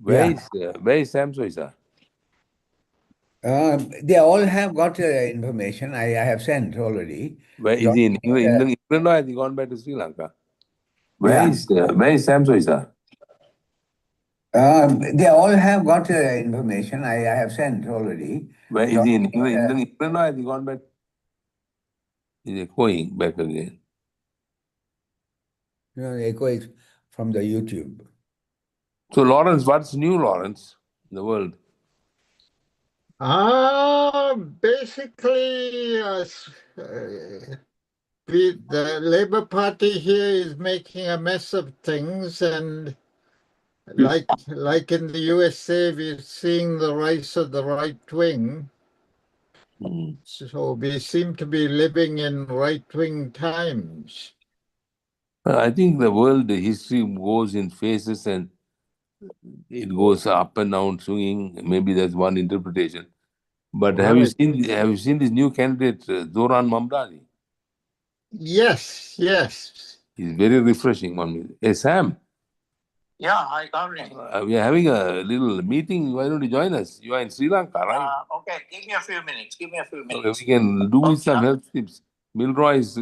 Where is Sam Soisa? They all have got information. I have sent already. Where is he in England or has he gone back to Sri Lanka? Where is Sam Soisa? They all have got information. I have sent already. Where is he in England or has he gone back? He's echoing back again. The echo is from the YouTube. So, Lawrence, what's new, Lawrence, in the world? Basically, the Labour Party here is making a mess of things, and like in the USA, we're seeing the rise of the right wing. So we seem to be living in right-wing times. I think the world history goes in phases and it goes up and down, swinging. Maybe that's one interpretation. But have you seen this new candidate, Zoran Mamdani? Yes. He's very refreshing. Hey, Sam. Yeah, hi, Gavin. We are having a little meeting. Why don't you join us? You are in Sri Lanka, right? Okay, give me a few minutes. Okay, we can do with some health tips. Milroy is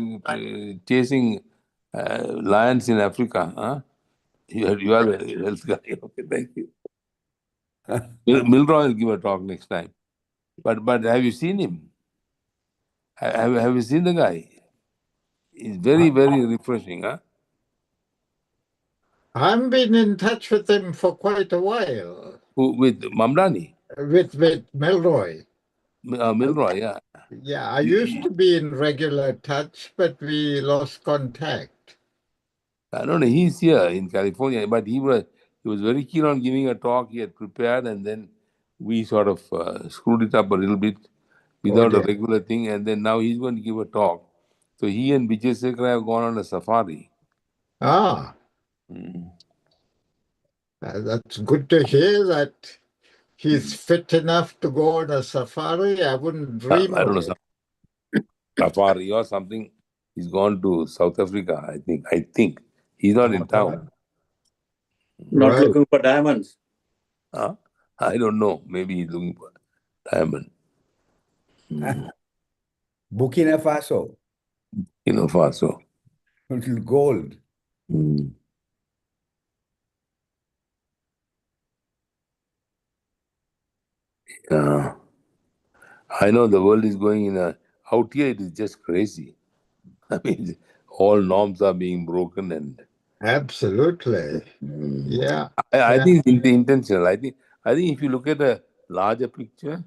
chasing lions in Africa. Huh? You are a health guy. Okay, thank you. Milroy will give a talk next time. But have you seen him? Have you seen the guy? He's very, very refreshing. Huh? I've been in touch with him for quite a while. With Mamdani? With Milroy. Milroy, yeah. Yeah, I used to be in regular touch, but we lost contact. I don't know. He's here in California, but he was very keen on giving a talk. He had prepared, and then we sort of screwed it up a little bit without a regular thing. And then now he's going to give a talk. So he and Vijay Sekhar have gone on a safari. That's good to hear that he's fit enough to go on a safari. I wouldn't dream I don't of know, it. safari or something. He's gone to South Africa, I think. He's not in town. Not looking for diamonds. I don't know. Maybe he's looking for diamond. Burkina Faso. Burkina Faso. Gold. Yeah. I know the world is going in a... Out here, it is just crazy. I mean, all norms are being broken and... Absolutely. Yeah. I think it's intentional. I think if you look at a larger picture,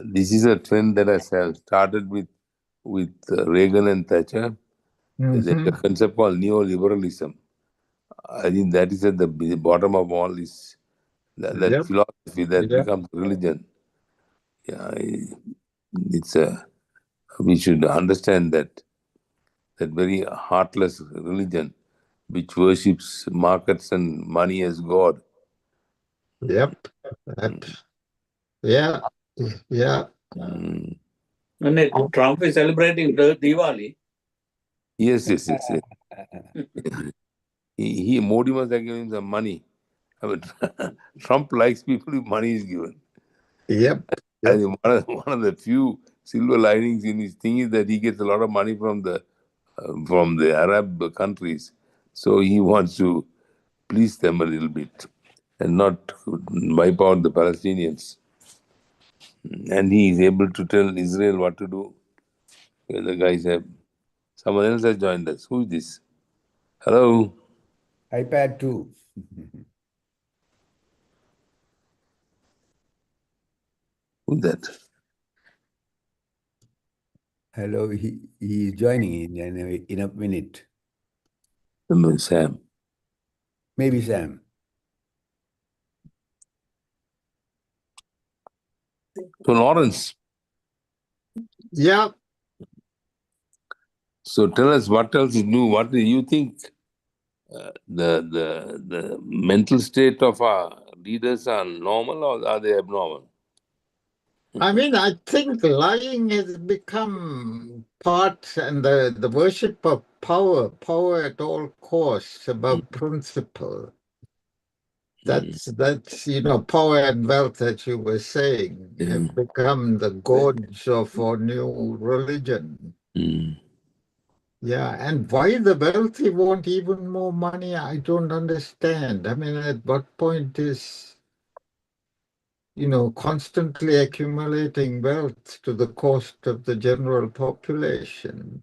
this is a trend that has started with Reagan and Thatcher. There's a concept called neoliberalism. I think that is at the bottom of all this. That philosophy that becomes religion. Yeah, we should understand that very heartless religion which worships markets and money as God. Yep. Yeah. And Trump is celebrating Diwali. Yes. Modi must have given him some money. I mean, Trump likes people if money is given. Yep. I think one of the few silver linings in his thing is that he gets a lot of money from the Arab countries. So he wants to please them a little bit and not wipe out the Palestinians. And he is able to tell Israel what to do. The guys have... Someone else has joined us. Who is this? Hello? iPad 2. Who's that? Hello, he is joining in a minute. Sam. Maybe Sam. So Lawrence. Yeah. So tell us what else is new. What do you think the mental state of our leaders are normal or are they abnormal? I mean, I think lying has become part and the worship of power at all costs above principle. That's power and wealth that you were saying have become the gorge of our new religion. Yeah, and why the wealthy want even more money, I don't understand. I mean, at what point is, constantly accumulating wealth to the cost of the general population?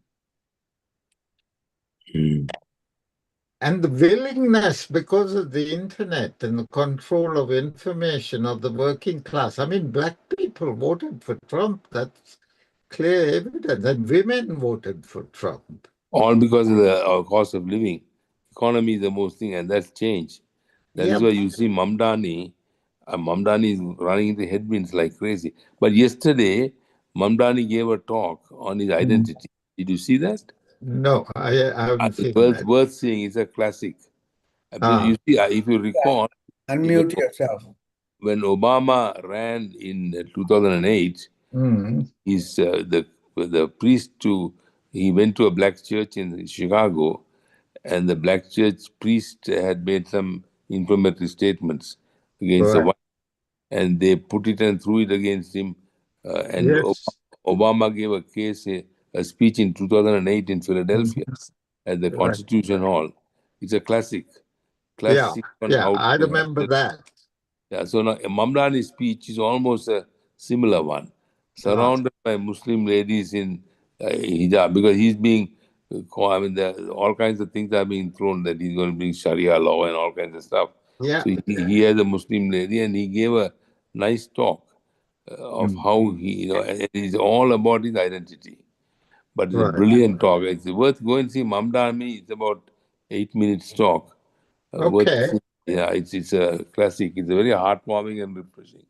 And the willingness, because of the internet and the control of information of the working class. I mean, black people voted for Trump. That's clear evidence. And women voted for Trump. All because of the cost of living. Economy is the most thing, and that's changed. That is why you see Mamdani is running into headwinds like crazy. But yesterday, Mamdani gave a talk on his identity. Did you see that? No, I haven't seen It's that. worth seeing. It's a classic. You see, if you recall, Unmute yourself. when Obama ran in 2008, he's the priest he went to a black church in Chicago, and the black church priest had made some inflammatory statements against the white, and they put it and threw it against him. And Yes. Obama gave a speech in 2008 in Philadelphia at the Constitution Hall. It's a classic on how I to remember handle. that. Yeah, so now Mamdani's speech is almost a similar one, surrounded by Muslim ladies in hijab, because he's being, all kinds of things are being thrown that he's going to bring Sharia law and all kinds of stuff. Yeah. So he has a Muslim lady, and he gave a nice talk of how and it's all about his identity. But it's a brilliant talk. It's worth going and see Mamdani. It's about 8 minutes talk. Okay. It's a classic. It's a very heartwarming and refreshing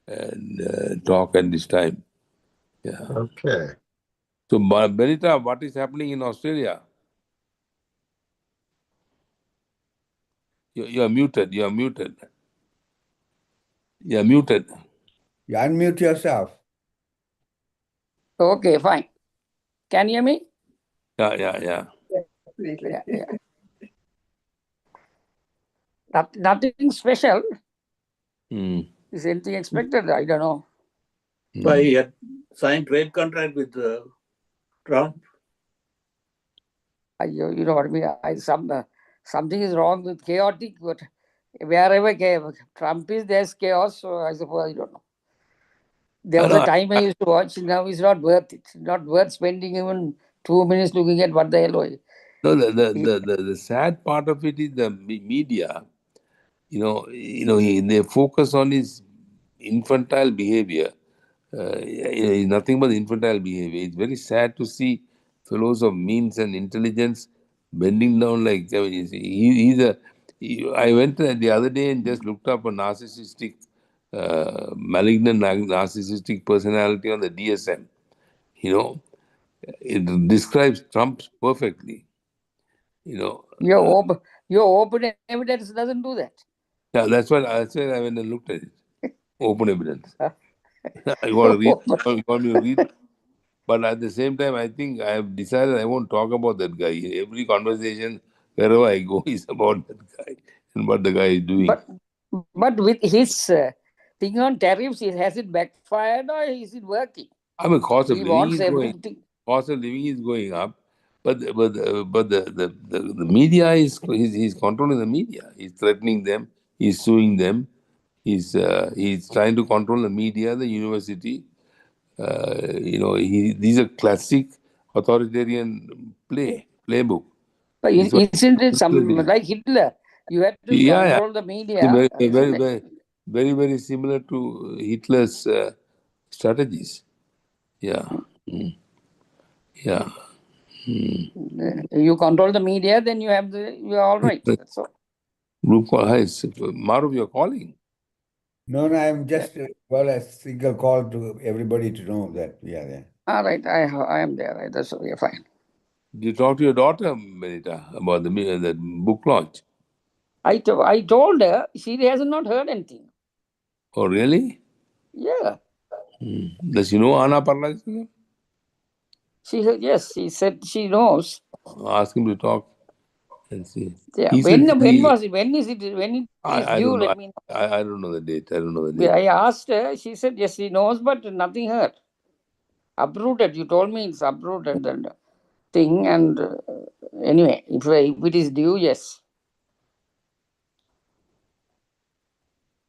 and talk at this time. Yeah. Okay. So, Benita, what is happening in Australia? You're muted. You're muted. You're muted. You unmute yourself. Okay, fine. Can you hear me? Yeah. Yeah. Nothing special. Is anything expected? I don't know. Why he had signed trade contract with Trump? You know what I mean? Something is wrong with chaotic, but wherever Trump is, there's chaos. So I suppose I don't know. There was a time I used to watch. Now it's not worth it. Not worth spending even 2 minutes looking at what the hell. No, the sad part of it is the media. They focus on his infantile behavior. Nothing but infantile behavior. It's very sad to see fellows of means and intelligence bending down like. I mean, I went the other day and just looked up a narcissistic, malignant narcissistic personality on the DSM. It describes Trump perfectly. Your open evidence doesn't do that. Yeah, that's why I went and looked at it. Open evidence. I got to read. You want me to read? But at the same time, I think I have decided I won't talk about that guy. Every conversation, wherever I go, is about that guy and what the guy is doing. But with his thing on tariffs, has it backfired or is it working? I mean, cost of He living wants is everything. going. Cost of living is going up, but the media he's controlling the media. He's threatening them. He's suing them. He's trying to control the media, the university. These are classic authoritarian playbook. But isn't it something like Hitler? You had to control the media. Very, very similar to Hitler's strategies. Yeah. Yeah. You control the media, then you are all right. That's all. Group call. Hi, Maruf, you're calling. No, I'm just a single call to everybody to know that we are there. All right, I am there. That's okay, fine. Did you talk to your daughter, Benita, about the book launch? I told her, she has not heard anything. Oh, really? Yeah. Does she know Anna Parlak? Yes, she said she knows. Ask him to talk. and see. Yeah. He When said when was it? When is it? When it is I due? don't know. Let me know. I don't know the date. I don't know the date. I asked her. She said yes, she knows, but nothing heard. Uprooted. You told me it's uprooted that thing, and anyway, if it is due, yes.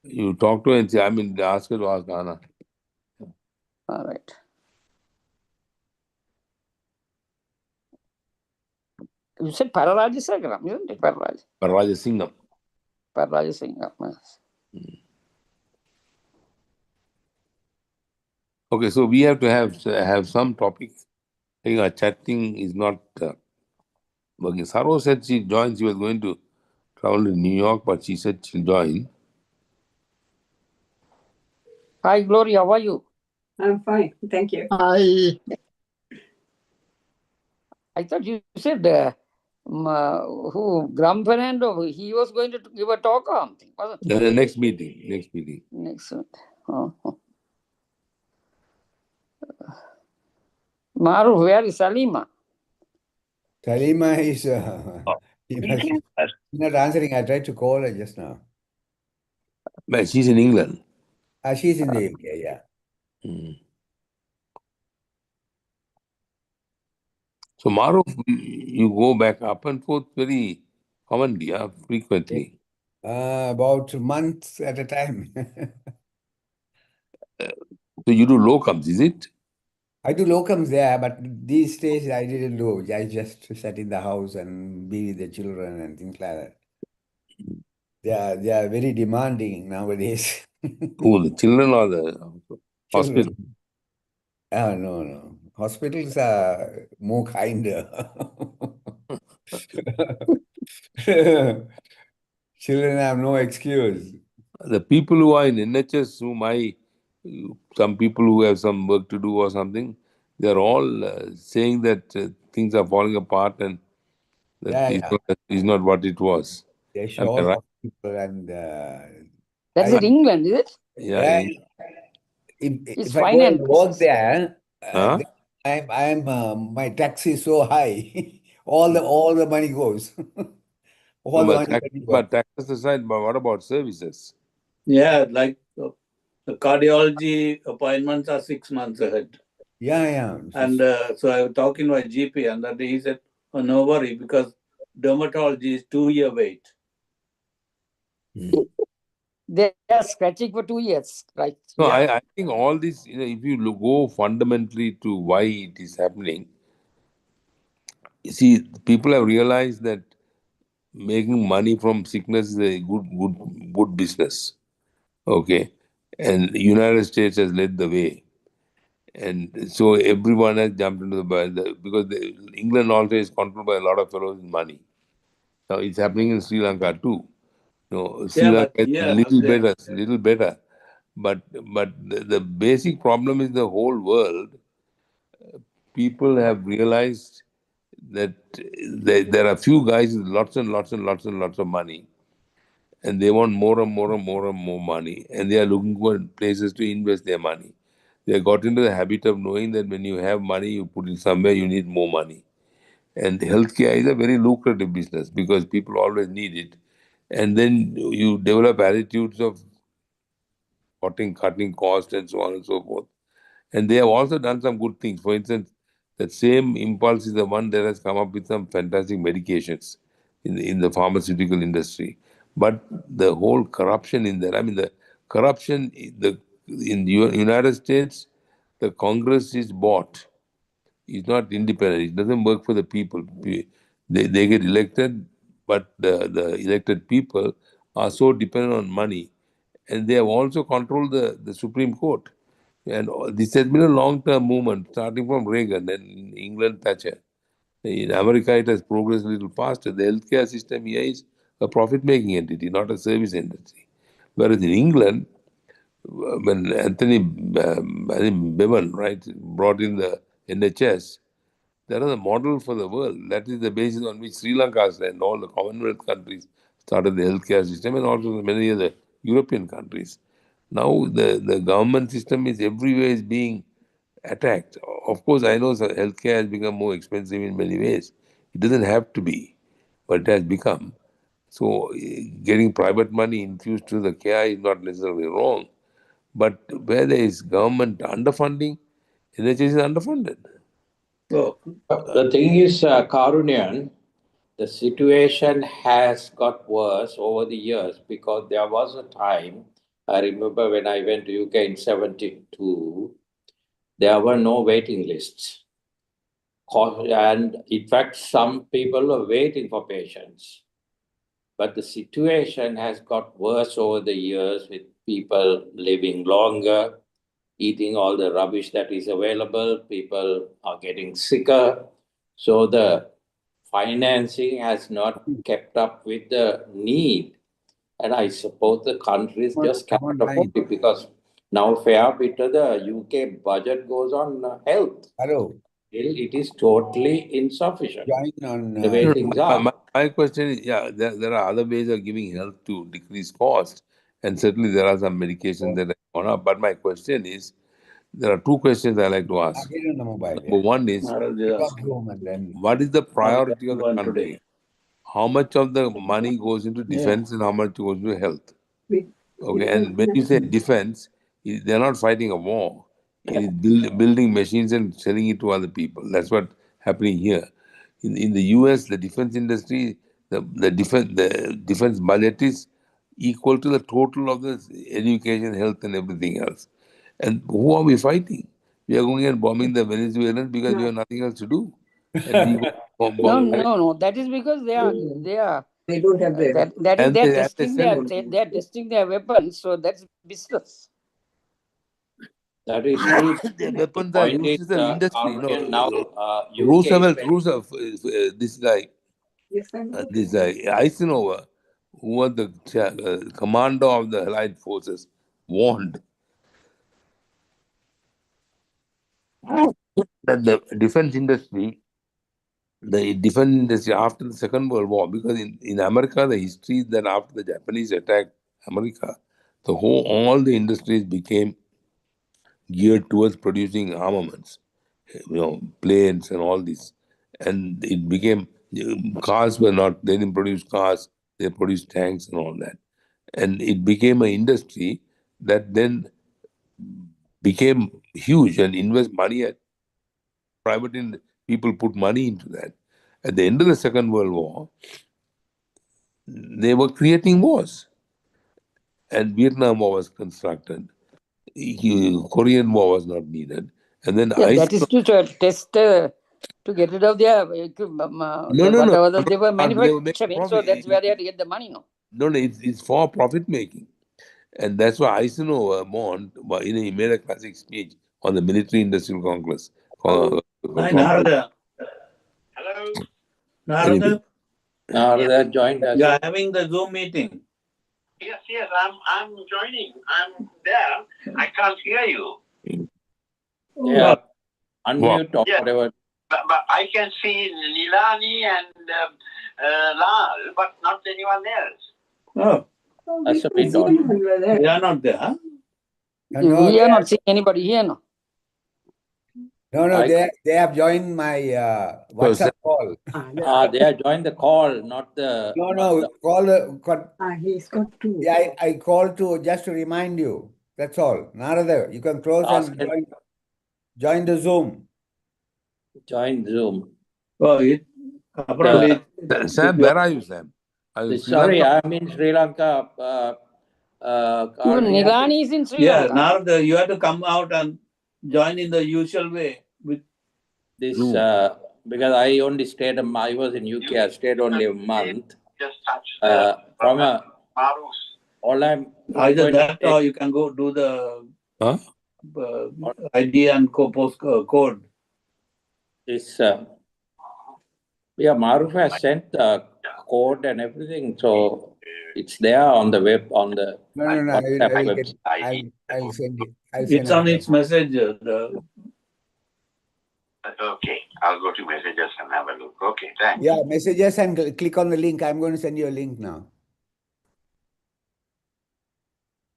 You talk to her and say, I mean, ask her to ask Anna. All right. You said Pararajasegaram, isn't it? Rajasingham. Pararajasingham. Yes. Okay, so we have to have some topic. I think our chatting is not working. Saro said she joined. She was going to travel to New York, but she said she'll join. Hi, Glory. How are you? I'm fine, thank you. I I thought you said who Gram Fernando. He was going to give a talk or something, wasn't he? The next meeting. Next meeting. Next one. Oh. Maru, where is Salima? Salima is she's not answering. I tried to call her just now. But she's in England. She's in the UK, yeah. So Maru, you go back up and forth very commonly, frequently. About months at a time. So you do locums, is it? I do locums there, but these days I didn't do. I just sat in the house and be with the children and things like that. They are very demanding nowadays. Who, the children or the hospital? Children. Oh, no. Hospitals are more kinder. Children have no excuse. The people who are in NHS, some people who have some work to do or something, they're all saying that things are falling apart and that Yeah. is not what it was. They Am I show right? people and That's in England, is it? Yeah. It's if I go and work finances. there, Huh? my tax is so high. all the money goes. All the money goes. But taxes aside, but what about services? Yeah, like the cardiology appointments are 6 months ahead. Yeah. And so I was talking to my GP, and that day he said, "Oh, no worry, because dermatology is 2-year wait." They are scratching for 2 years, right? No, Yeah. I think all this, if you go fundamentally to why it is happening, you see, people have realized that making money from sickness is a good business. Okay. And the United States has led the way. And so everyone has jumped into because England also is controlled by a lot of fellows with money. Now it's happening in Sri Lanka too. Sri Yeah, Lanka but is a yeah, little better. But the basic problem is the whole world. People have realized that there are few guys with lots and lots and lots and lots of money, and they want more and more and more and more money, and they are looking for places to invest their money. They have got into the habit of knowing that when you have money, you put it somewhere, you need more money. And healthcare is a very lucrative business because people always need it. And then you develop attitudes of cutting costs and so on and so forth. And they have also done some good things. For instance, that same impulse is the one that has come up with some fantastic medications in the pharmaceutical industry. But the whole corruption in there, I mean, the corruption in the United States, the Congress is bought. It's not independent. It doesn't work for the people. They get elected, but the elected people are so dependent on money. And they have also controlled the Supreme Court. And this has been a long-term movement, starting from Reagan and in England, Thatcher. In America, it has progressed a little faster. The healthcare system here is a profit-making entity, not a service entity. Whereas in England, when I think Bevan, right, brought in the NHS, that is a model for the world. That is the basis on which Sri Lanka and all the Commonwealth countries started the healthcare system, and also many other European countries. Now the government system is everywhere is being attacked. Of course, I know healthcare has become more expensive in many ways. It doesn't have to be. what it has become. So getting private money infused to the care is not necessarily wrong. But where there is government underfunding, NHS is underfunded. Oh, The thing is, Karunian, the situation has got worse over the years because there was a time, I remember when I went to UK in 72, there were no waiting lists. And in fact, some people were waiting for patients. But the situation has got worse over the years with people living longer, eating all the rubbish that is available. People are getting sicker. So the financing has not kept up with the need. And I suppose the countries just cannot afford it because now fair bit of the UK budget goes on health. Hello. It is totally insufficient. Join on. The way things are. My question is, there are other ways of giving health to decrease cost, and certainly there are some medications that have gone up. But my question is, there are two questions I like to ask. Again on the mobile. Number one is, what is the priority of the country? How much of the money goes into defense and how much goes into health? Okay, and when you say defense, they're not fighting a war. It is building machines and selling it to other people. That's what's happening here. In the US, the defense industry, the defense budget is equal to the total of the education, health, and everything else. And who are we fighting? We are going and bombing the Venezuelans because we have nothing else to do. And we go No. That is because they are They don't have the. that is And they are testing their weapons. So that's business. That is true. the The weapons are point used is, as an industry. now, Roosevelt, this guy, Yes, I know. this Eisenhower, who was the commander of the Allied forces, warned that the defense industry after the Second World War, because in America, the history is that after the Japanese attacked America, all the industries became geared towards producing armaments, planes and all this. And it became, cars were not, they didn't produce cars, they produced tanks and all that. And it became an industry that then became huge and invest money at people put money into that. At the end of the Second World War, they were creating wars. And Vietnam War was constructed. Korean War was not needed. And then that is to test to get rid of their whatever they were manufacturing. So that's where they had to get the money. No, it's for profit making. And that's why Eisenhower he made a classic speech on the military industrial complex. Hi, Narada. Hello. Narada. Narada joined us. You are having the Zoom meeting. Yes, I'm joining. I'm there. I can't hear you. Yeah, unmute or whatever. But I can see Nilani and Lal, but not anyone else. Oh, That's a bit odd. they are not there. Huh? We are not seeing anybody here now. No, they have joined my WhatsApp call. They have joined the call, not the. Call. He's got two. Yeah, I called just to remind you. That's all. Narada, you can close and join the Zoom. Join Zoom. Oh, Sam, where are you, Sam? Sorry, I'm in Sri Lanka. Nilani is in Sri Lanka. Narada, you have to come out and join in the usual way with this because I only stayed I was in UK. I stayed only a month. Just touch from all I'm either that or you can go do the ID and post code. This Maruf has sent the code and everything, so it's there on the web on the. No. I'll send it. It's on its message. Okay, I'll go to messages and have a look. Okay, thanks. Yeah, messages and click on the link. I'm going to send you a link now.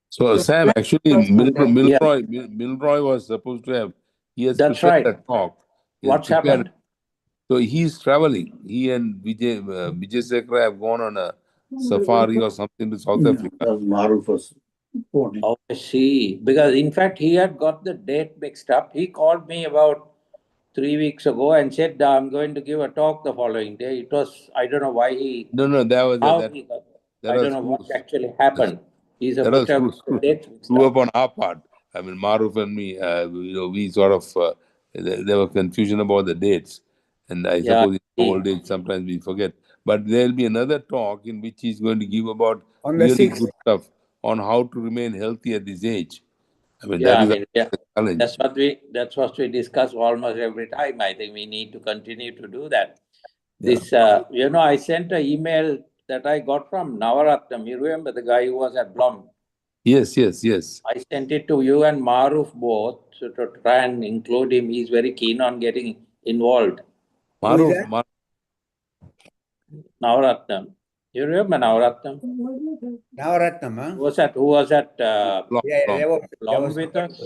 So Sam, actually, Milroy was supposed to have. He has That's prepared right. a talk. What's happened? So he's traveling. He and Vijay Sekhar have gone on a safari or something to South Africa. Oh, I see. Because in fact, he had got the date mixed up. He called me about 3 weeks ago and said, I'm going to give a talk the following day. It was, I don't know why he, No, that was how that. he got, That I don't was know what actually happened. He's a that bit was of the dates mixed screw up. up on our part. I mean, Maruf and me, we sort of there was confusion about the dates, and I Yeah, suppose in old age sometimes we forget. But there'll be another talk in which he's going to give about On the really 6th. good stuff on how to remain healthy at this age. I mean, yeah, that I is mean, yeah. a challenge. That's what we discuss almost every time. I think we need to continue to do that. Yeah. This, I sent an email that I got from Navaratnam. You remember the guy who was at Blom? Yes. I sent it to you and Maruf both to try and include him. He's very keen on getting involved. Maruf, Navaratnam. You remember Navaratnam? Navaratnam, huh? Who was at Blom. There was with us?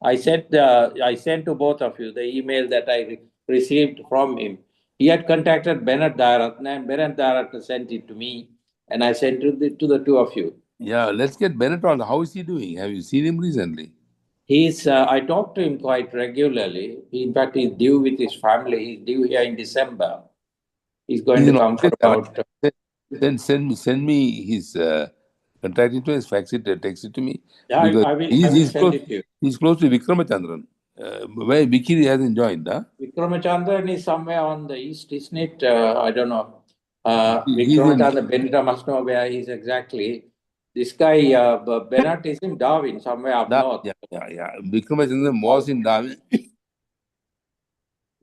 I sent to both of you the email that I received from him. He had contacted Bennett Daratna, and Bennett Daratna sent it to me, and I sent it to the two of you. Yeah, let's get Bennett on. How is he doing? Have you seen him recently? I talk to him quite regularly. In fact, he's due with his family. He's due here in December. He's going to come for about. Send me his contact details, fax it, text it to me. Yeah, Because I will send it to you. He's close to Vikramachandran. Where Vicky hasn't joined, huh? Vikramachandran is somewhere on the east, isn't it? I don't know. He's in, Vikramachandran, Benita must know where he is exactly. This guy, Bennett, is in Darwin, somewhere up north. Yeah. Vikramachandran was in Darwin.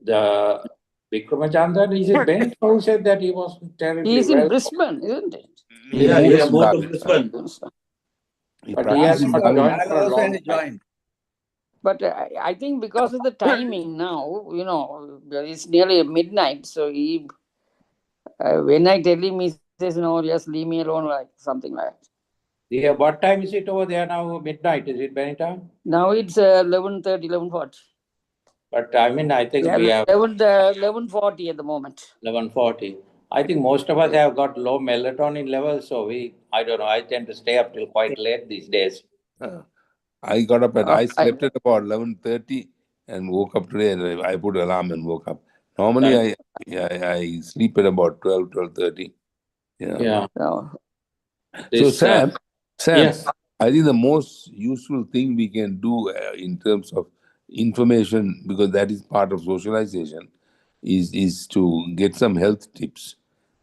The Vikramachandran, is it Bennett who said that he wasn't terribly He's well? in Brisbane, isn't it? Yeah, moved yeah, to moved to Darwin. Brisbane. But he has not joined for a long time. joined. But I think because of the timing now, it's nearly midnight. So when I tell him, he says, no, just leave me alone, like something like that. Yeah, what time is it over there now? Midnight, is it, Benita? Now it's 11:30, 11:40. But I mean, I think we have 11:40 at the moment. 11:40. I think most of us have got low melatonin levels, so I don't know, I tend to stay up till quite late these days. I got up I slept at about 11:30 and woke up today, and I put alarm and woke up. Normally, I sleep at about 12:30. Yeah. So Sam, yes. I think the most useful thing we can do in terms of information, because that is part of socialization, is to get some health tips.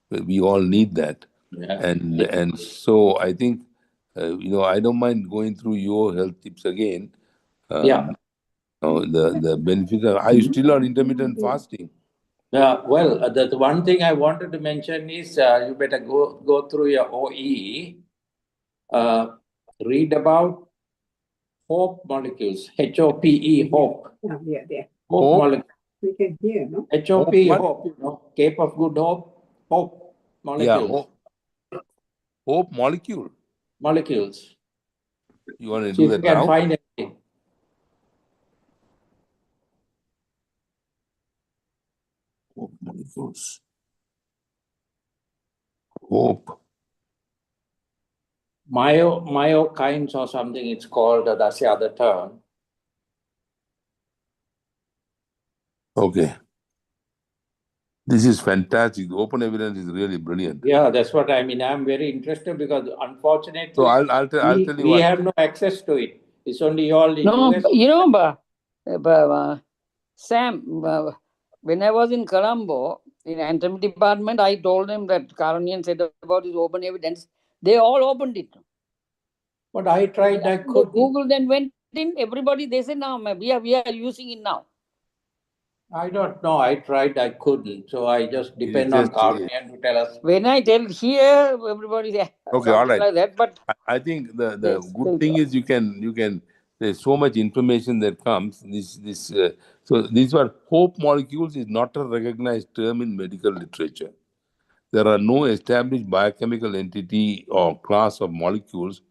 We all need that. Yeah. And so I think, I don't mind going through your health tips again. The benefits are you still on intermittent fasting? Yeah, well, the one thing I wanted to mention is you better go through your OE, read about hope molecules, HOPE, hope. Yeah, there. Hope molecules. We can hear, no? HOP, hope, Cape of Good Hope, hope molecules. Yeah, hope molecule. Molecules. You want to See do if that you can now? find anything. Hope molecules. Hope. Myokines or something it's called, that's the other term. Okay. This is fantastic. The open evidence is really brilliant. Yeah, that's what I mean. I'm very interested because unfortunately, so I'll tell you we have no access to it. It's only all in US. Sam, when I was in Colombo, in anatomy department, I told them that Karunian said about his open evidence. They all opened it. But I tried, I couldn't. Google then went in, everybody, they said, now we are using it now. I don't know. I tried, I couldn't. So I just depend on Karunian to tell us. When I tell here, everybody say okay, all right. like that. But I think the good thing is you can. There's so much information that comes. So these were hope molecules is not a recognized term in medical literature. There are no established biochemical entity or class of molecules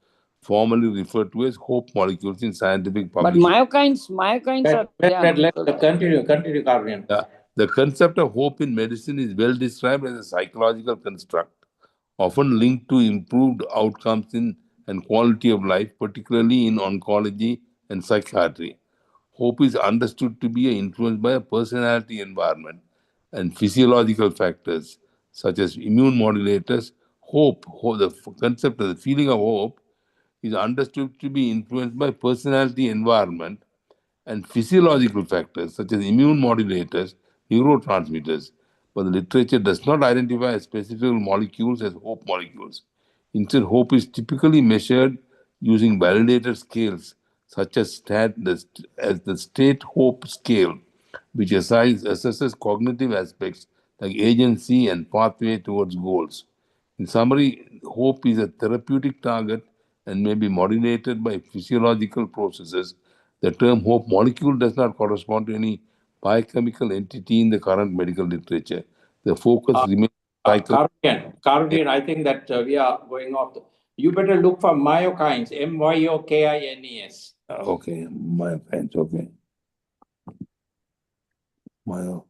formally referred to as hope molecules in scientific publications. But myokines are... Let's continue, Karunian. Yeah. The concept of hope in medicine is well described as a psychological construct, often linked to improved outcomes in and quality of life, particularly in oncology and psychiatry. Hope is understood to be influenced by a personality environment and physiological factors such as immune modulators. The concept of the feeling of hope is understood to be influenced by personality environment and physiological factors such as immune modulators, neurotransmitters, but the literature does not identify specific molecules as hope molecules. Instead, hope is typically measured using validated scales such as the state hope scale, which assesses cognitive aspects like agency and pathway towards goals. In summary, hope is a therapeutic target and may be modulated by physiological processes. The term hope molecule does not correspond to any biochemical entity in the current medical literature. The focus remains Karudian, I think that we are going off. You better look for myokines, myokines. Okay, myokines, okay. Myo.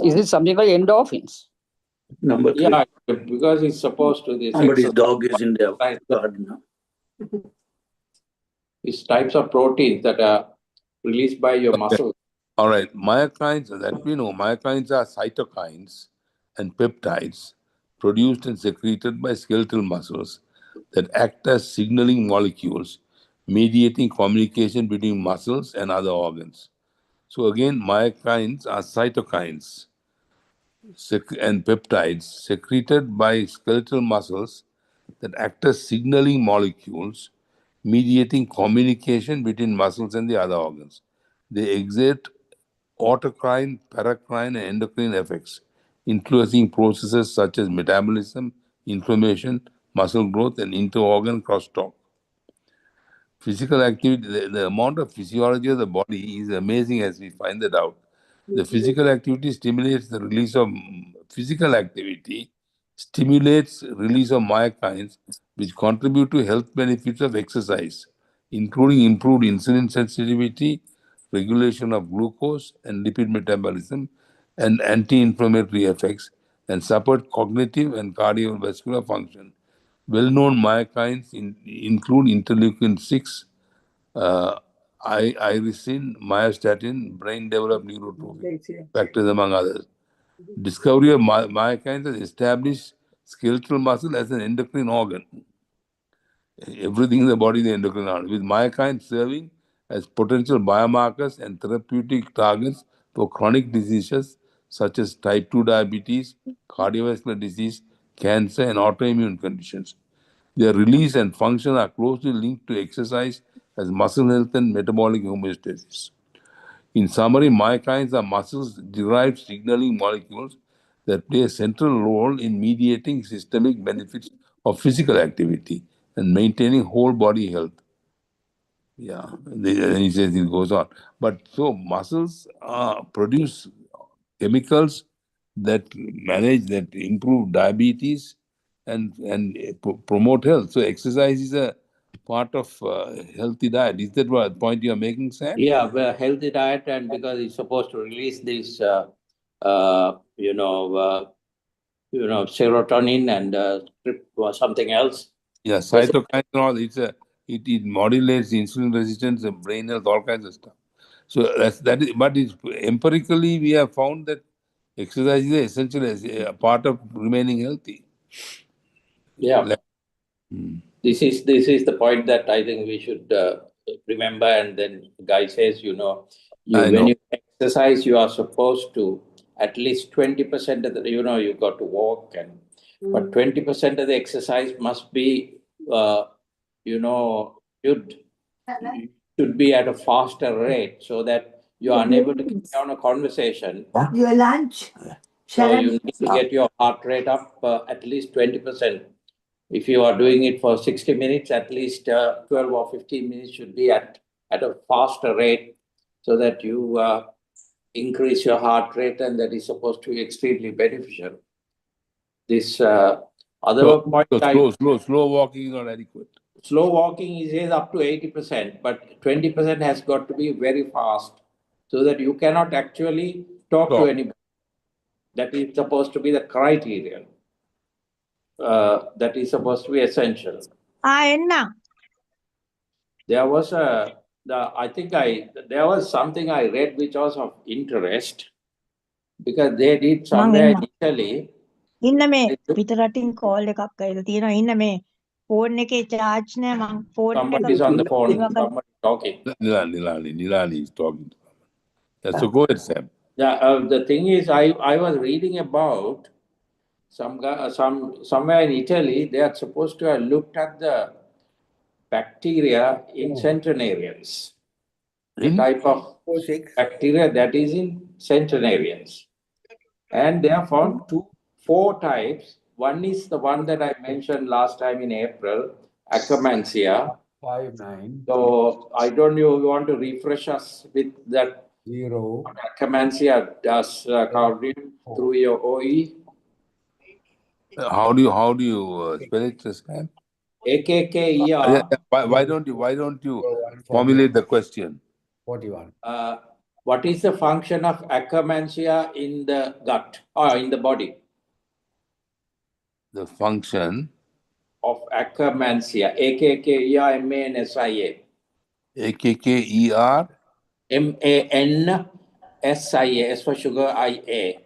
Is it something like endorphins? Number 3. Yeah, because it's supposed to this. Somebody's dog is in the garden now. These types of proteins that are released by your muscles. All right, myokines, that we know, myokines are cytokines and peptides produced and secreted by skeletal muscles that act as signaling molecules, mediating communication between muscles and other organs. So again, myokines are cytokines and peptides secreted by skeletal muscles that act as signaling molecules, mediating communication between muscles and the other organs. They exert autocrine, paracrine, and endocrine effects, influencing processes such as metabolism, inflammation, muscle growth, and inter-organ crosstalk. Physical activity, the amount of physiology of the body is amazing as we find that out. The physical activity stimulates the release of physical activity, stimulates release of myokines, which contribute to health benefits of exercise, including improved insulin sensitivity, regulation of glucose and lipid metabolism, and anti-inflammatory effects, and support cognitive and cardiovascular function. Well-known myokines include interleukin-6, irisin, myostatin, brain-developed neurotrophic factors, among others. Discovery of myokines has established skeletal muscle as an endocrine organ. Everything in the body is endocrine organ, with myokines serving as potential biomarkers and therapeutic targets for chronic diseases such as type 2 diabetes, cardiovascular disease, cancer, and autoimmune conditions. Their release and function are closely linked to exercise as muscle health and metabolic homeostasis. In summary, myokines are muscle-derived signaling molecules that play a central role in mediating systemic benefits of physical activity and maintaining whole body health. Yeah, then he says it goes on. But so muscles produce chemicals that improve diabetes and promote health. So exercise is a part of healthy diet. Is that what point you are making, Sam? Yeah, well, healthy diet, and because it's supposed to release this, serotonin and something else. Yeah, cytokines and all. It modulates insulin resistance, brain health, all kinds of stuff. So that is. But empirically, we have found that exercise is essential as a part of remaining healthy. Yeah. This is the point that I think we should remember. And then the guy says, when you exercise, you are supposed to at least 20% of the, you got to walk, but 20% of the exercise must be, should be at a faster rate so that you are unable to carry on a conversation. Your lunch. So you need to get your heart rate up at least 20%. If you are doing it for 60 minutes, at least 12 or 15 minutes should be at a faster rate so that you increase your heart rate, and that is supposed to be extremely beneficial. This other point... Slow walking is not adequate. slow walking is up to 80%, but 20% has got to be very fast so that you cannot actually talk to Talk. anybody. That is supposed to be the criteria. That is supposed to be essential. There was there was something I read which was of interest because they did somewhere in Italy. ඉන්න මේ පිටරටින් call එකක් ඇවිල්ලා තියෙනවා. ඉන්න මේ phone එකේ charge නැහැ. මං ෆෝන් Somebody is එක on the phone. ඒවා Somebody talking. Nilani is talking to someone. Yeah, so go ahead, Sam. Yeah, the thing is, I was reading about somewhere in Italy. They are supposed to have looked at the bacteria in centenarians. The type of bacteria that is in centenarians, and they have found 4 types. One is the one that I mentioned last time in April, Akkermansia. 5-9. So I don't know, you want to refresh us with that 0. Akkermansia does through your OE? How do you spell it, Sam? AKKER. Why don't you formulate the question? 41. What is the function of Akkermansia in the gut or in the body? The function of Akkermansia, AKKER MANSIA. AKKER MANSIA, S for sugar, IA.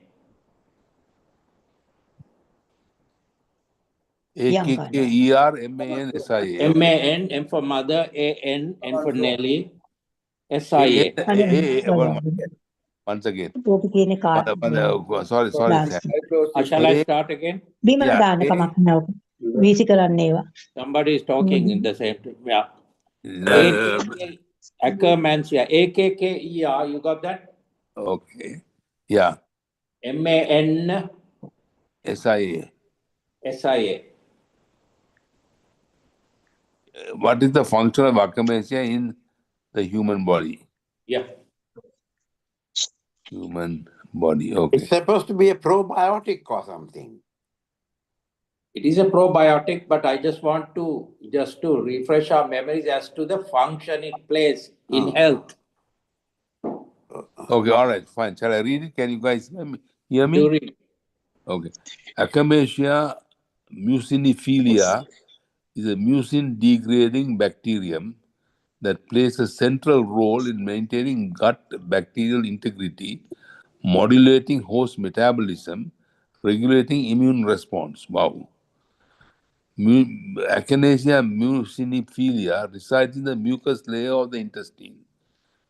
AKKER MANSIA. MAN, M for mother, AN, N for Nelly, SIA. Once again. Sorry, Sam. Shall I start again? Somebody is talking in the same time. Yeah. Akkermansia, AKKER, you got that? Okay. Yeah. MAN SIA. SIA. What is the function of Akkermansia in the human body? Yeah. Human body. Okay. It's supposed to be a probiotic or something. It is a probiotic, but I just want to refresh our memories as to the function it plays in health. Okay, all right, fine. Shall I read it? Can you guys hear me? You read. Okay. Akkermansia muciniphila is a mucin-degrading bacterium that plays a central role in maintaining gut bacterial integrity, modulating host metabolism, regulating immune response. Wow. Akkermansia muciniphila resides in the mucus layer of the intestine,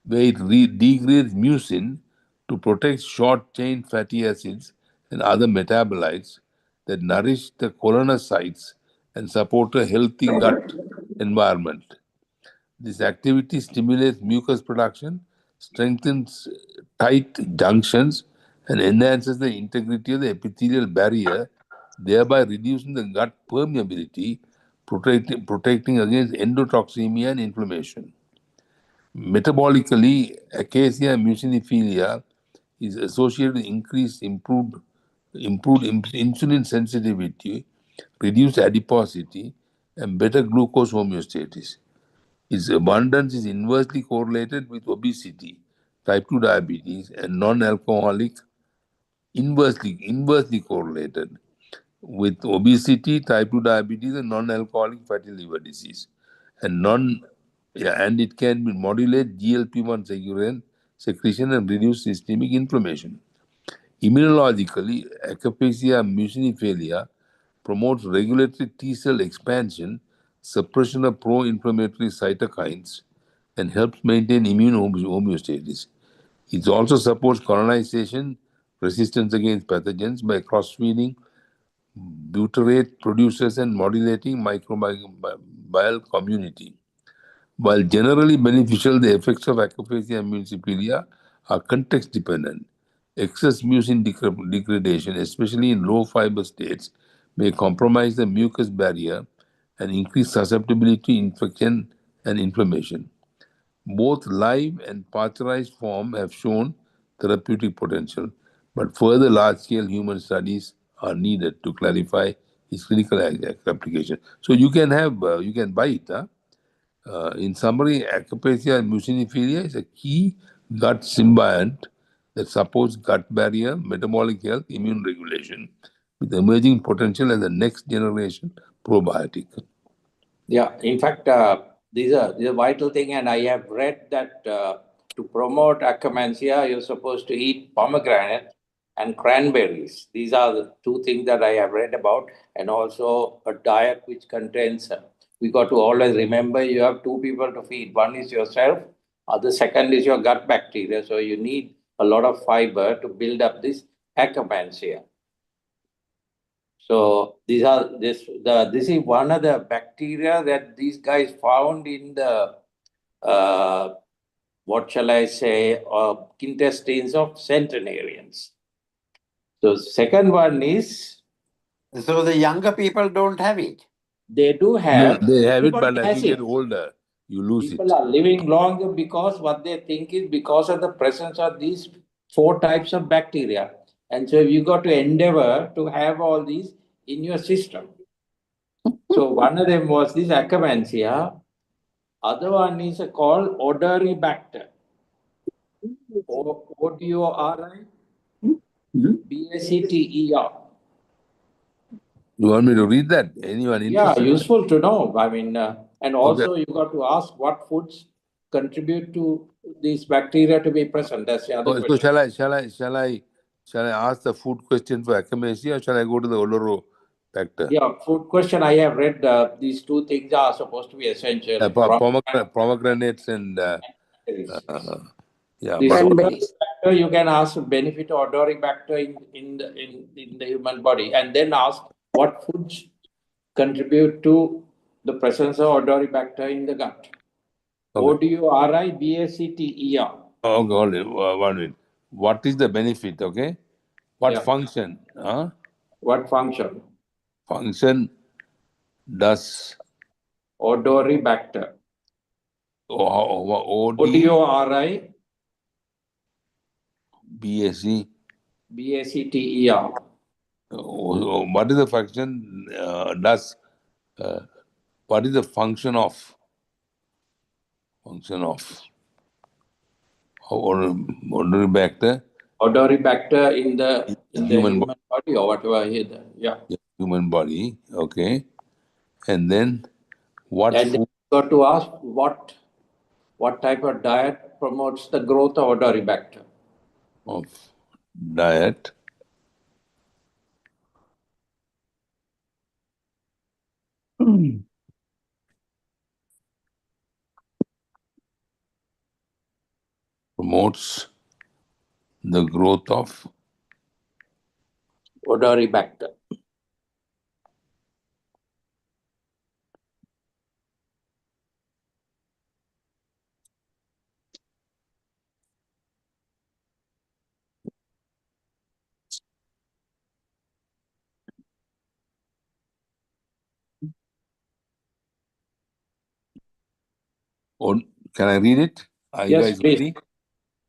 where it degrades mucin to protect short-chain fatty acids and other metabolites that nourish the colonocytes and support a healthy gut environment. This activity stimulates mucus production, strengthens tight junctions, and enhances the integrity of the epithelial barrier, thereby reducing the gut permeability, protecting against endotoxemia and inflammation. Metabolically, Acacia muciniphila is associated with improved insulin sensitivity, reduced adiposity, and better glucose homeostasis. Its abundance is inversely correlated with obesity, type 2 diabetes, and non-alcoholic, inversely correlated with obesity, type 2 diabetes, and non-alcoholic fatty liver disease. And it can modulate GLP-1 secretion and reduce systemic inflammation. Immunologically, Akkermansia muciniphila promotes regulatory T-cell expansion, suppression of pro-inflammatory cytokines, and helps maintain immune homeostasis. It also supports colonization, resistance against pathogens by cross-feeding butyrate producers and modulating microbial community. While generally beneficial, the effects of Akkermansia muciniphila are context-dependent. Excess mucin degradation, especially in low-fiber states, may compromise the mucus barrier and increase susceptibility to infection and inflammation. Both live and pasteurized form have shown therapeutic potential, but further large-scale human studies are needed to clarify is critical application. So you can have, you can buy it. In summary, Akropecia muciniphilia is a key gut symbiont that supports gut barrier, metabolic health, immune regulation, with emerging potential as the next generation probiotic. Yeah, in fact, these are vital thing, and I have read that to promote akkermansia, you're supposed to eat pomegranate and cranberries. These are the two things that I have read about, and also a diet which contains. We got to always remember you have two people to feed. One is yourself, the second is your gut bacteria. So you need a lot of fiber to build up this akkermansia. So these are this is one of the bacteria that these guys found in the what shall I say intestines of centenarians. So second one is So the younger people don't have it. they do No, have, they have it, everybody but as has you get it. older, you lose People it. are living longer because what they think is because of the presence of these four types of bacteria. And so you got to endeavor to have all these in your system. So one of them was this akkermansia. Other one is called Odoribacter. Odoribacter. You want me to read that? Anyone Yeah, interested? useful to know. I mean, and Okay. also you got to ask what foods contribute to these bacteria to be present. That's the other So question. shall I ask the food question for Akropecia, or shall I go to the Oloro factor? Yeah, food question. I have read these two things are supposed to be essential. Pomegranates and Berries. yeah, This but Cranberries. Odoribacter, you can ask benefit of Odoribacter in the human body, and then ask what foods contribute to the presence of Odoribacter in the gut. okay. Odoribacter. Okay, hold it. 1 minute. What is the benefit? Okay, what Yeah. function? What function? Function does Odoribacter. OD ODORI BSC. BACTER. What is the function? What is the function of Odoribacter? Odoribacter in the Human human body or whatever here. Yeah. human body. Okay, and then what And food you got to ask what type of diet promotes the growth of Odoribacter. of diet promotes the growth of Odoribacter. Can I read it? Are you Yes, guys please. ready?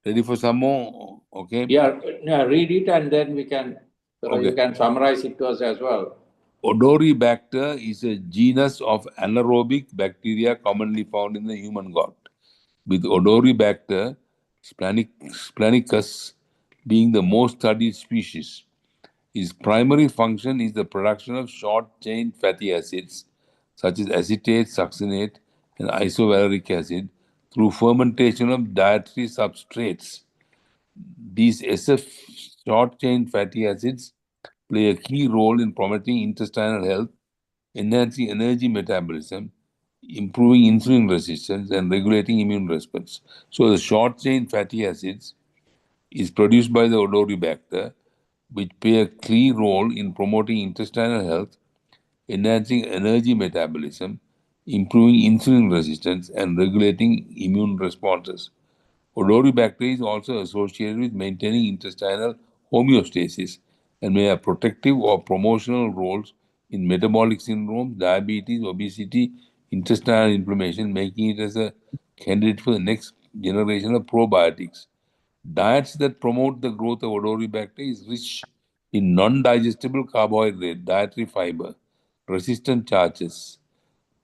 Ready for some more? Okay. Yeah, read it and then we can you Okay. can summarize it to us as well. Odoribacter is a genus of anaerobic bacteria commonly found in the human gut, with Odoribacter splanicus being the most studied species. Its primary function is the production of short-chain fatty acids such as acetate, succinate, and isovaleric acid through fermentation of dietary substrates. These SF short-chain fatty acids play a key role in promoting intestinal health, enhancing energy metabolism, improving insulin resistance, and regulating immune response. So the short-chain fatty acids is produced by the Odoribacter, which play a key role in promoting intestinal health, enhancing energy metabolism, improving insulin resistance, and regulating immune responses. Odoribacter is also associated with maintaining intestinal homeostasis and may have protective or promotional roles in metabolic syndromes, diabetes, obesity, intestinal inflammation, making it as a candidate for the next generation of probiotics. Diets that promote the growth of Odoribacter is rich in non-digestible carbohydrate, dietary fiber, resistant charges,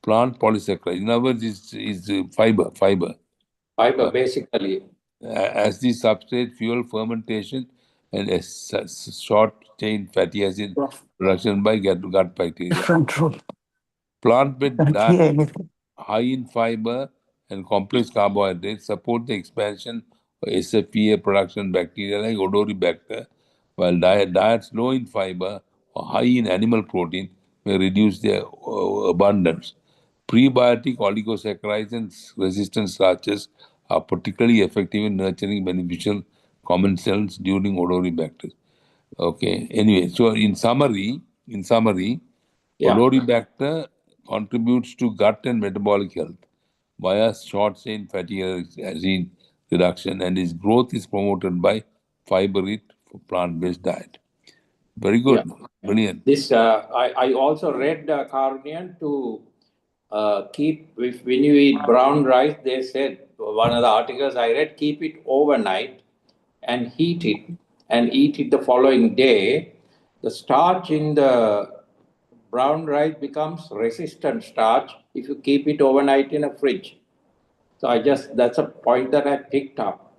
plant polysaccharide. In other words, is fiber. Fiber, basically. As the substrate fuel fermentation and a short chain fatty acid production by gut bacteria. Different rule. Plant-based Can't diet hear anything. high in fiber and complex carbohydrates support the expansion of SFPA production bacteria like Wwbm, while diets low in fiber or high in animal protein may reduce their abundance. Prebiotic oligosaccharides and resistant starches are particularly effective in nurturing beneficial common cells during Wwbm. Okay. Anyway, so in summary, Wrotibacter contributes to gut and metabolic health via short-chain fatty acid reduction, and its growth is promoted by fiber-rich plant-based diet. Very good, brilliant. This I also read Karunyam to keep when you eat brown rice. They said one of the articles I read, keep it overnight and heat it and eat it the following day. The starch in the brown rice becomes resistant starch if you keep it overnight in a fridge. So that's a point that I picked up.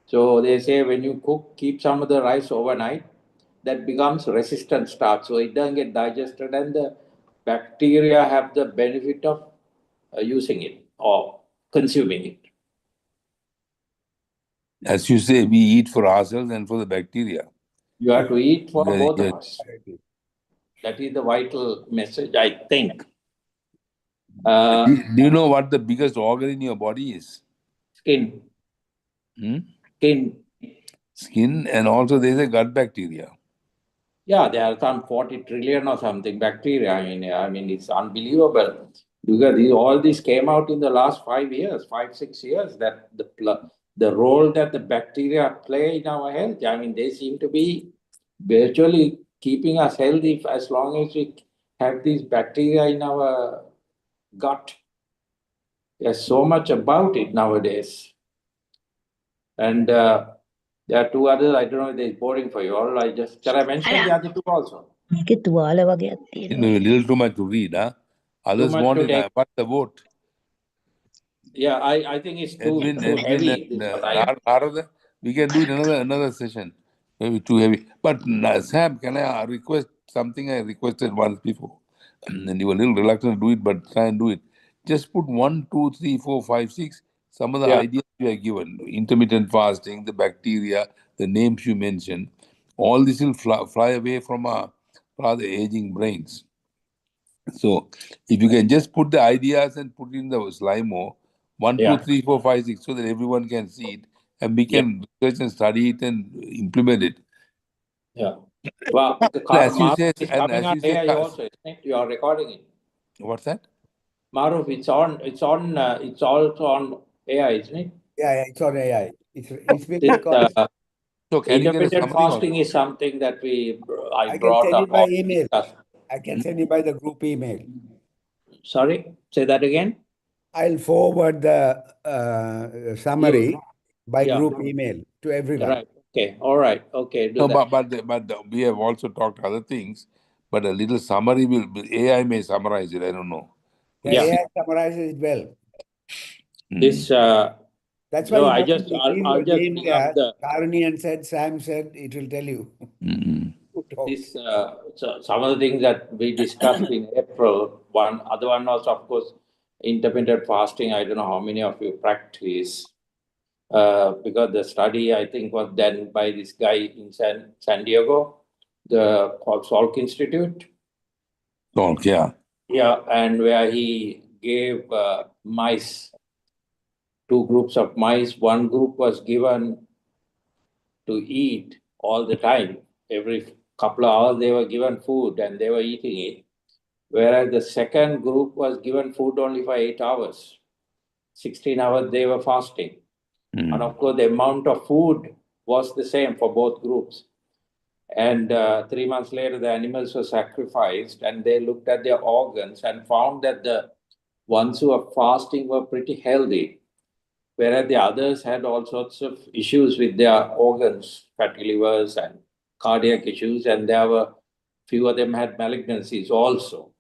So they say when you cook, keep some of the rice overnight, that becomes resistant starch. So it doesn't get digested and the bacteria have the benefit of using it or consuming it. As you say, we eat for ourselves and for the bacteria. You have to eat for both Yes. of us. That is the vital message, I think. Do you know what the biggest organ in your body is? Skin. Skin, and also there is a gut bacteria. Yeah, there are some 40 trillion or something bacteria. I mean, it's unbelievable. Because all this came out in the last 5 years, 5-6 years, that the role that the bacteria play in our health. I mean, they seem to be virtually keeping us healthy as long as we have these bacteria in our gut. There's so much about it nowadays. And there are two others. I don't know if they're boring for you all. Can I mention the other two also? A little too much to read, huh? Others want it. What's the vote? Yeah, I think it's too heavy. Narada, we can do it another session. Maybe too heavy. But Sam, can I request something I requested once before? And you were a little reluctant to do it, but try and do it. Just put 1, 2, 3, 4, 5, 6. Some of the ideas you are given, intermittent fasting, the bacteria, the names you mentioned, all this will fly away from our rather aging brains. So if you can just put the ideas and put in the Slimo, 1, 2, 3, 4, 5, 6, so that everyone can see it and we can research and study it and implement it. Yeah. Well, the Maruf is coming on AI also, isn't it? You are recording it. What's that? Maruf, it's also on AI, isn't it? Yeah, it's on AI. It's been recorded. So can intermittent fasting is something that I can brought send you up. by email. I can send you by the group email. Sorry, say that again. I'll forward the summary by group email to everyone. Right. Okay. All right. Okay. No, but we have also talked other things. But a little summary AI may summarize it. I don't know. Yeah, AI summarizes it well. This. That's why I'll just name bring up the Karunian said, Sam said, it will tell you. This so some of the things that we discussed in April. One other one was, of course, intermittent fasting. I don't know how many of you practice. Because the study, I think, was done by this guy in San Diego, called Salk Institute. Salk, yeah. Yeah, and where he gave mice, 2 groups of mice. One group was given to eat all the time. Every couple of hours, they were given food and they were eating it. Whereas the second group was given food only for 8 hours. 16 hours, they were fasting. And of course, the amount of food was the same for both groups. And 3 months later, the animals were sacrificed and they looked at their organs and found that the ones who were fasting were pretty healthy, whereas the others had all sorts of issues with their organs, fatty livers and cardiac issues, and there were few of them had malignancies also.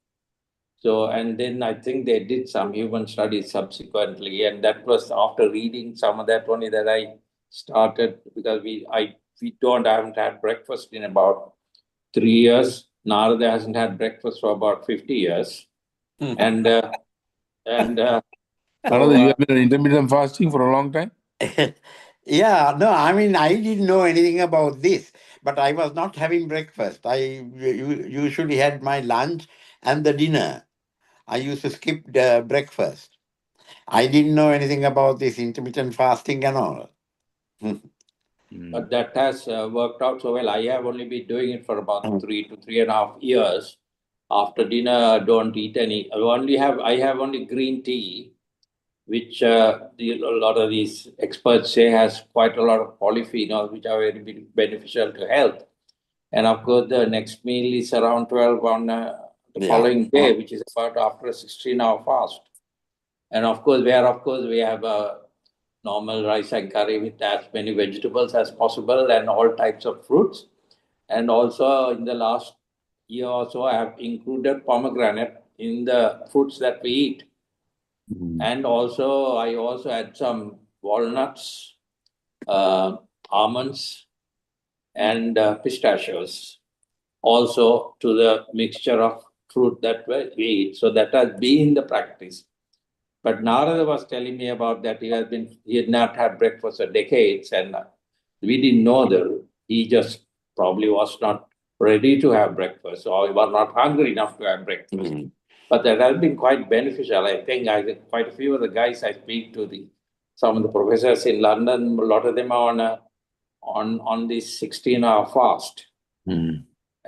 So, and then I think they did some human studies subsequently, and that was after reading some of that only that I started, because I haven't had breakfast in about 3 years. Narada hasn't had breakfast for about 50 years, and Narada, so you have been on intermittent fasting for a long time? Yeah, no, I mean, I didn't know anything about this, but I was not having breakfast. Usually had my lunch and the dinner. I used to skip the breakfast. I didn't know anything about this intermittent fasting and all. but that has worked out so well. I have only been doing it for about 3 to 3.5 years. After dinner, I don't eat any. I have only green tea, which a lot of these experts say has quite a lot of polyphenols, which are very beneficial to health. And of course, the next meal is around 12 on the Yeah. following day, which is about after a 16-hour fast. And of course, we have a normal rice and curry with as many vegetables as possible and all types of fruits. And also in the last year or so, I have included pomegranate in the fruits that we eat. And also, I also add some walnuts, almonds, and pistachios also to the mixture of fruit that we eat. So that has been the practice. But Narada was telling me about that he had not had breakfast for decades, and we didn't know that he just probably was not ready to have breakfast, or he was not hungry enough to have breakfast. But that has been quite beneficial. I think quite a few of the guys I speak to, some of the professors in London, a lot of them are on this 16-hour fast.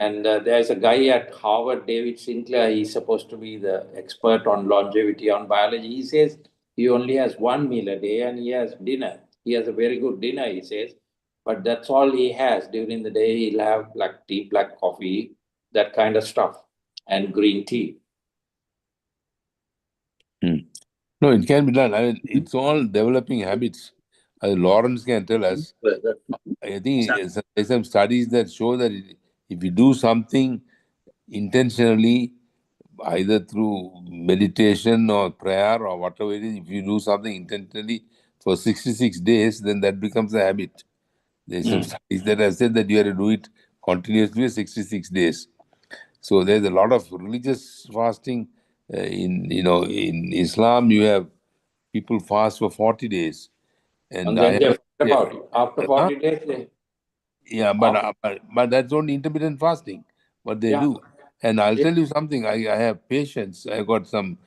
And there's a guy at Harvard, David Sinclair. He's supposed to be the expert on longevity, on biology. He says he only has one meal a day and he has dinner. He has a very good dinner, he says, but that's all he has. During the day, he'll have black tea, black coffee, that kind of stuff, and green tea. No, it can be done. I mean, it's all developing habits. Lawrence can tell us. I think there's some studies that show that if you do something intentionally, either through meditation or prayer or whatever it is, if you do something intentionally for 66 days, then that becomes a habit. There's some studies that have said that you have to do it continuously for 66 days. So there's a lot of religious fasting. In Islam, you have people fast for 40 days. And then they forget about it. After 40 days, yeah, but that's only intermittent fasting, what they do. And I'll tell you something, I have patients. I got some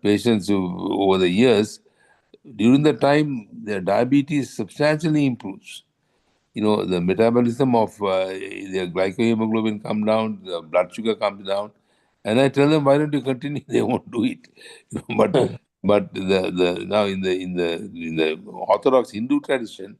patients who, over the years, during the time, their diabetes substantially improves. The metabolism of their glycohemoglobin come down, the blood sugar comes down. And I tell them, why don't you continue? They won't do it. But now in the Orthodox Hindu tradition,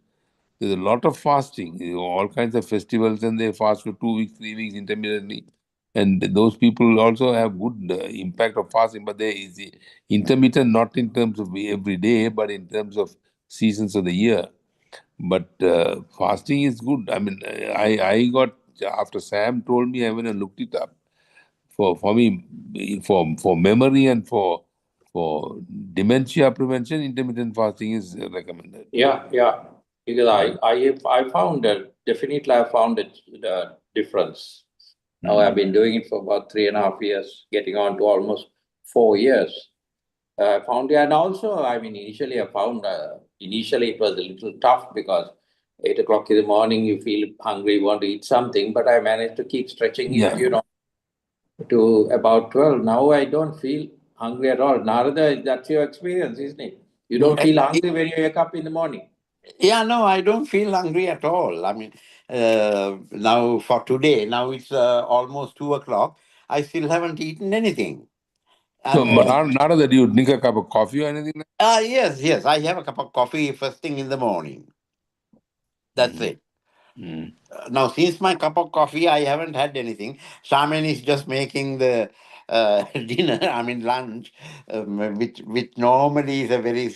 there's a lot of fasting, all kinds of festivals, and they fast for 2 weeks, 3 weeks intermittently. And those people also have good impact of fasting, but there is intermittent, not in terms of every day, but in terms of seasons of the year. But fasting is good. I mean, I got, after Sam told me, I went and looked it up. For me, for memory and for dementia prevention, intermittent fasting is recommended. Yeah. Because I found that definitely I found the difference. Now I've been doing it for about 3.5 years, getting on to almost 4 years. I found it, and also, I mean, initially I found initially it was a little tough because 8 o'clock in the morning you feel hungry, want to eat something, but I managed to keep stretching it, to about 12. Now I don't feel hungry at all. Narada, that's your experience, isn't it? You don't feel hungry when you wake up in the morning. Yeah, no, I don't feel hungry at all. I mean, now for today, now it's almost 2 o'clock. I still haven't eaten anything. So, but not that you drink a cup of coffee or anything like that? Yes. I have a cup of coffee first thing in the morning. That's it. Now, since my cup of coffee, I haven't had anything. Shaman is just making the dinner, I mean lunch, which normally is a very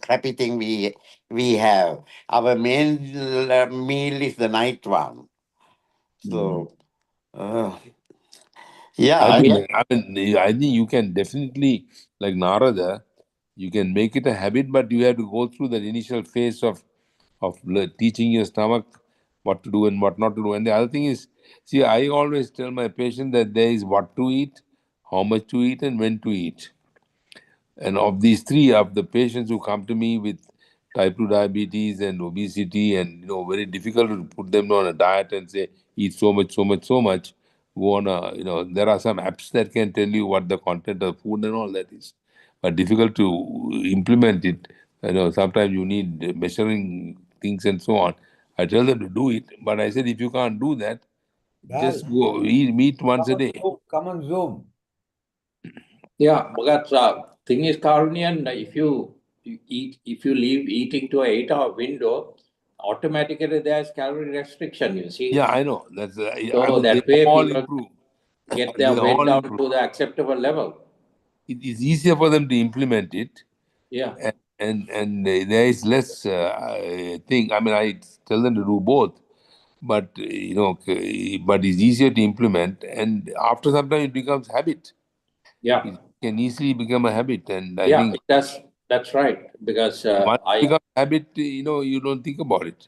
crappy thing we have. Our main meal is the night one. So, Yeah, I I, think you can definitely, like Narada, you can make it a habit, but you have to go through that initial phase of teaching your stomach what to do and what not to do. And the other thing is, see, I always tell my patient that there is what to eat, how much to eat, and when to eat. And of these three, of the patients who come to me with type 2 diabetes and obesity, and very difficult to put them on a diet and say, eat so much, so much, so much, go on there are some apps that can tell you what the content of food and all that is. But difficult to implement it. Sometimes you need measuring things and so on. I tell them to do it, but I said, if you can't do that, just go eat meat once a day. Come on Zoom. Yeah, but thing is, Karunian, if you leave eating to an 8-hour window, automatically there's calorie restriction, you see. Yeah, I know. That's So they that way all people improve. get They their weight all down improve. to the acceptable level. It is easier for them to implement it. Yeah. And there is less thing. I mean, I tell them to do both, but but it's easier to implement. And after some time, it becomes habit. Yeah. It can easily become a habit, and I Yeah, think that's right. Because once it becomes a habit, you don't think about it.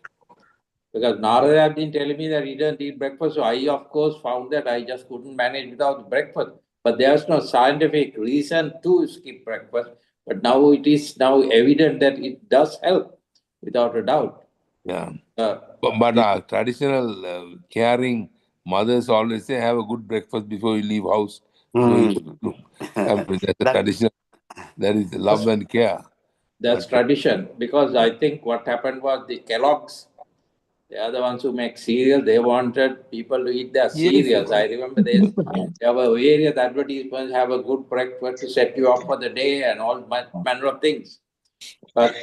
because Narada had been telling me that he doesn't eat breakfast, so I of course found that I just couldn't manage without breakfast. But there's no scientific reason to skip breakfast. But now it is now evident that it does help, without a doubt. Yeah. But our traditional caring mothers always say, have a good breakfast before you leave house. Before you leave room. I mean, that's a tradition. That is love and care. That's tradition. Because I think what happened was the Kellogg's, they are the ones who make cereal. They wanted people to eat their cereals. I remember there were various advertisements, have a good breakfast to set you up for the day and all manner of things. But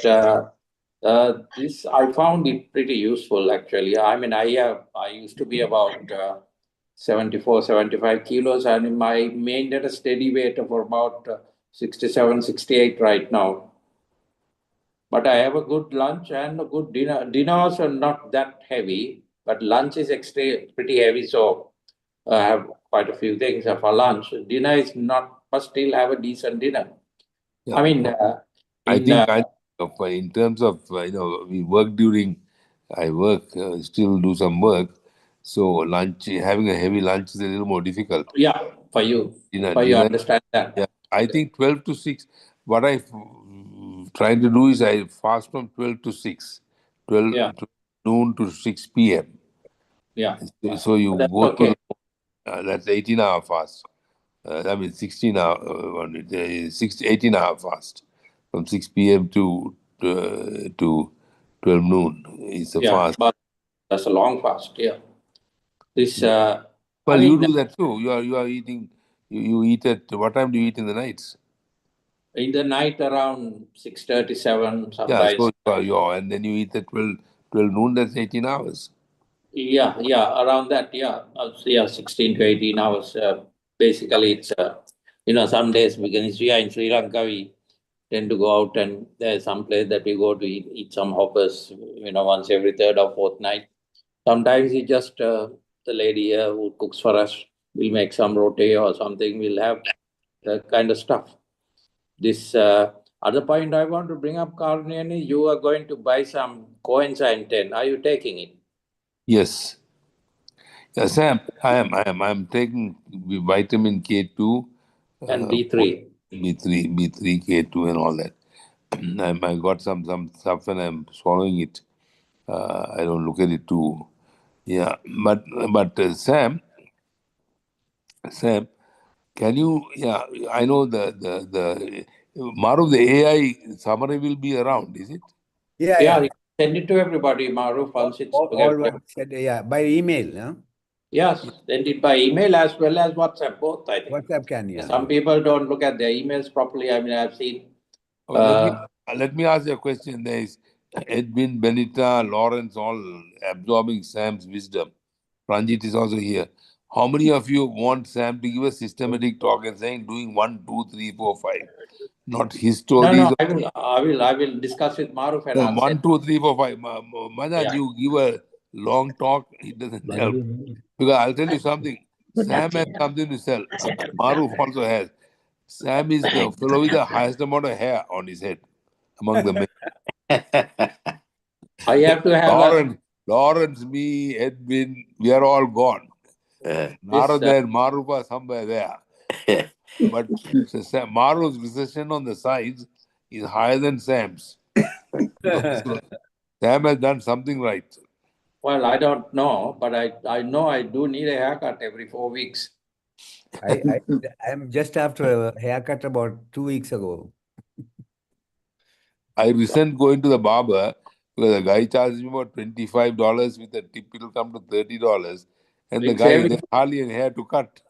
this, I found it pretty useful actually. I mean, I used to be about 74, 75 kilos, and I maintained a steady weight of about 67, 68 right now. But I have a good lunch and a good dinner. Dinners are not that heavy, but lunch is pretty heavy. So I have quite a few things for lunch. Dinner is not, but still have a decent dinner. Yeah. I mean, in terms of we work during, I work still do some work, so lunch, having a heavy lunch is a little more difficult. Yeah, for you, Dinner, understand that. Yeah, I think 12 to 6. What I try to do is I fast from 12 to 6, 12 to noon to 6 p.m. Yeah. So you That's go okay. to that's 18-hour fast. I mean 16-hour, 18-hour fast from 6 p.m. to 12 noon is the fast. But that's a long fast. Yeah. This. Well, you do that too. You are eating. You eat at what time do you eat in the nights? In the night around 6:37 sometimes. Yeah, so and then you eat at 12 noon. That's 18 hours. Yeah, around that. Yeah, 16 to 18 hours. Basically, it's some days because we are in Sri Lanka, we tend to go out, and there's some place that we go to eat some hoppers. Once every third or fourth night. Sometimes it's just the lady here who cooks for us. We'll make some roti or something. We'll have that kind of stuff. This other point I want to bring up, Karunian, is you are going to buy some coenzyme 10. Are you taking it? Yes. Yes, I am. I'm taking vitamin K2 and D3. B3, K2, and all that. I got some stuff and I'm swallowing it. I don't look at it too. Yeah, but Sam, can you? Yeah, I know the Maru, the AI summary will be around, is it? Yeah. Send it to everybody, Maruf, once it's by email, no? Yes, send it by email as well as WhatsApp, both, I think. WhatsApp can, yeah. Some people don't look at their emails properly. I mean, I've seen. Let me ask you a question. There is Edwin, Benita, Lawrence, all absorbing Sam's wisdom. Ranjit is also here. How many of you want Sam to give a systematic talk and saying doing 1, 2, 3, 4, 5? Not his stories. No, I will discuss with Maruf and I'll 1, 2, 3, 4, 5. Madan, you give a long talk, it doesn't help. Because I'll tell you something. Sam has something to sell. Maruf also has. Sam is the fellow with the highest amount of hair on his head among the men. I have to have Lawrence, me, Edwin, we are all gone. Narada and Maruf are somewhere there. But Maruf's recession on the sides is higher than Sam's. So Sam has done something right. Well, I don't know, but I know I do need a haircut every 4 weeks. I'm just after a haircut about 2 weeks ago. I resent going to the barber because the guy charges me about $25 with a tip, it'll come to $30. And the guy, there's hardly any hair to cut.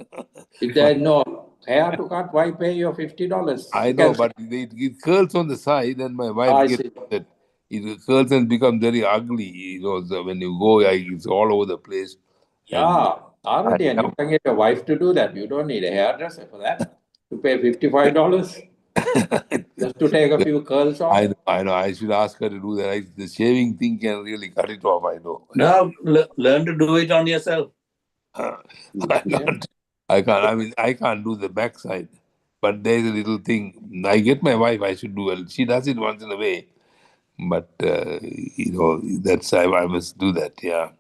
If there's no hair to cut, why pay your $50? I know, but it curls on the side, and my wife gets that it curls and becomes very ugly. You know, so when you go, it's all over the place. Yeah, already, and you can get your wife to do that. You don't need a hairdresser for that. You pay $55 just to take a few curls off. I know. I should ask her to do that. The shaving thing can really cut it off. I know. Now learn to do it on yourself. I can't. I mean, I can't do the backside. But there's a little thing. I get my wife. I should do it. She does it once in a way. But you know, that's I must do that. Yeah.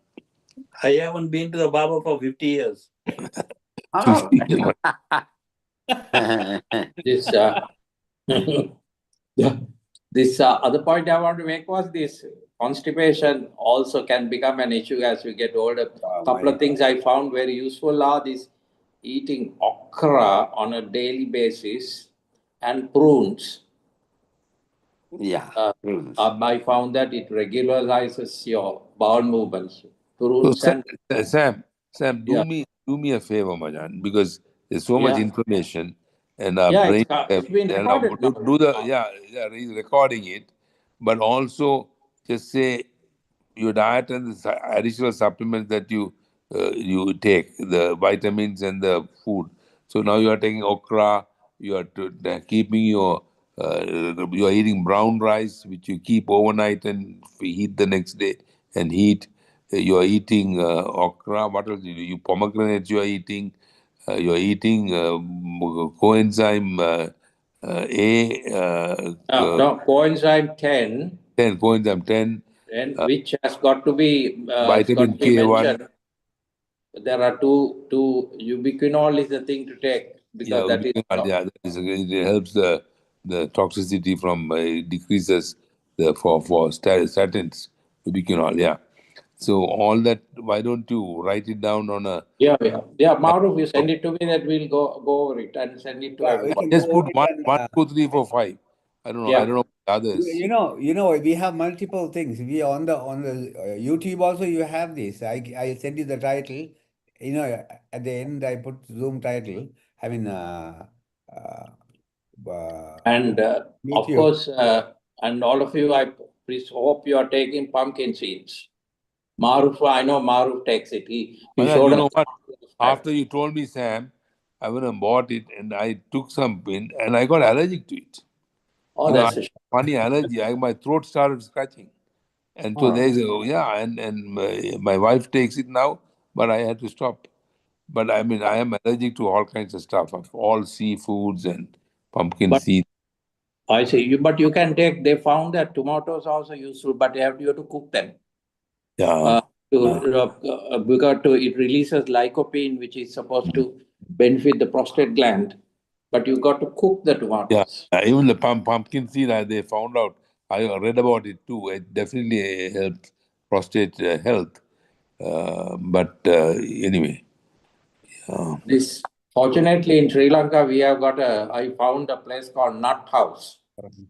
I haven't been to the barber for 50 years. This other point I want to make was this constipation also can become an issue as we get older. A couple of things I found very useful are this eating okra on a daily basis and prunes. Yeah. I found that it regularizes your bowel movements. Prunes Sam, do me a favor, Majan, because there's so much information and our brain. It's been recorded. He's recording it, but also just say your diet and the additional supplements that you take, the vitamins and the food. So now you are taking okra. You are keeping you are eating brown rice, which you keep overnight and heat the next day and heat. You are eating okra. What else? You pomegranates. You are eating. You are eating coenzyme A. Coenzyme 10. Coenzyme 10. And which has got to be vitamin K1. mentioned. There are two. Ubiquinol is the thing to take because it helps the toxicity from decreases for statins. Ubiquinol, yeah. So all that. Why don't you write it down on a? Yeah. Maruf, you send it to me. That we'll go over it and send it to everybody. Just put 1, 2, 3, 4, 5. I don't know. I don't know others. You know, we have multiple things. We on the YouTube also you have this. I send you the title. You know, at the end I put Zoom title. I mean, and of course, and all of you, I please hope you are taking pumpkin seeds. Maruf, I know Maruf takes it. He showed you know what? After you told me, Sam, I went and bought it and I took some and I got allergic to it. Oh, that's a funny allergy. My throat started scratching. And so there's my wife takes it now, but I had to stop. But I mean, I am allergic to all kinds of stuff, of all seafoods and pumpkin seeds. I see. But you can take, they found that tomatoes are also useful, but you have to cook them. Yeah. Because it releases lycopene, which is supposed to benefit the prostate gland. But you got to cook the tomatoes. Yeah, even the pumpkin seed, they found out. I read about it too. It definitely helps prostate health. But anyway. This fortunately in Sri Lanka, we have got I found a place called Nut House,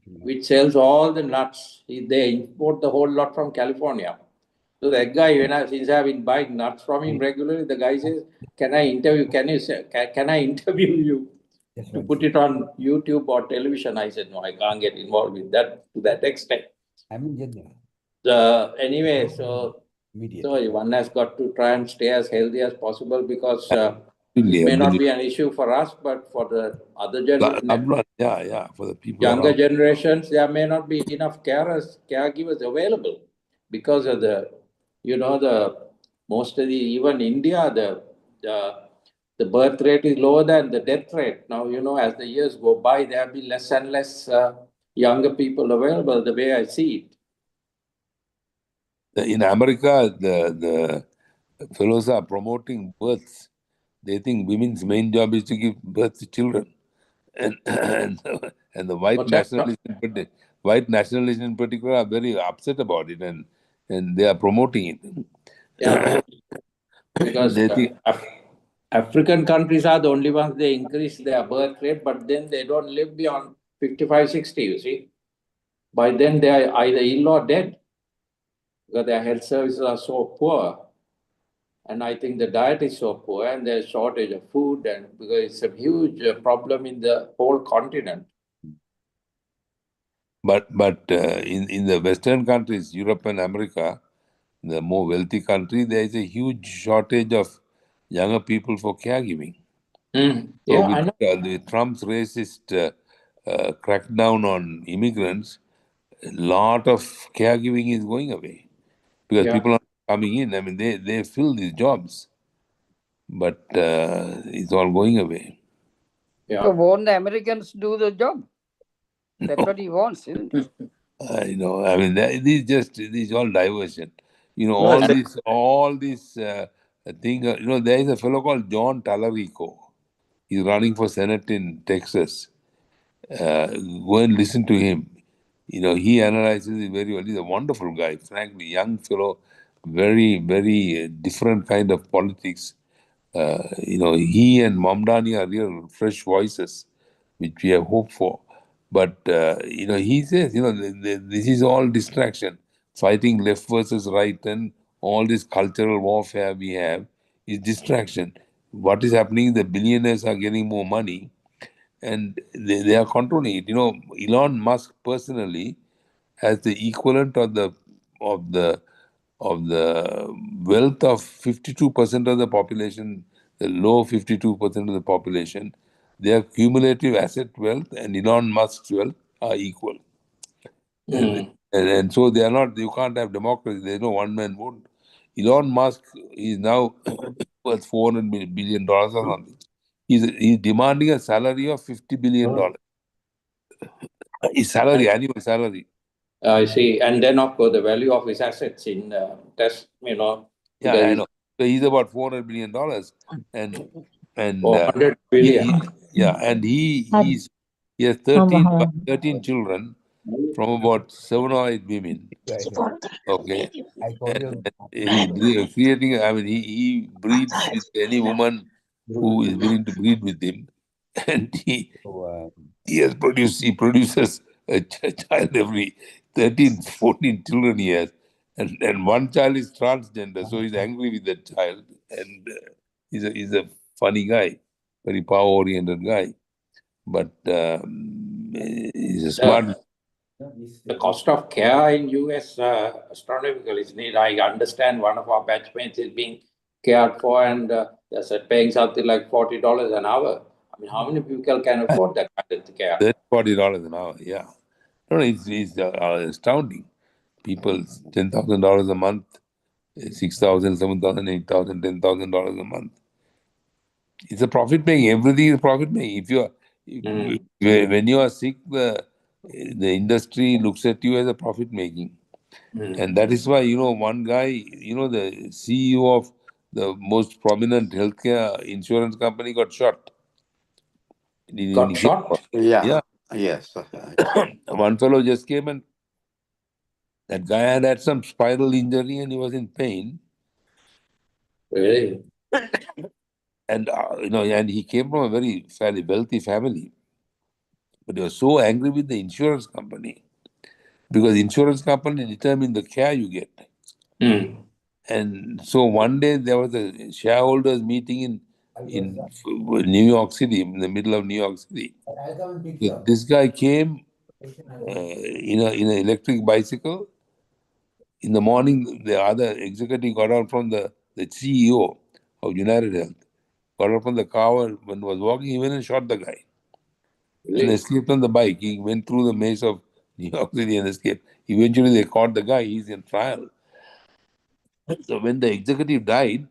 which sells all the nuts. They import the whole lot from California. So that guy, since I've been buying nuts from him regularly, the guy says, "Can I interview? Can I interview you to put it on YouTube or television?" I said, "No, I can't get involved with that to that extent." Anyway, so one has got to try and stay as healthy as possible because it may not be an issue for us, but for the other generations, for the people younger generations, there may not be enough caregivers available because of the most of even India, the the birth rate is lower than the death rate. Now, as the years go by, there will be less and less younger people available, the way I see it. In America, the fellows are promoting births. They think women's main job is to give birth to children. And and the white nationalists in particular are very upset about it, and they are promoting it. Yeah, because African countries are the only ones they increase their birth rate, but then they don't live beyond 55, 60, you see. By then they are either ill or dead because their health services are so poor. And I think the diet is so poor and there's shortage of food, and because it's a huge problem in the whole continent. But in the Western countries, Europe and America, the more wealthy country, there is a huge shortage of younger people for caregiving. So with Trump's racist crackdown on immigrants, a lot of caregiving is going away because people are coming in. I mean, they fill these jobs, but it's all going away. So won't the Americans do the job? That's what he wants, isn't it? I know. I mean, these all diversion. All this thing. There is a fellow called John Tallarico. He's running for Senate in Texas. Go and listen to him. He analyzes it very well. He's a wonderful guy, frankly, young fellow, very, very different kind of politics. He and Mamdani are real fresh voices, which we have hope for. But, he says, this is all distraction. Fighting left versus right and all this cultural warfare we have is distraction. What is happening, the billionaires are getting more money and they are controlling it. Elon Musk personally has the equivalent of the wealth of 52% of the population, the low 52% of the population. Their cumulative asset wealth and Elon Musk's wealth are equal. And so they are not, you can't have democracy. There's no one man vote. Elon Musk is now worth $400 billion or something. He's demanding a salary of $50 billion. His salary, annual salary. I see. And then, of course, the value of his assets in test, Yeah, I know. So he's about $400 billion. And 400 billion. And he has 13 children from about 7 or 8 women. Okay. And he's creating, I mean, he breeds with any woman who is willing to breed with him. And he produces a child every 13, 14 children he has. And one child is transgender, so he's angry with that child. And he's a funny guy, very power-oriented guy. But he's a smart. The cost of care in US astronomical, isn't it? I understand one of our batchmates is being cared for, and they're paying something like $40 an hour. I mean, how many people can afford that kind of care? That's $40 an hour, yeah. No, it's astounding. People, $10,000 a month, $6,000, $7,000, $8,000, $10,000 a month. It's a profit making. Everything is profit making. When you are sick, the industry looks at you as a profit making. And that is why, one guy, the CEO of the most prominent healthcare insurance company got shot. Got shot? Yeah. Yes. One fellow just came and that guy had some spinal injury and he was in pain. Really? And, and he came from a very fairly wealthy family. But he was so angry with the insurance company because the insurance company determined the care you get. And so one day there was a shareholders meeting in New York City, in the middle of New York City. So this guy came in an electric bicycle. In the morning, the other executive got out from the CEO of United Health, got out from the car when was walking, he went and shot the guy. And escaped on the bike. He went through the maze of New York City and escaped. Eventually they caught the guy, he's in trial. So when the executive died,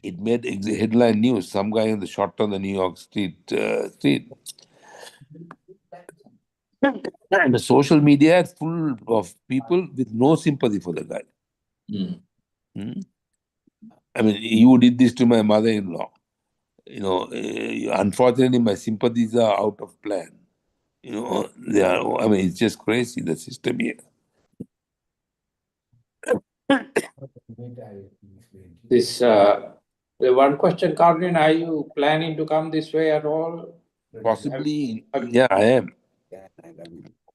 it made headline news. Some guy in the shot on the New York street. And the social media is full of people with no sympathy for the guy. I mean, you did this to my mother-in-law. Unfortunately, my sympathies are out of plan. They are. I mean, it's just crazy, the system here. This the one question, Carmen, are you planning to come this way at all? Possibly, yeah, I am.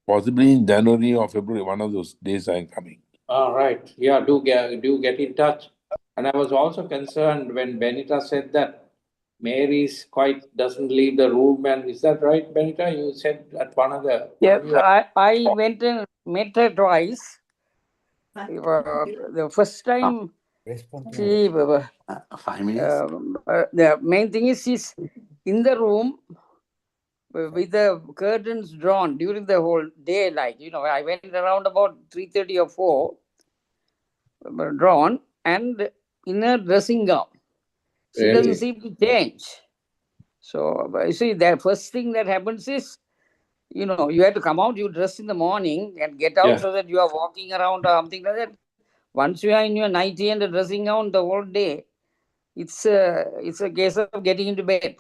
Possibly in January or February, one of those days I'm coming. All right. Yeah, do get in touch. And I was also concerned when Benita said that Mary's quite doesn't leave the room. And is that right, Benita? You said at one of the... Yeah, I went and met her twice. The first time she... 5 minutes. the main thing is she's in the room with the curtains drawn during the whole day. I went around about 3:30 or 4, drawn, and in a dressing gown. She Really? doesn't seem to change. So, you see, the first thing that happens is, you have to come out, you dress in the morning and get out so that you are walking around or something like that. Once you are in your nightie and a dressing gown the whole day, it's a case of getting into bed.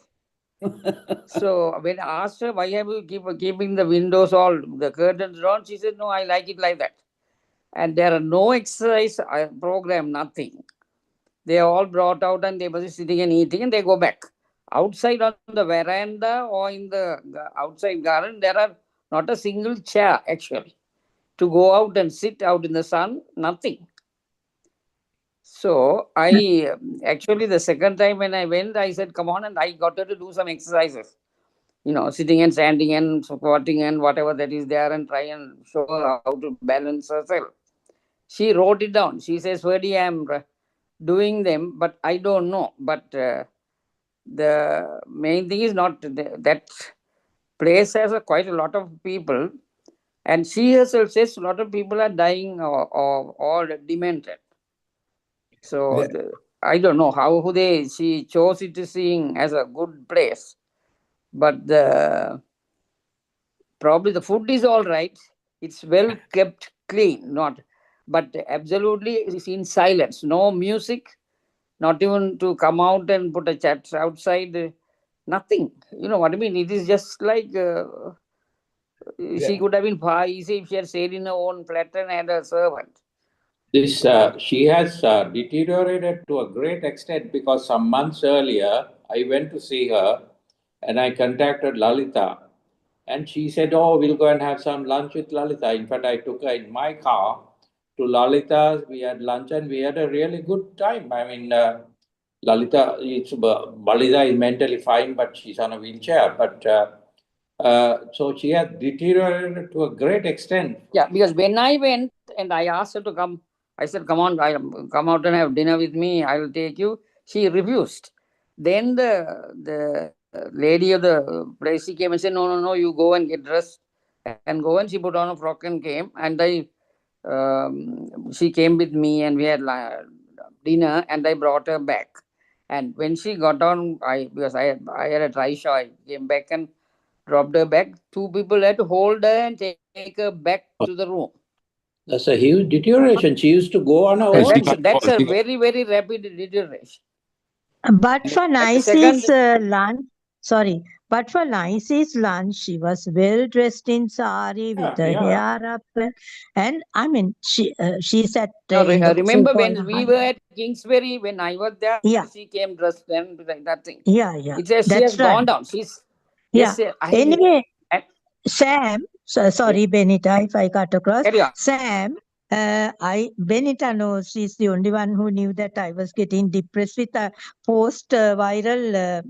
So when I asked her, why have you keeping the windows all, the curtains drawn, she said, no, I like it like that. And there are no exercise program, nothing. They are all brought out and they were sitting and eating and they go back. Outside on the veranda or in the outside garden, there are not a single chair actually. To go out and sit out in the sun, nothing. So I actually, the second time when I went, I said, come on, and I got her to do some exercises. Sitting and standing and squatting and whatever that is there, and try and show her how to balance herself. She wrote it down. She says, Ferdy, I am doing them, but I don't know. But the main thing is not that place has quite a lot of people, and she herself says a lot of people are dying or demented. So I don't know how she chose it to seeing as a good place, but probably the food is all right. It's well kept clean, but absolutely it's in silence. No music, not even to come out and put a chat outside. Nothing. You know what I mean? It is just like she could have been far easy if she had stayed in her own flat and had a servant. This she has deteriorated to a great extent because some months earlier I went to see her and I contacted Lalita and she said, oh, we'll go and have some lunch with Lalita. In fact, I took her in my car to Lalita's. We had lunch and we had a really good time. I mean, Lalita is mentally fine, but she's on a wheelchair. But so she has deteriorated to a great extent. Yeah, because when I went and I asked her to come, I said, come on, come out and have dinner with me. I will take you. She refused. Then the lady of the place, she came and said, no, you go and get dressed and go. And she put on a frock and came. And she came with me and we had dinner and I brought her back. And when she got on, because I had a trishaw, I came back and dropped her back. 2 people had to hold her and take her back to the room. That's a huge deterioration. She used to go on her own. That's a very, very rapid deterioration. But for Nicey's lunch, but for Nicey's lunch, she was well dressed in sari with the hair up, and I mean, she sat. Remember when we were at Kingsbury, when I was there, she came dressed then like that thing. Yeah. It says she has gone down. She's Anyway, Sam. Sorry, Benita, if I cut across. Sam. Benita knows she's the only one who knew that I was getting depressed with a post-viral,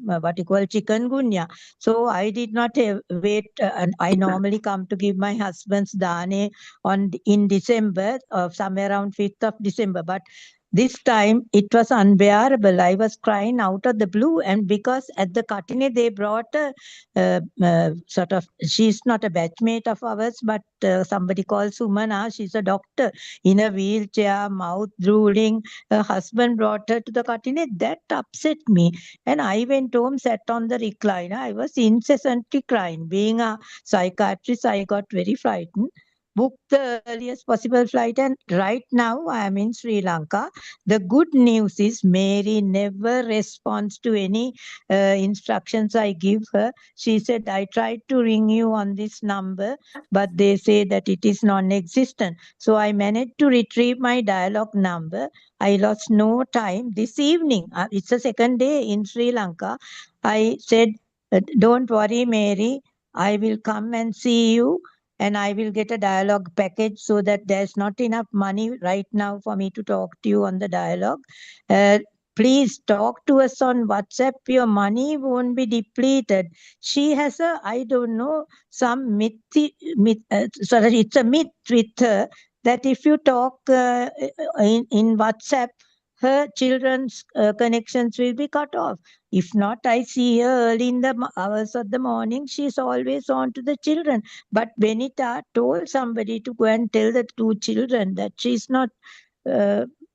chikungunya. So I did not wait. And I normally come to give my husband's dane in December, somewhere around 5th of December. But This time it was unbearable. I was crying out of the blue, and because at the Katine they brought a sort of, she's not a batchmate of ours, but somebody called Sumana. She's a doctor in a wheelchair, mouth drooling. Her husband brought her to the Katine. That upset me, and I went home, sat on the recliner. I was incessantly crying. Being a psychiatrist, I got very frightened. Booked the earliest possible flight, and right now I am in Sri Lanka. The good news is Mary never responds to any instructions I give her. She said, I tried to ring you on this number, but they say that it is non-existent. So I managed to retrieve my dialogue number. I lost no time this evening. It's the second day in Sri Lanka. I said, don't worry, Mary. I will come and see you, and I will get a dialogue package so that there's not enough money right now for me to talk to you on the dialogue. Please talk to us on WhatsApp. Your money won't be depleted. She has a, I don't know, some myth, sorry, it's a myth with her that if you talk in WhatsApp, her children's connections will be cut off. If not, I see her early in the hours of the morning. She's always on to the children. But Benita told somebody to go and tell the two children that she's not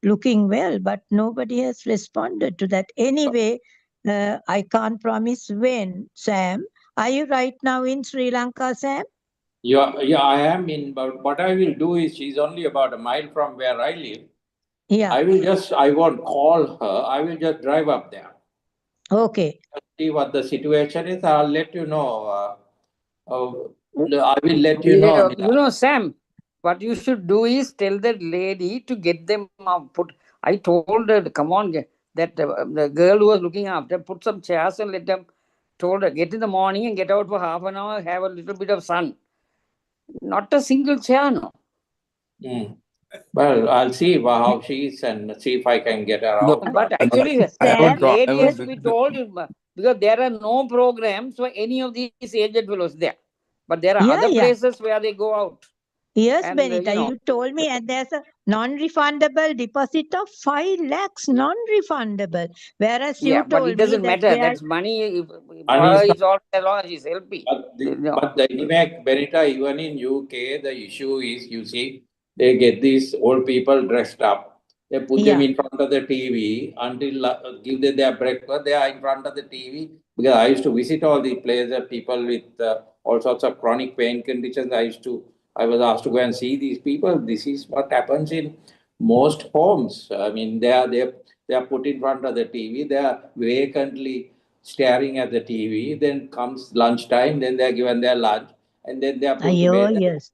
looking well, but nobody has responded to that. Anyway, I can't promise when, Sam. Are you right now in Sri Lanka, Sam? Yeah, I am in, but what I will do is she's only about a mile from where I live. Yeah. I won't call her. I will just drive up there. Okay. See what the situation is. I'll let you know. I will let you know. You know, Sam, what you should do is tell that lady to get them put. I told her, come on, that the girl who was looking after, put some chairs and let them. Told her, get in the morning and get out for half an hour, have a little bit of sun. Not a single chair, no. Well, I'll see how she is and see if I can get her out. But actually, the lady has to be told, because there are no programs for any of these aged fellows there. But there are other places where they go out. Yes, And, Benita, you told me, and there's a non-refundable deposit of 5 lakhs, non-refundable. Whereas you told but it doesn't me matter. That's money. It's all as long as she's healthy. But anyway, Benita, even in UK, the issue is, you see, they get these old people dressed up. They put them in front of the TV until give them their breakfast. They are in front of the TV. Because I used to visit all these places, people with all sorts of chronic pain conditions. I was asked to go and see these people. This is what happens in most homes. I mean, they are put in front of the TV. They are vacantly staring at the TV. Then comes lunchtime. Then they are given their lunch, and then they are put to bed. Yes.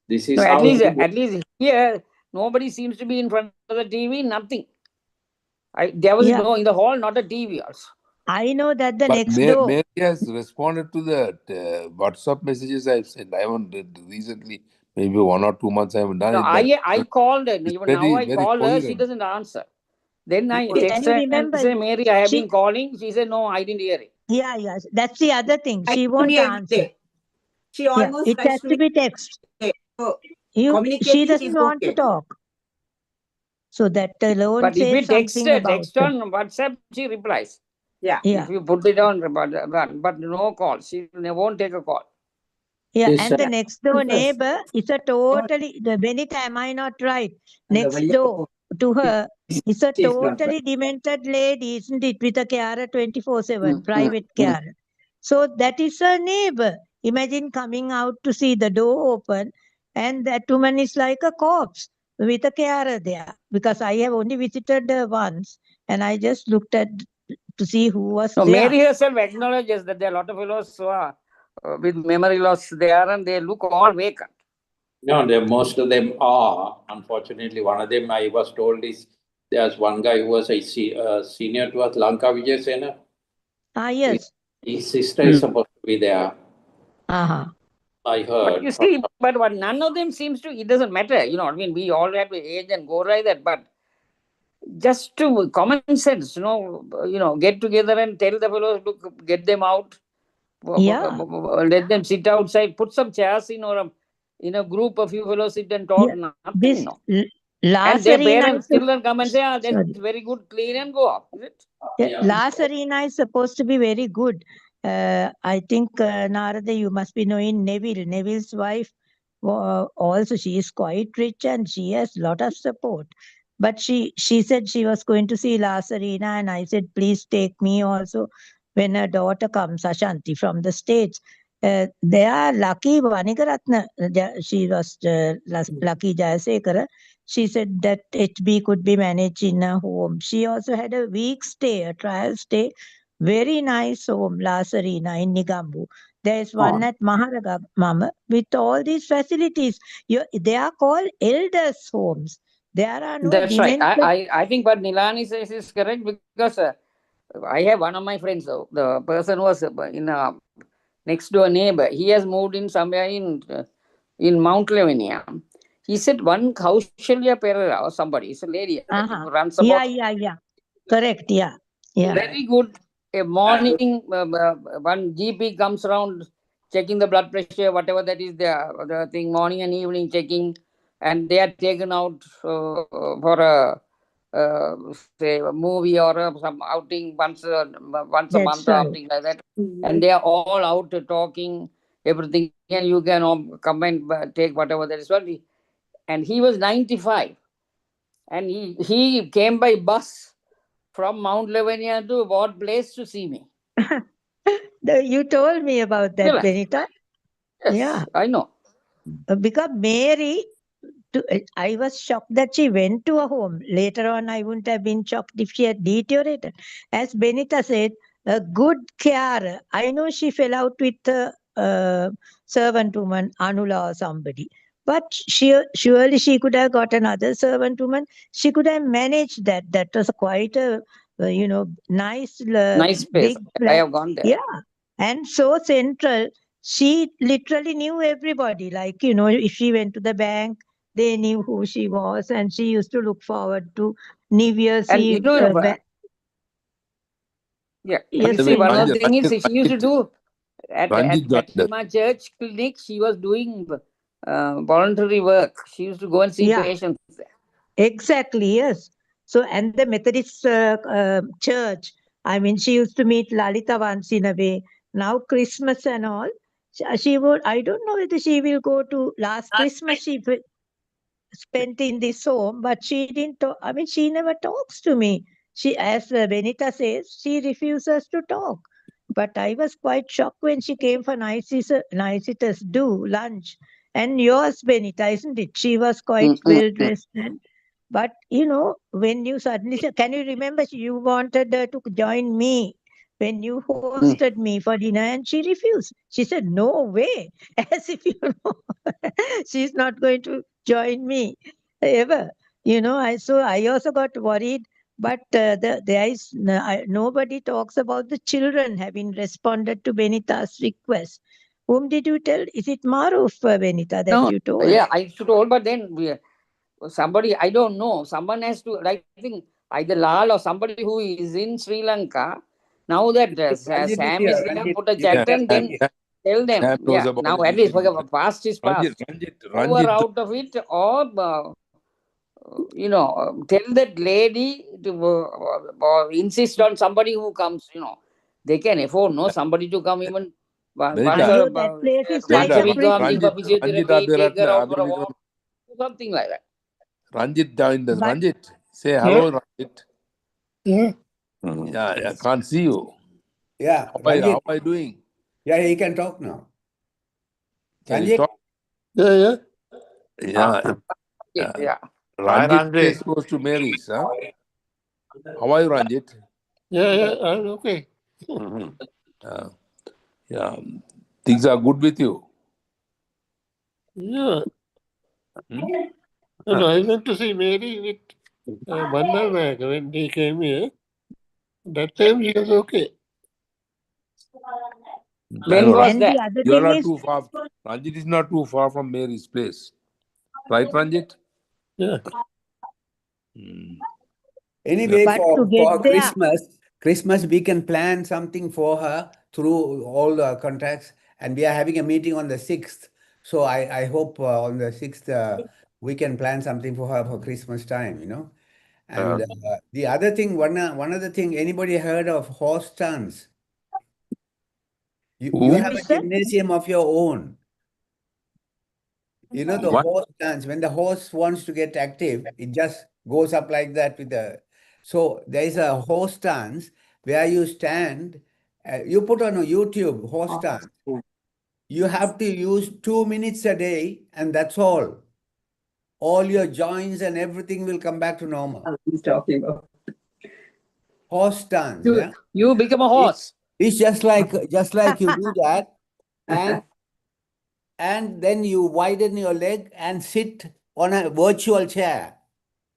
This is no, how at least here nobody seems to be in front of the TV. Nothing. There was no in the hall, not a TV also. I know that the next door. Mary has responded to the WhatsApp messages I've sent. I haven't recently, maybe 1 or 2 months I haven't done it. I called her. Even now I call her, she doesn't answer. Then I text her and say, Mary, I have been calling. She said, no, I didn't hear it. Yeah. That's the other thing. She won't answer. She almost it has to be text. So she doesn't want to talk. So that alone but says if you text something about text on WhatsApp, she replies. Yeah. If you put it on, but no call. She won't take a call. Yeah, and the next door neighbor is a totally, Benita, am I not right? Next door to her is a totally demented lady, isn't it? With a carer 24/7, private carer. So that is her neighbor. Imagine coming out to see the door open, and that woman is like a corpse with a carer there. Because I have only visited her once, and I just looked at to see who was there. Mary herself acknowledges that there are a lot of fellows who are with memory loss there, and they look all vacant. No, most of them are. Unfortunately, one of them I was told is there's one guy who was a senior to us, Lanka Vijay Sena. Yes. His sister is supposed to be there. I heard. But you see, but none of them seems to, it doesn't matter. I mean, we all have to age and go like that, but just to common sense, get together and tell the fellows, look, get them out. Let them sit outside, put some chairs in, or in a group of you fellows sit and talk. Nothing. And their Arena parents, is children come and say, ah, that's sorry. very good, clean and go up. Is it? Last Arena is supposed to be very good. I think Narada, you must be knowing Neville. Neville's wife also she is quite rich and she has lot of support. But she said she was going to see Last Arena, and I said, please take me also when her daughter comes, Ashanti, from the States. They are lucky Vanikaratna. She was lucky Jayasekara. She said that HB could be managed in a home. She also had a week stay, a trial stay. Very nice home, Last Arena in Nigambu. There is one at Maharaga, Mama, with all these facilities. They are called elders' homes. There are no That's right. demented. I think what Nilani says is correct, because I have one of my friends, the person was in a next door neighbor. He has moved in somewhere in Mount Lavinia. He said one Kaushalya Perera or somebody, it's a lady, I think, who runs about. Yeah. Correct, yeah. Very good. A morning, one GP comes around checking the blood pressure, whatever that is, the thing, morning and evening checking, and they are taken out for a say a movie or some outing once a month or something like that, and they are all out talking everything, and you can all come and take whatever that is. And he was 95, and he came by bus from Mount Lavinia to what place to see me. You told me about that, Really? Benita. Yes, Yeah. I know. Because Mary, I was shocked that she went to a home. Later on, I wouldn't have been shocked if she had deteriorated. As Benita said, a good care. I know she fell out with a servant woman, Anula or somebody. But surely she could have got another servant woman. She could have managed that. That was quite a, nice, Nice place. big I flat. have gone there. Yeah. And so central. She literally knew everybody. Like, if she went to the bank, they knew who she was, and she used to look forward to New Year's And Eve. Yeah. Yes, And see, one Benita. other thing is she used to do at Ranjit my church clinic, she was doing voluntary work. She used to go and see patients there. Exactly, yes. So, and the Methodist church, I mean, she used to meet Lalita once in a way. Now, Christmas and all, she would, I don't know whether she will go to last Christmas, she spent in this home, but she didn't talk. I mean, she never talks to me. She, as Benita says, she refuses to talk. But I was quite shocked when she came for Niceters do lunch. And yours, Benita, isn't it? She was quite well dressed. But when you suddenly said, can you remember you wanted her to join me when you hosted me for dinner, and she refused. She said, no way, as if she's not going to join me ever. I also got worried, but there is nobody talks about the children having responded to Benita's request. Whom did you tell? Is it Maruf, Benita, that you told? Yeah, I told, but then somebody, I don't know, someone has to, I think either Lal or somebody who is in Sri Lanka, now that Sam is here, put a chat and then tell them, Sam knows about now it. at least past is past. Over out of it, or tell that lady to insist on somebody who comes, they can afford somebody to come even once that place is like a a week, come prison. for physiotherapy, take her out for a walk, something like that. Ranjit joined us. But- Ranjit, say hello, Ranjit. Yeah. Yeah, I can't see you. Yeah, How are you doing? Yeah, he can talk now. Can Ranjit? you talk? Yeah. Yeah. Hi, Ranjit Ranjit. is close to Mary's, huh? How are you, Ranjit? Yeah, I'm okay. Yeah. Things are good with you. Yeah. No, I went to see Mary with Bandar when he came here. That time he was okay. When was And that? the other You are thing not is, too far. Ranjit is not too far from Mary's place. Right, Ranjit? Yeah. Anyway, but to get for there, Christmas, we can plan something for her through all the contacts, and we are having a meeting on the 6th. So I hope on the 6th we can plan something for her for Christmas time, you know. And the other thing, one other thing, anybody heard of horse stunts? You have a gymnasium of your own. You know, the horse dance, when the horse wants to get active, it just goes up like that with the. So there is a horse dance where you stand, you put on a YouTube horse dance. You have to use 2 minutes a day, and that's all. All your joints and everything will come back to normal. He's talking about. Horse dance, yeah. You become a horse. It's just like you do that, and then you widen your leg and sit on a virtual chair.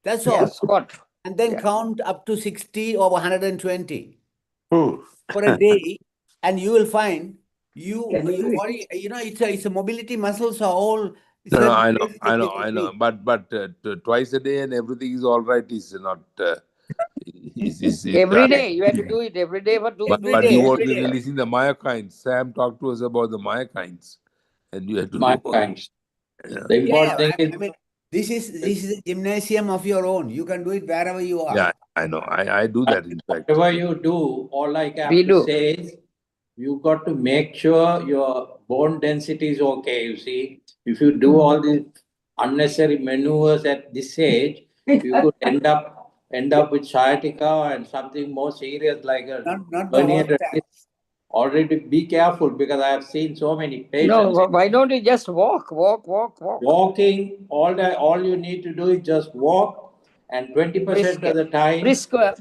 That's all. Squat. And then count up to 60 or 120 for a day, and you will find it's a mobility muscles are all. No, I know. But twice a day and everything is all right. Is not. Every day you have to do it every day for 2 But days. you won't be releasing the myokines. Sam talked to us about the myokines, and you have to myokines. The important thing is, this is a gymnasium of your own. You can do it wherever you are. Yeah, I know. I do that in fact. Whatever you do, all I have to say is, you got to make sure your bone density is okay. You see, if you do all these unnecessary maneuvers at this age, you could end up with sciatica and something more serious like a herniated disc. Already be careful, because I have seen so many patients. No, why don't you just walk? Walking, all you need to do is just walk, and 20% of the time, brisk walk.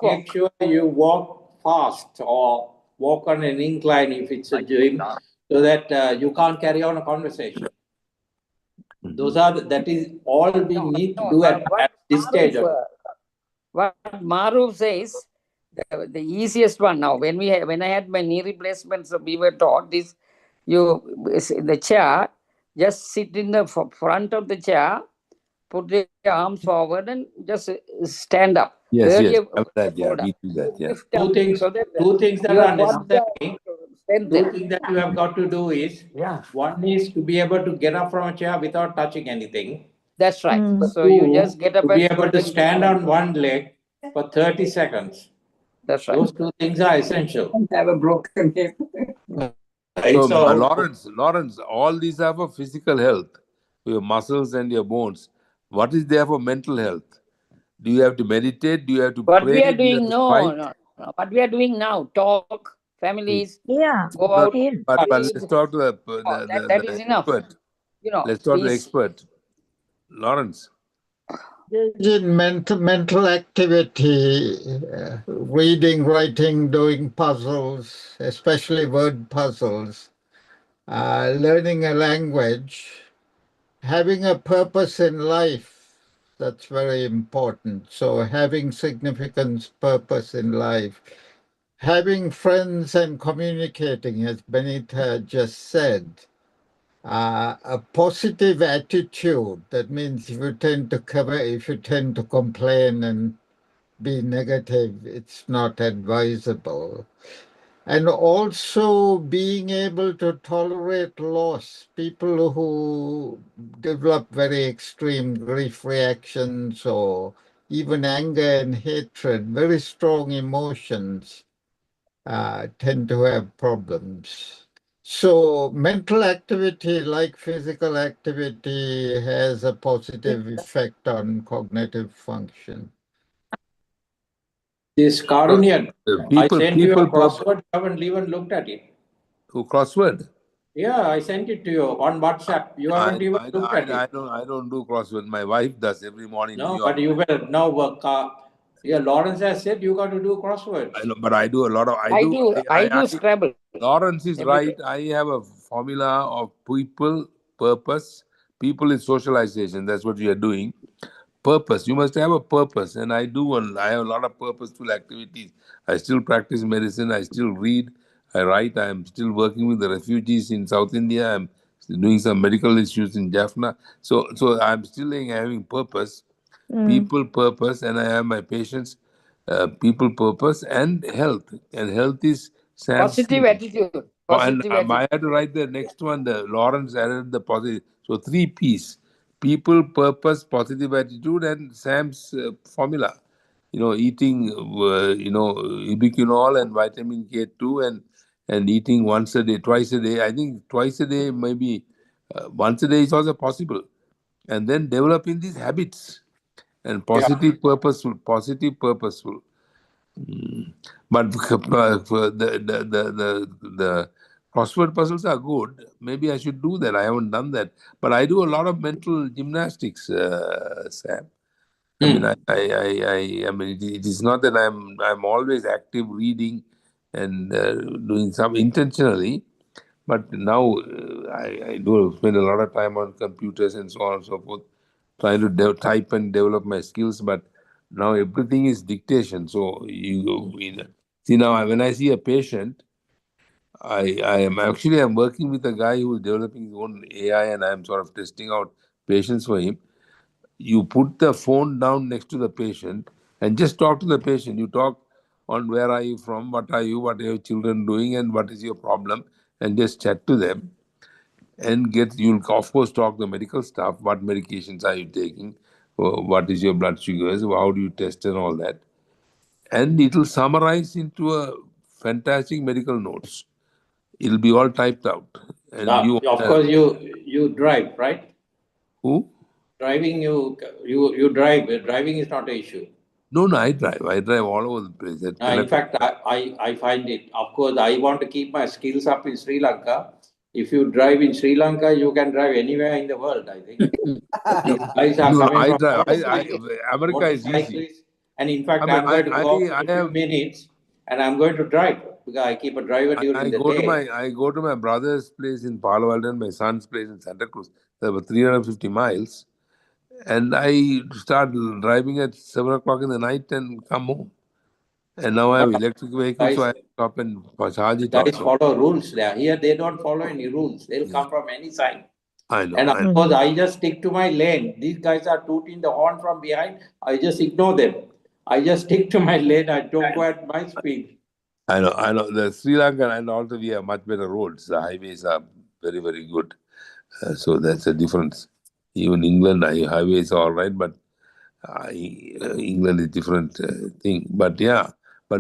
Make sure you walk fast or walk on an incline if it's a gym, so that you can't carry on a conversation. That is all we need to do at this stage. What Maruf says, the easiest one now, when I had my knee replacements, we were taught this: in the chair, just sit in the front of the chair, put the arms forward, and just stand up. Yes, we do that. Yeah. Two things that are necessary. Two things that you have got to do is, one is to be able to get up from a chair without touching anything. That's right. So you just get up to be able to stand on one leg for 30 seconds. That's right. Those two things are essential. Have a broken hip. So Lawrence, all these are for physical health, your muscles and your bones. What is there for mental health? Do you have to meditate? Do you have to pray? What we are doing, no. What we are doing now, talk, families, go out. But let's talk to that is enough. Expert. Let's talk to the expert. Lawrence. In mental activity, reading, writing, doing puzzles, especially word puzzles, learning a language, having a purpose in life, that's very important. So having significance, purpose in life, having friends and communicating, as Benita just said, a positive attitude. That means if you tend to complain and be negative, it's not advisable. And also being able to tolerate loss. People who develop very extreme grief reactions or even anger and hatred, very strong emotions, tend to have problems. So mental activity, like physical activity, has a positive effect on cognitive function. This Karunya, I sent you a crossword. I haven't even looked at it. Who crossword? Yeah, I sent it to you on WhatsApp. You haven't even looked at it. I don't do crossword. My wife does every morning. No, but you will now work. Lawrence has said you got to do crosswords. I know, but I do a lot of. I do Scrabble. Lawrence is right. I have a formula of people, purpose. People is socialization. That's what you are doing. Purpose. You must have a purpose, and I have a lot of purposeful activities. I still practice medicine. I still read. I write. I am still working with the refugees in South India. I'm doing some medical issues in Jaffna. So I'm still having purpose. People purpose, and I have my patients, people purpose, and health. And health is positive attitude. I had to write the next one. The Lawrence added the positive. So 3 P's: people, purpose, positive attitude, and Sam's formula. Eating, ubiquinol and vitamin K2 and eating once a day, twice a day. I think twice a day, maybe once a day is also possible. And then developing these habits and positive, purposeful. But the crossword puzzles are good. Maybe I should do that. I haven't done that, but I do a lot of mental gymnastics, Sam. I mean, I mean, it is not that I'm always active reading and doing some intentionally, but now I do spend a lot of time on computers and so on and so forth, trying to type and develop my skills. But now everything is dictation. So see now when I see a patient, I'm working with a guy who is developing his own AI, and I'm sort of testing out patients for him. You put the phone down next to the patient and just talk to the patient. You talk on where are you from, what are your children doing, and what is your problem, and just chat to them. And you'll of course talk the medical stuff. What medications are you taking? What is your blood sugars? How do you test and all that? And it'll summarize into a fantastic medical notes. It'll be all typed out. And Of course, you drive, right? Who? Driving, you drive. Driving is not an issue. No, I drive. I drive all over the place. In fact, I find it. Of course, I want to keep my skills up in Sri Lanka. If you drive in Sri Lanka, you can drive anywhere in the world, I think. These guys are coming I from drive. America is motorcyclists. easy. And in fact, I I'm going to go mean, out in a few minutes and I'm going to drive because I keep a driver during the day. I go to my brother's place in Palo Alto and my son's place in Santa Cruz. There were 350 miles. And I start driving at 7 o'clock in the night and come home. And now I have electric vehicles, so I stop and charge it Guys also. follow rules there. Here, they don't follow any rules. They'll come from any side. I know. And of course, I just stick to my lane. These guys are tooting the horn from behind. I just ignore them. I just stick to my lane. I don't go at my speed. I know. The Sri Lanka and also we have much better roads. The highways are very, very good. So that's a difference. Even England, highways are all right, but England is different thing. But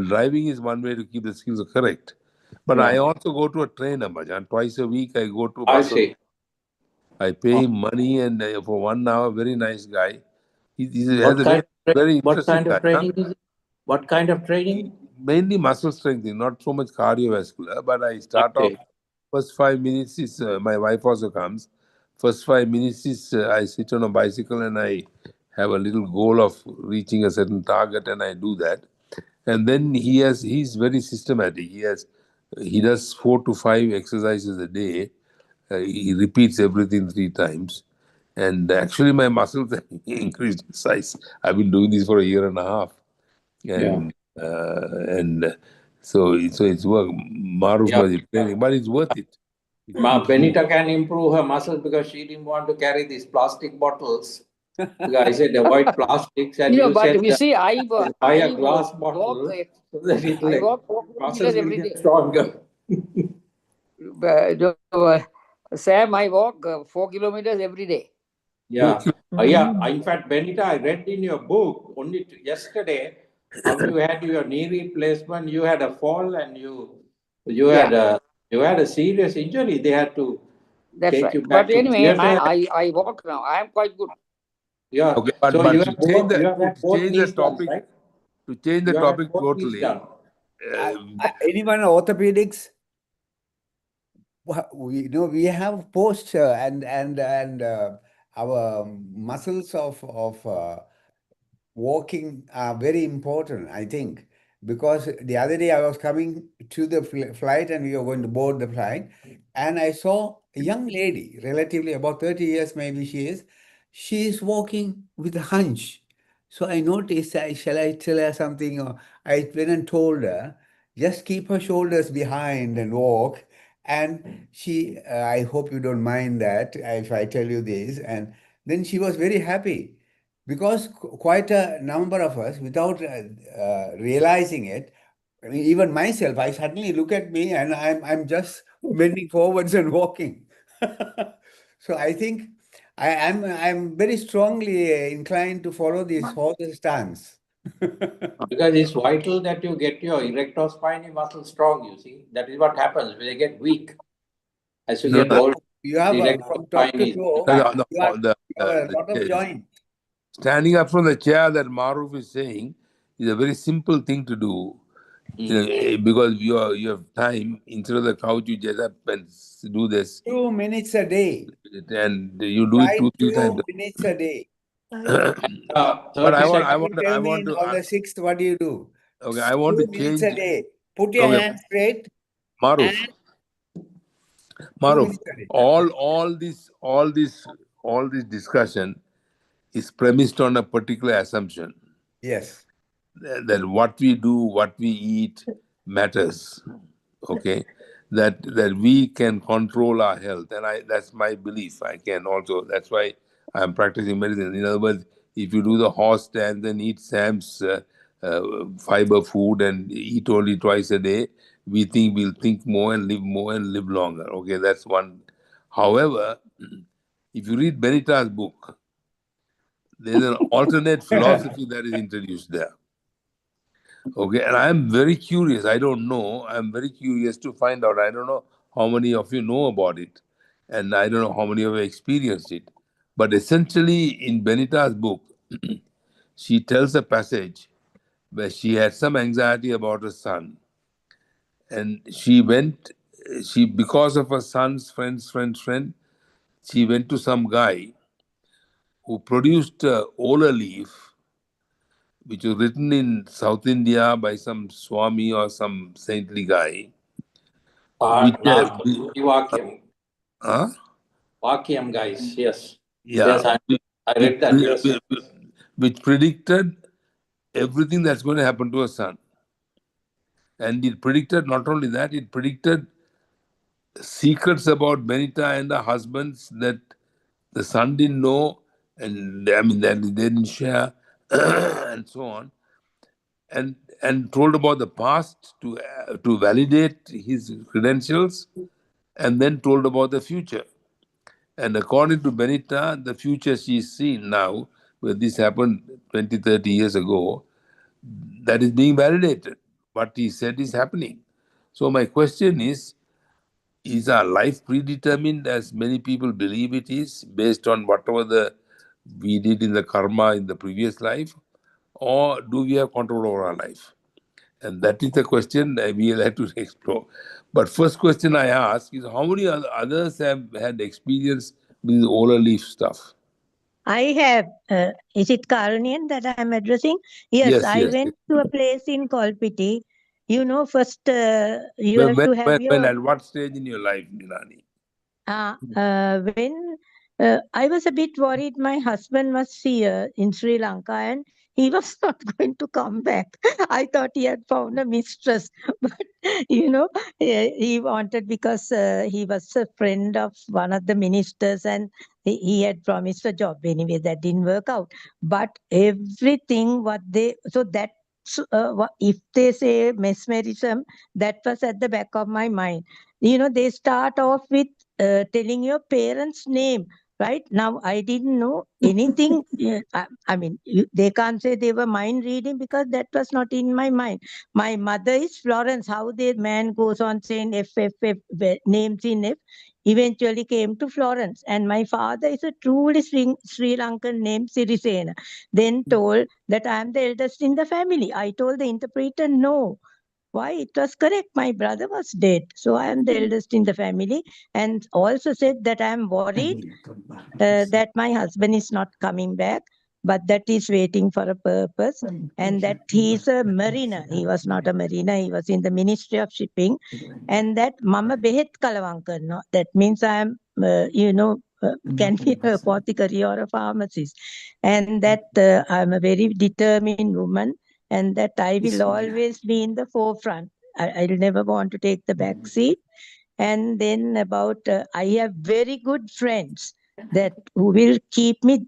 driving is one way to keep the skills correct. But I also go to a trainer, Majan. Twice a week I go to muscle. I pay him money, and for 1 hour, very nice guy. He's a very interesting guy. What kind of training? Mainly muscle strengthening, not so much cardiovascular. But I start off, first 5 minutes is, my wife also comes. First 5 minutes is I sit on a bicycle and I have a little goal of reaching a certain target, and I do that. And then he's very systematic. He does 4 to 5 exercises a day. He repeats everything 3 times. And actually my muscles have increased in size. I've been doing this for a year and a half. And so it's work. Maruf training, but it's worth it. Benita can improve her muscles because she didn't want to carry these plastic bottles. I said avoid plastics, and you but said you see, buy a glass bottle so that I walk 4 muscles kilometers will every get day. stronger. Sam, I walk 4 kilometers every day. In fact, Benita, I read in your book only yesterday how you had your knee replacement. You had a fall and you had a serious injury. They had to take you back. But anyway, I walk now. I am quite good. Yeah. Okay, but So to change the topic, right? To change the topic totally. Anyone orthopedics? We have posture and our muscles of walking are very important, I think, because the other day I was coming to the flight and we were going to board the flight, and I saw a young lady, relatively about 30 years maybe she is walking with a hunch. So I noticed, shall I tell her something? Or I went and told her, just keep her shoulders behind and walk. And she, I hope you don't mind that if I tell you this. And then she was very happy because quite a number of us, without realizing it, I mean, even myself, I suddenly look at me and I'm just bending forwards and walking. So I think I'm very strongly inclined to follow this horse's stance. Because it's vital that you get your erector spinae muscle strong, you see. That is what happens when they get weak. As you No, get older, You have the erector from top spine to is toe, back. you have a lot of joints. standing up from the chair that Maruf is saying is a very simple thing to do. Because you have time, instead of the couch, you get up and do this. 2 minutes a day. And you do it Try 2-3 times. 2 minutes a day. But 30 I seconds. Tell me want to. on the 6th, what do you do? Okay, I want to 2 minutes change. a day. Put your Okay, hands straight Maruf, and 2 Maruf. minutes a day. All this discussion is premised on a particular assumption Yes. that what we do, what we eat matters. Okay, that we can control our health, and that's my belief. I can also. That's why I'm practicing medicine. In other words, if you do the horse stance and eat Sam's fiber food and eat only twice a day, we'll think more and live longer. Okay, that's one. However, if you read Benita's book, there's an alternate philosophy that is introduced there. Okay, and I'm very curious. I don't know. I'm very curious to find out. I don't know how many of you know about it, and I don't know how many of you experienced it. But essentially, in Benita's book, she tells a passage where she had some anxiety about her son, and because of her son's friend, she went to some guy who produced Ola leaf, which was written in South India by some Swami or some saintly guy. Vakyam. Huh? Vakyam, guys. Yes. Yeah. Yes, I read that. Yes. Which predicted everything that's going to happen to her son. And it predicted not only that, it predicted secrets about Benita and her husbands that the son didn't know, and I mean that they didn't share, and so on. And told about the past to validate his credentials, and then told about the future. And according to Benita, the future she's seen now, where this happened 20, 30 years ago, that is being validated. What he said is happening. So my question is our life predetermined as many people believe it is, based on whatever we did in the karma in the previous life, or do we have control over our life? And that is the question that we will have to explore. But first question I ask is, how many others have had experience with the Ola leaf stuff? I have. Is it Karunian that I'm addressing? Yes, I went to a place in Kolpiti. You know, first you have to have when at what stage in your life, Nilani? When I was a bit worried, my husband was here in Sri Lanka and he was not going to come back. I thought he had found a mistress, but he wanted, because he was a friend of one of the ministers and he had promised a job. Anyway, that didn't work out. But everything if they say mesmerism, that was at the back of my mind. They start off with telling your parents' name. Right now, I didn't know anything. I mean, they can't say they were mind reading because that was not in my mind. My mother is Florence. How the man goes on saying F, names in F, eventually came to Florence. And my father is a truly Sri Lankan name, Sirisena. Then told that I am the eldest in the family. I told the interpreter, no. Why? It was correct. My brother was dead. So I am the eldest in the family. And also said that I am worried that my husband is not coming back, but that he's waiting for a purpose. And that he is a mariner. He was not a mariner. He was in the Ministry of Shipping. And that Mama Behet Kalawankan. No? That means I am, can be a apothecary or a pharmacist. And that I'm a very determined woman. And that I will always be in the forefront. I'll never want to take the back seat. And then I have very good friends. that who will keep me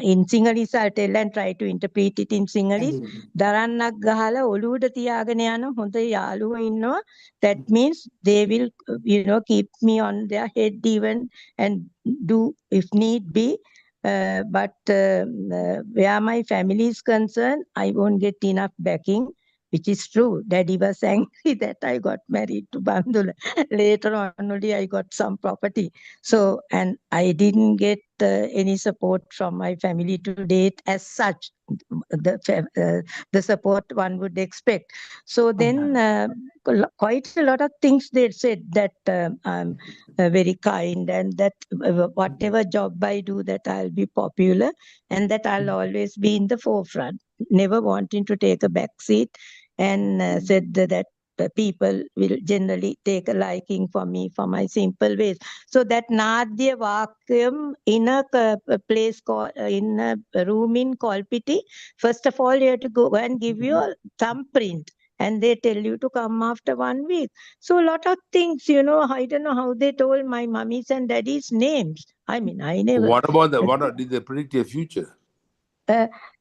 in Sinhalese. I'll tell and try to interpret it in Sinhalese. Darannak gahala oluwada tiyagana yana honda yaluwa innawa. That means they will, keep me on their head even and do if need be. But where my family is concerned, I won't get enough backing, which is true. Daddy was angry that I got married to Bandula. Later on, only I got some property. So, and I didn't get any support from my family to date as such, the support one would expect. So then quite a lot of things they said that I'm very kind and that whatever job I do, that I'll be popular and that I'll always be in the forefront, never wanting to take a back seat, and said that people will generally take a liking for me for my simple ways. So that Nadya Vakyam in a place called, in a room in Kolpiti, first of all you have to go and give your thumbprint and they tell you to come after 1 week. So a lot of things, I don't know how they told my mummies and daddies names. I mean, I never... What about did they predict your future?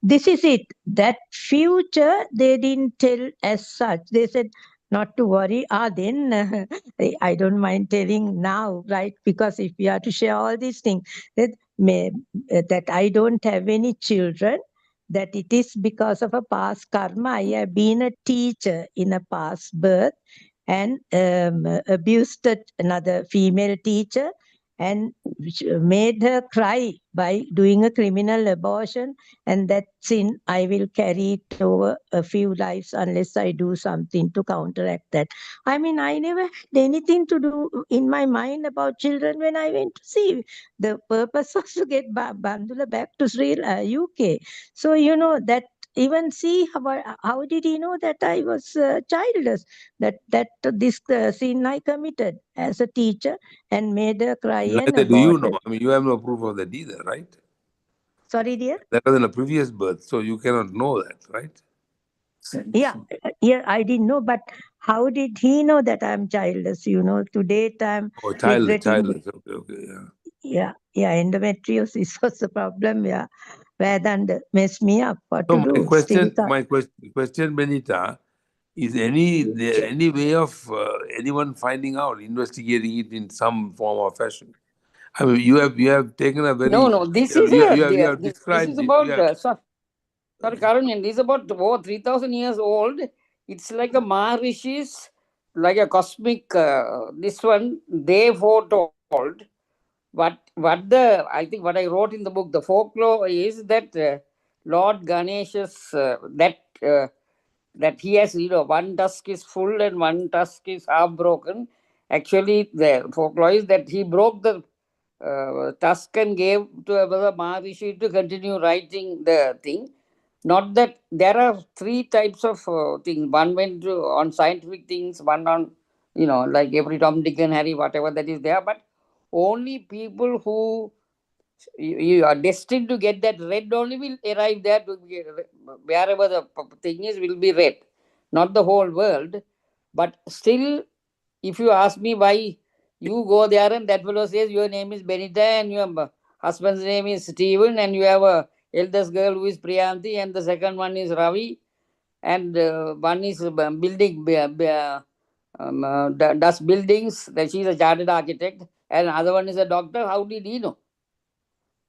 This is it. That future, they didn't tell as such. They said, not to worry. Then I don't mind telling now, right? Because if we are to share all these things, that I don't have any children, that it is because of a past karma. I have been a teacher in a past birth and abused another female teacher and made her cry by doing a criminal abortion, and that sin I will carry it over a few lives unless I do something to counteract that. I mean, I never had anything to do in my mind about children when I went to see. The purpose was to get Bandula back to UK. So, that even see how did he know that I was childless, that this sin I committed as a teacher and made her cry and Neither do you aborted. know. I mean, you have no proof of that either, right? Sorry, dear? That was in a previous birth, so you cannot know that, right? Yeah, I didn't know, but how did he know that I'm childless? To date I'm regretting. Okay, yeah. Yeah, endometriosis was the problem, yeah. Vedanta messed me up. What So to do? my question, Benita, is any way of anyone finding out, investigating it in some form or fashion? I mean, you have taken a very No. This is you have this described is it. about sorry, Karunan. This is about over 3,000 years old. It's like a Maharishis, like a cosmic. This one they foretold. I think what I wrote in the book, the folklore is that Lord Ganesha's that he has, one tusk is full and one tusk is half broken. Actually, the folklore is that he broke the tusk and gave to another Maharishi to continue writing the thing. Not that there are 3 types of things. One went on scientific things, one on, like every Tom, Dick and Harry, whatever that is there. But only people who you are destined to get that red only will arrive there to get, wherever the thing is will be red, not the whole world. But still, if you ask me why you go there and that fellow says your name is Benita and your husband's name is Stephen and you have a eldest girl who is Priyanti and the second one is Ravi and one is building does buildings, that she is a chartered architect and other one is a doctor, how did he know?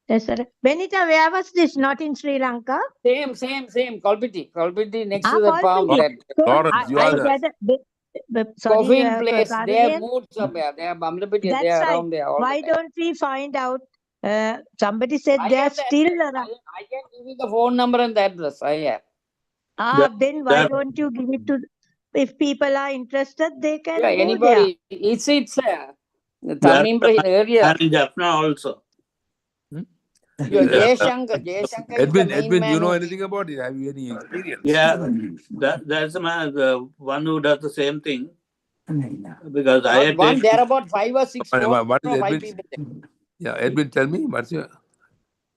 Yes, sir. Benita, where was this? Not in Sri Lanka? Same. Kolpiti next to the farm. Lawrence, you are Coffin place. They have moved somewhere. They are Bamlapiti. They are around there. Why don't we find out? Somebody said they are still around. I can give you the phone number and the address. I have. Then why don't you give it to? If people are interested, they can go anybody. there. It's Thumb impression earlier. And Jaffna also. Jayashankar is the main Edwin, man. you know anything about it? Have you any experience? Yeah, that's the man, the one who does the same thing. Because I had one, there are about 5 or 6 what is 5 Edwin? people there. Yeah, Edwin, tell me, what's your...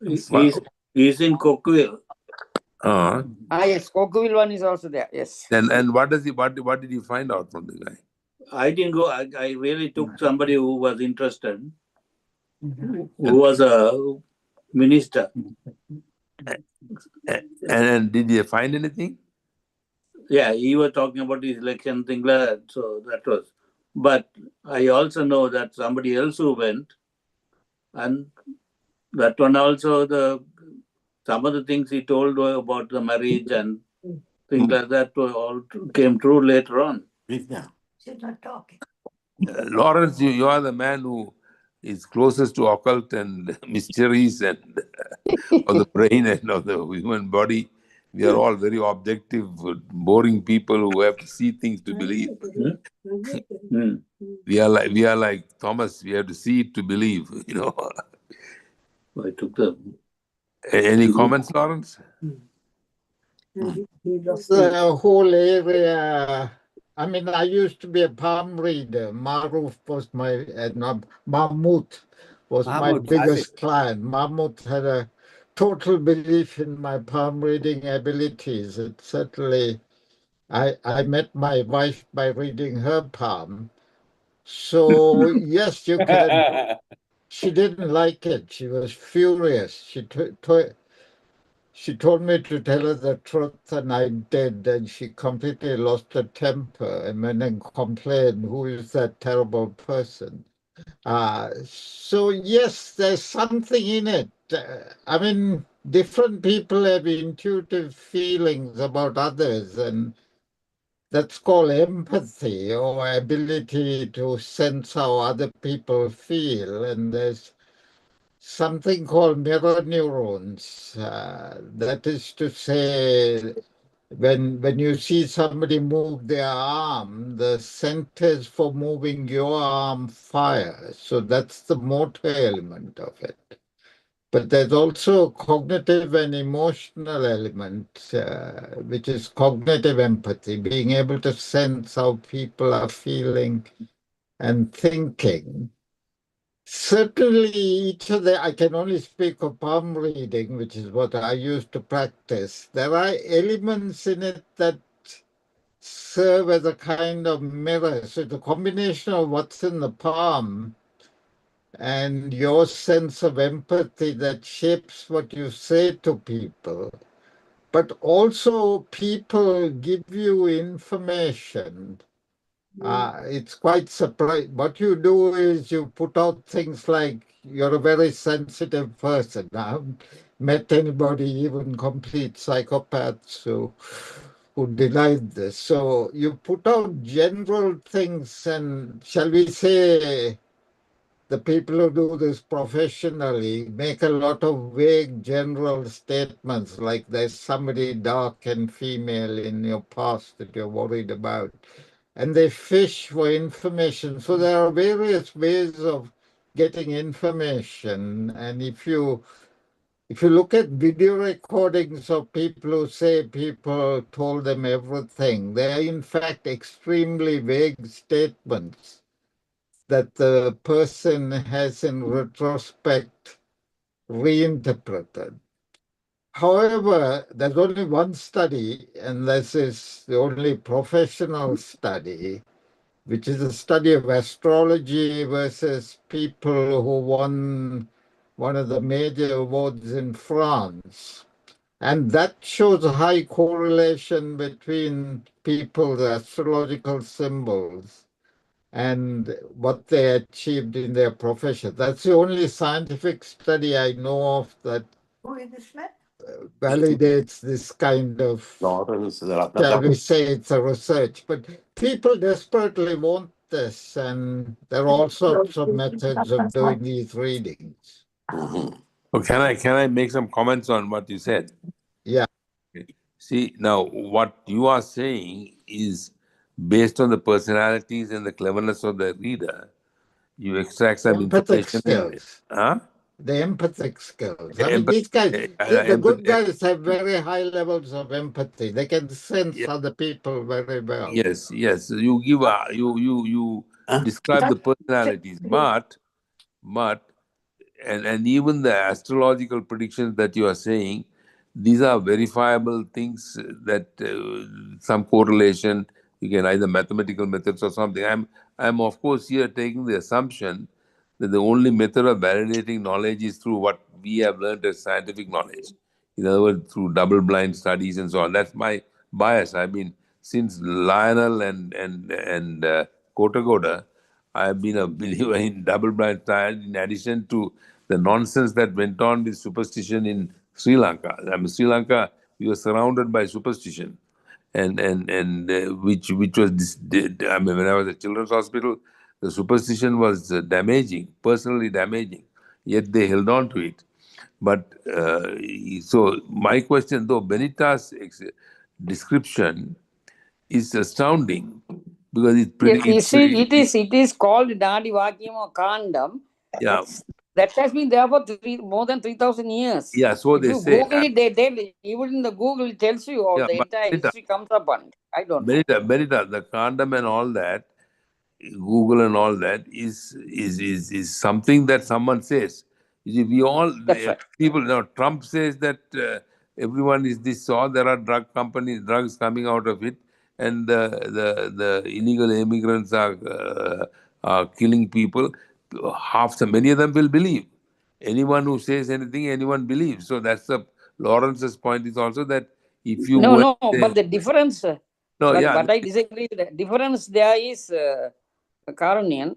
He's in Cookville. Yes, Cookville one is also there. Yes. And what did he find out from the guy? I didn't go. I really took somebody who was interested. who was a minister. And did you find anything? Yeah, he was talking about his election thing like that. So that was. But I also know that somebody else who went, and that one also some of the things he told were about the marriage and things like that were all came true later on. She's not talking. Lawrence, you are the man who is closest to occult and mysteries and of the brain and of the human body. We are all very objective, boring people who have to see things to believe. We are like Thomas. We have to see it to believe. I took the. Any comments, Lawrence? The whole area. I mean, I used to be a palm reader. Maruf was my, no, Mahmoud was my Mahmoud, biggest client. Mahmoud had a total belief in my palm reading abilities. It certainly, I met my wife by reading her palm. So yes, you can. She didn't like it. She was furious. She told me to tell her the truth, and I did, and she completely lost her temper and went and complained, who is that terrible person? So yes, there's something in it. I mean, different people have intuitive feelings about others, and that's called empathy, or ability to sense how other people feel. And there's something called mirror neurons. That is to say, when you see somebody move their arm, the centers for moving your arm fire. So that's the motor element of it. But there's also a cognitive and emotional element, which is cognitive empathy, being able to sense how people are feeling and thinking. Certainly, each of I can only speak of palm reading, which is what I used to practice. There are elements in it that serve as a kind of mirror. So the combination of what's in the palm and your sense of empathy that shapes what you say to people. But also people give you information. It's quite surprising. What you do is you put out things like you're a very sensitive person. I haven't met anybody, even complete psychopaths, who denied this. So you put out general things, and shall we say, the people who do this professionally make a lot of vague general statements like there's somebody dark and female in your past that you're worried about. And they fish for information. So there are various ways of getting information. And if you look at video recordings of people who say people told them everything, they are in fact extremely vague statements that the person has in retrospect reinterpreted. However, there's only one study, and this is the only professional study, which is a study of astrology versus people who won one of the major awards in France. And that shows a high correlation between people's astrological symbols and what they achieved in their profession. That's the only scientific study I know of that validates this kind of, shall we say, it's a research. But people desperately want this, and there are all sorts of methods of doing these readings. Well, can I make some comments on what you said? Yeah. See, now what you are saying is based on the personalities and the cleverness of the reader. You extract some Empathic information in it. skills. Huh? The empathic skills. I mean, these guys, the good guys have very high levels of empathy. They can sense other people very well. Yes. You give you describe the personalities, but and even the astrological predictions that you are saying, these are verifiable things that some correlation. You can either mathematical methods or something. I'm of course here taking the assumption that the only method of validating knowledge is through what we have learned as scientific knowledge. In other words, through double-blind studies and so on. That's my bias. I mean, since Lionel and Kota Kota, I have been a believer in double-blind studies. In addition to the nonsense that went on with superstition in Sri Lanka. I mean, Sri Lanka, we were surrounded by superstition, and which was I mean, when I was at Children's Hospital, the superstition was damaging, personally damaging. Yet they held on to it. But so my question, though, Benita's description is astounding because it's pretty. You see, it is called Dadi Vakyam or Kandam. Yeah. That has been there for more than 3,000 years. Yeah, so if they you say. Google it, they tell, even in the Google it tells you all the entire history comes up on it. I don't know. Benita, the Kandam and all that, Google and all that is something that someone says. You see, we all people now. Trump says that everyone is this. So there are drugs coming out of it, and the illegal immigrants are killing people. Many of them will believe. Anyone who says anything, anyone believes. So that's Lawrence's point is also that if you but the difference. But I disagree. The difference there is Karunian.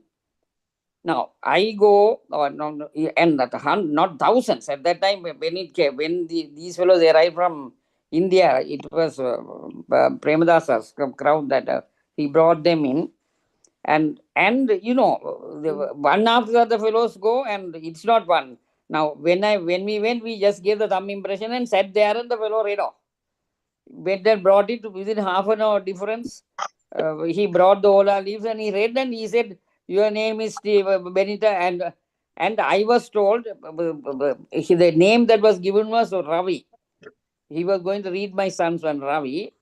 Now I go and not thousands at that time when these fellows arrived from India. It was Premadasa's crowd that he brought them in, and you know, one after the other fellows go, and it's not one. Now when we went, we just gave the thumb impression and sat there, and the fellow read off. When they brought it within half an hour difference, he brought the Ola leaves and he read, and he said, "Your name is Steve Benita," and I was told the name that was given was Ravi. He was going to read my son's one, Ravi,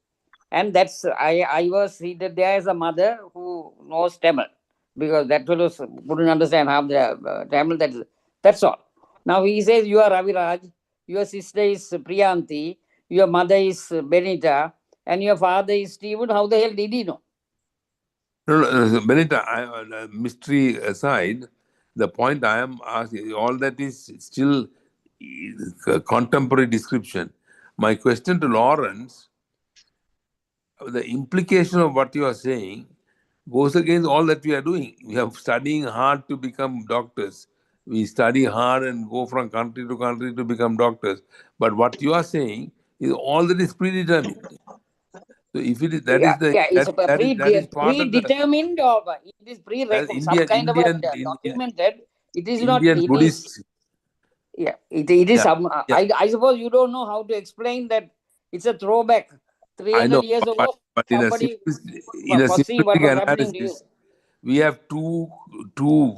and that's I was seated there as a mother who knows Tamil, because that fellow couldn't understand half the Tamil. That's all. Now he says, "You are Ravi Raj, your sister is Priyanti, your mother is Benita, and your father is Stephen." How the hell did he know? No, Benita, mystery aside, the point I am asking, all that is still contemporary description. My question to Lawrence, the implication of what you are saying goes against all that we are doing. We are studying hard to become doctors. We study hard and go from country to country to become doctors. But what you are saying is all that is predetermined. So if it is it's that is part of the predetermined, or it is prerequisite, some kind of a documented. It is not. Indian Buddhist. Yeah, it is some. I suppose you don't know how to explain that. It's a throwback. 300 years ago, but somebody in a foresee what was simplistic happening to you. analysis, we have two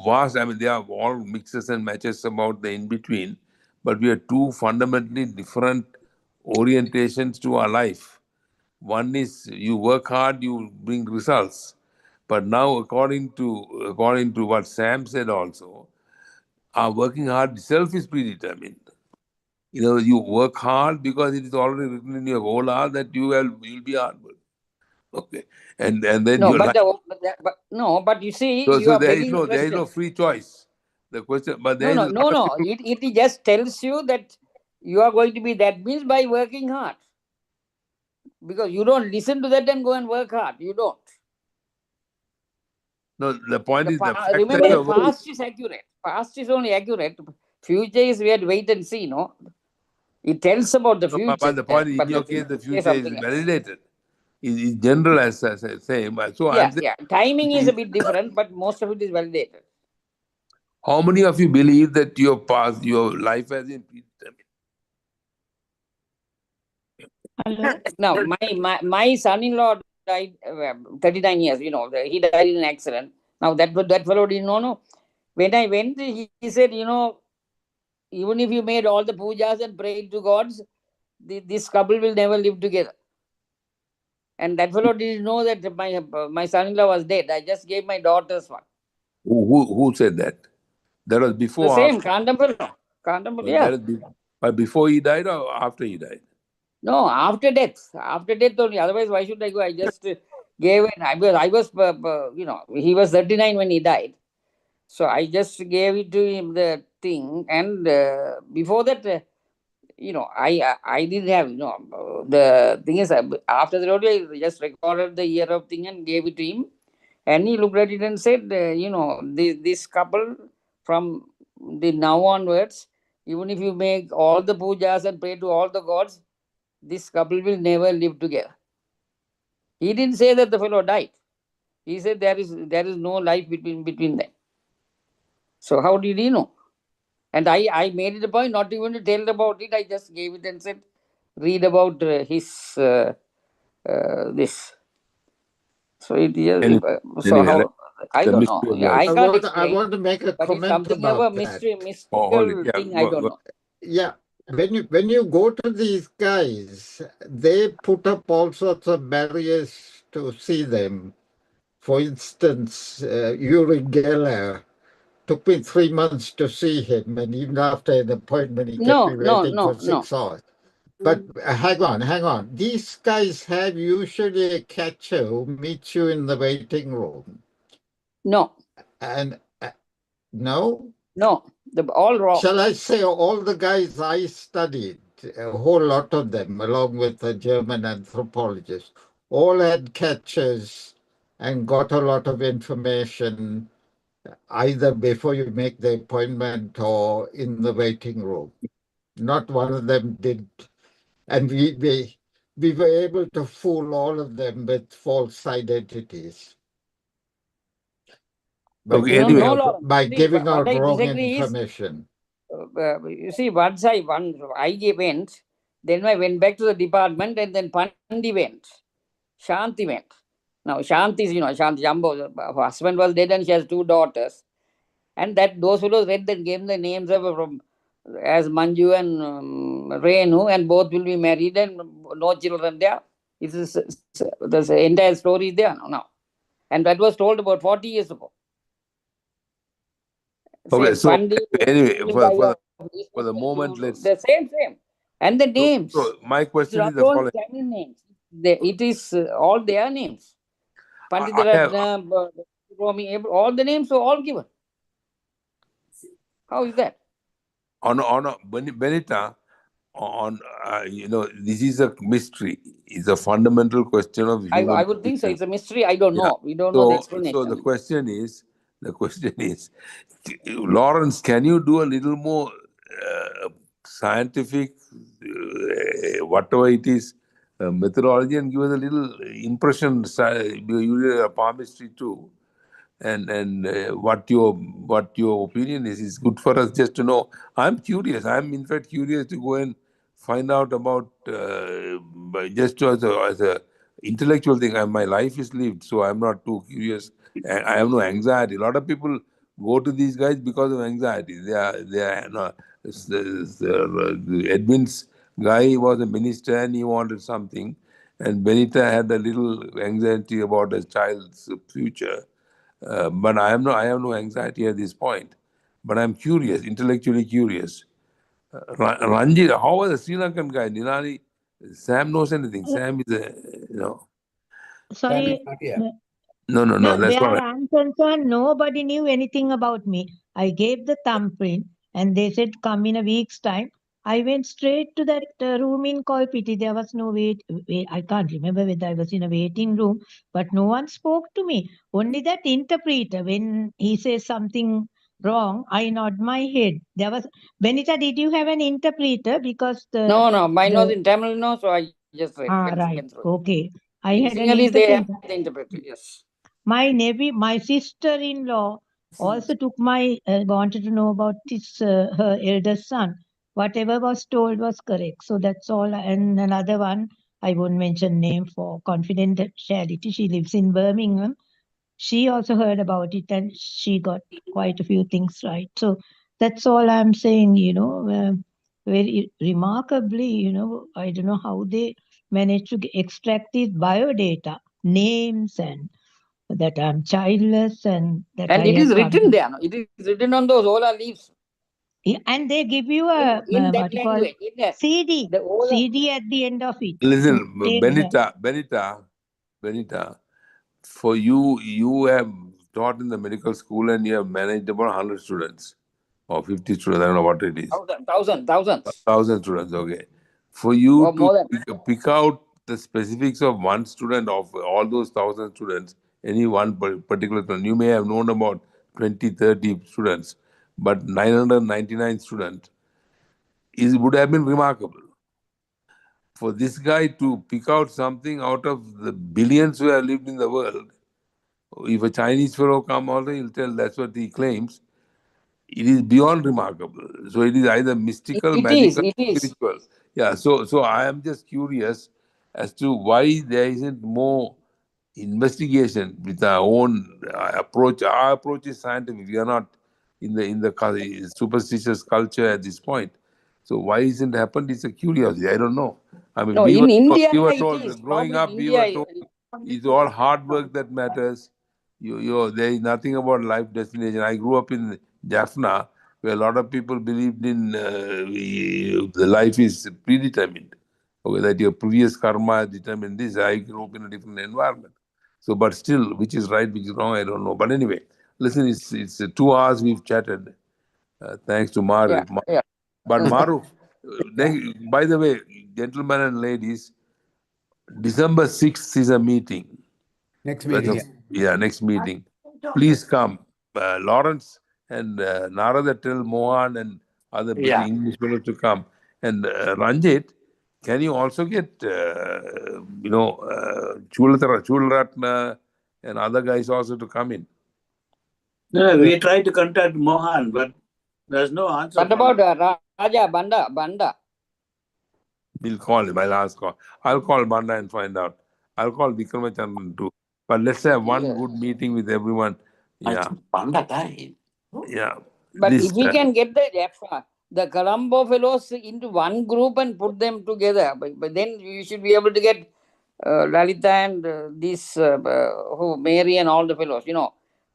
vast. I mean, they are all mixes and matches about the in between, but we have two fundamentally different orientations to our life. One is you work hard, you bring results. But now, according to what Sam said also, our working hard itself is predetermined. You know, you work hard because it is already written in your Ola that you'll be hard work. Okay, and then no, your but you see, so, you are there begging is question. no free choice. The question, but there No. It just tells you that you are going to be that means by working hard, because you don't listen to that and go and work hard. You don't. No, the point is remember, the past is accurate. Past is only accurate. Future is we have to wait and see. No, it tells about the future. But the point is, in your case, the future is validated. In general, as I say. So timing is a bit different, but most of it is validated. How many of you believe that your life has been predetermined? Hello? Now, my son-in-law died 39 years. You know, he died in an accident. Now that fellow didn't know. No, when I went, he said, you know, even if you made all the pujas and prayed to gods, this couple will never live together. And that fellow didn't know that my son-in-law was dead. I just gave my daughter's one. Who said that? That was before. The same Kandam fellow. Yeah. But before he died or after he died? No, after death. After death only. Otherwise, why should I go? I just gave it. I was, you know, he was 39 when he died. So I just gave it to him, the thing, and before that, I didn't have, the thing is, after the rodeo, I just recorded the year of thing and gave it to him, and he looked at it and said, this couple from the now onwards, even if you make all the pujas and pray to all the gods, this couple will never live together. He didn't say that the fellow died. He said there is no life between them. So how did he know? And I made it a point not even to tell about it. I just gave it and said, read about his this. So it is. So Anyway, how? I the don't know. mystery of I life. can't I explain. want to make a But it's comment something of a about that. Hold it. mystical Yeah, thing. I don't know. Yeah, when you go to these guys, they put up all sorts of barriers to see them. For instance, Uri Geller took me 3 months to see him, and even after an appointment, he kept me waiting for 6 hours. But hang on. These guys have usually a catcher who meets you in the waiting room. No. And no? No, all wrong. Shall I say all the guys I studied, a whole lot of them, along with a German anthropologist, all had catchers and got a lot of information either before you make the appointment or in the waiting room. Not one of them did. And we were able to fool all of them with false identities. By giving out wrong information. You see, once I went, then I went back to the department, and then Pandi went. Shanti went. Now, Shanti is, Shanti Jambo, her husband was dead and she has 2 daughters. And those fellows read and gave the names of as Manju and Renu, and both will be married and no children there. There's the entire story there now. And that was told about 40 years ago. Okay, Same, so Pandi, anyway, for the moment, let's. The same. And the names. So my question is It's the not all following. Tamil names. It is all their names. Pandit I have, Ratna, Romi, all the names are all given. How is that? on Benita, this is a mystery. It's a fundamental question of human. I would think so. It's a mystery. I don't know. We don't know the explanation. So the question is, Lawrence, can you do a little more scientific, whatever it is, methodology, and give us a little impression? You did a palmistry too. And what your opinion is good for us just to know. I'm curious. I'm in fact curious to go and find out about just as a intellectual thing. My life is lived, so I'm not too curious. I have no anxiety. A lot of people go to these guys because of anxiety. They are no, Edwin's guy was a minister and he wanted something, and Benita had a little anxiety about his child's future. But I have no anxiety at this point. But I'm curious, intellectually curious. Ranjit, how was the Sri Lankan guy? Ninali, Sam knows anything. Sam is Sorry. No, that's where not. I'm concerned, nobody knew anything about me. I gave the thumbprint and they said, come in a week's time. I went straight to that room in Kolpiti. There was no wait. I can't remember whether I was in a waiting room, but no one spoke to me. Only that interpreter, when he says something wrong, I nod my head. There was, Benita, did you have an interpreter? Because No, mine was in Tamil, no, so I just read. right. Okay. I in had an Sinhalese, they have interpreter. the interpreter, yes. My sister-in-law also took wanted to know about her eldest son. Whatever was told was correct. So that's all. And another one, I won't mention name for confidentiality. She lives in Birmingham. She also heard about it and she got quite a few things right. So that's all I'm saying, very remarkably, I don't know how they managed to extract these biodata, names and that I'm childless and that and I it is have written there. No? It is written on those ola leaves. And they give you a in that what you call language, CD, CD at the end of it. Listen, Benita, for you have taught in the medical school and you have managed about 100 students or 50 students, I don't know what it is. Thousands. 1,000 students, okay. For you Or to more than. pick out the specifics of one student of all those 1,000 students, any one particular student, you may have known about 20, 30 students, but 999 students would have been remarkable. For this guy to pick out something out of the billions who have lived in the world, if a Chinese fellow come also, he'll tell that's what he claims. It is beyond remarkable. So it is either mystical, magical, It is. spiritual. Yeah. So I am just curious as to why there isn't more investigation with our own approach. Our approach is scientific. We are not in the superstitious culture at this point. So why isn't it happened? It's a curiosity. I don't know. I mean, No, in India, it told is. growing Probably up, in we were India. told it's all hard work that matters. There is nothing about life destination. I grew up in Jaffna, where a lot of people believed in the life is predetermined. Okay, that your previous karma determined this. I grew up in a different environment. So, but still, which is right, which is wrong, I don't know. But anyway, listen, it's 2 hours we've chatted. Thanks to Maruf. Yeah. But Maruf, by the way, gentlemen and ladies, December 6th is a meeting. Next meeting. Next meeting. Please come. Lawrence and Narada tell Mohan and other British English fellows to come. And Ranjit, can you also get, Chularatna and other guys also to come in? No, we tried to contact Mohan, but there's no answer. What about Raja Banda? We'll call him. I'll call Banda and find out. I'll call Vikramachandran too. But let's have one good meeting with everyone. Yeah. Banda died. Yeah. But if we can get the Colombo fellows into one group and put them together, but then you should be able to get Lalita and Mary and all the fellows,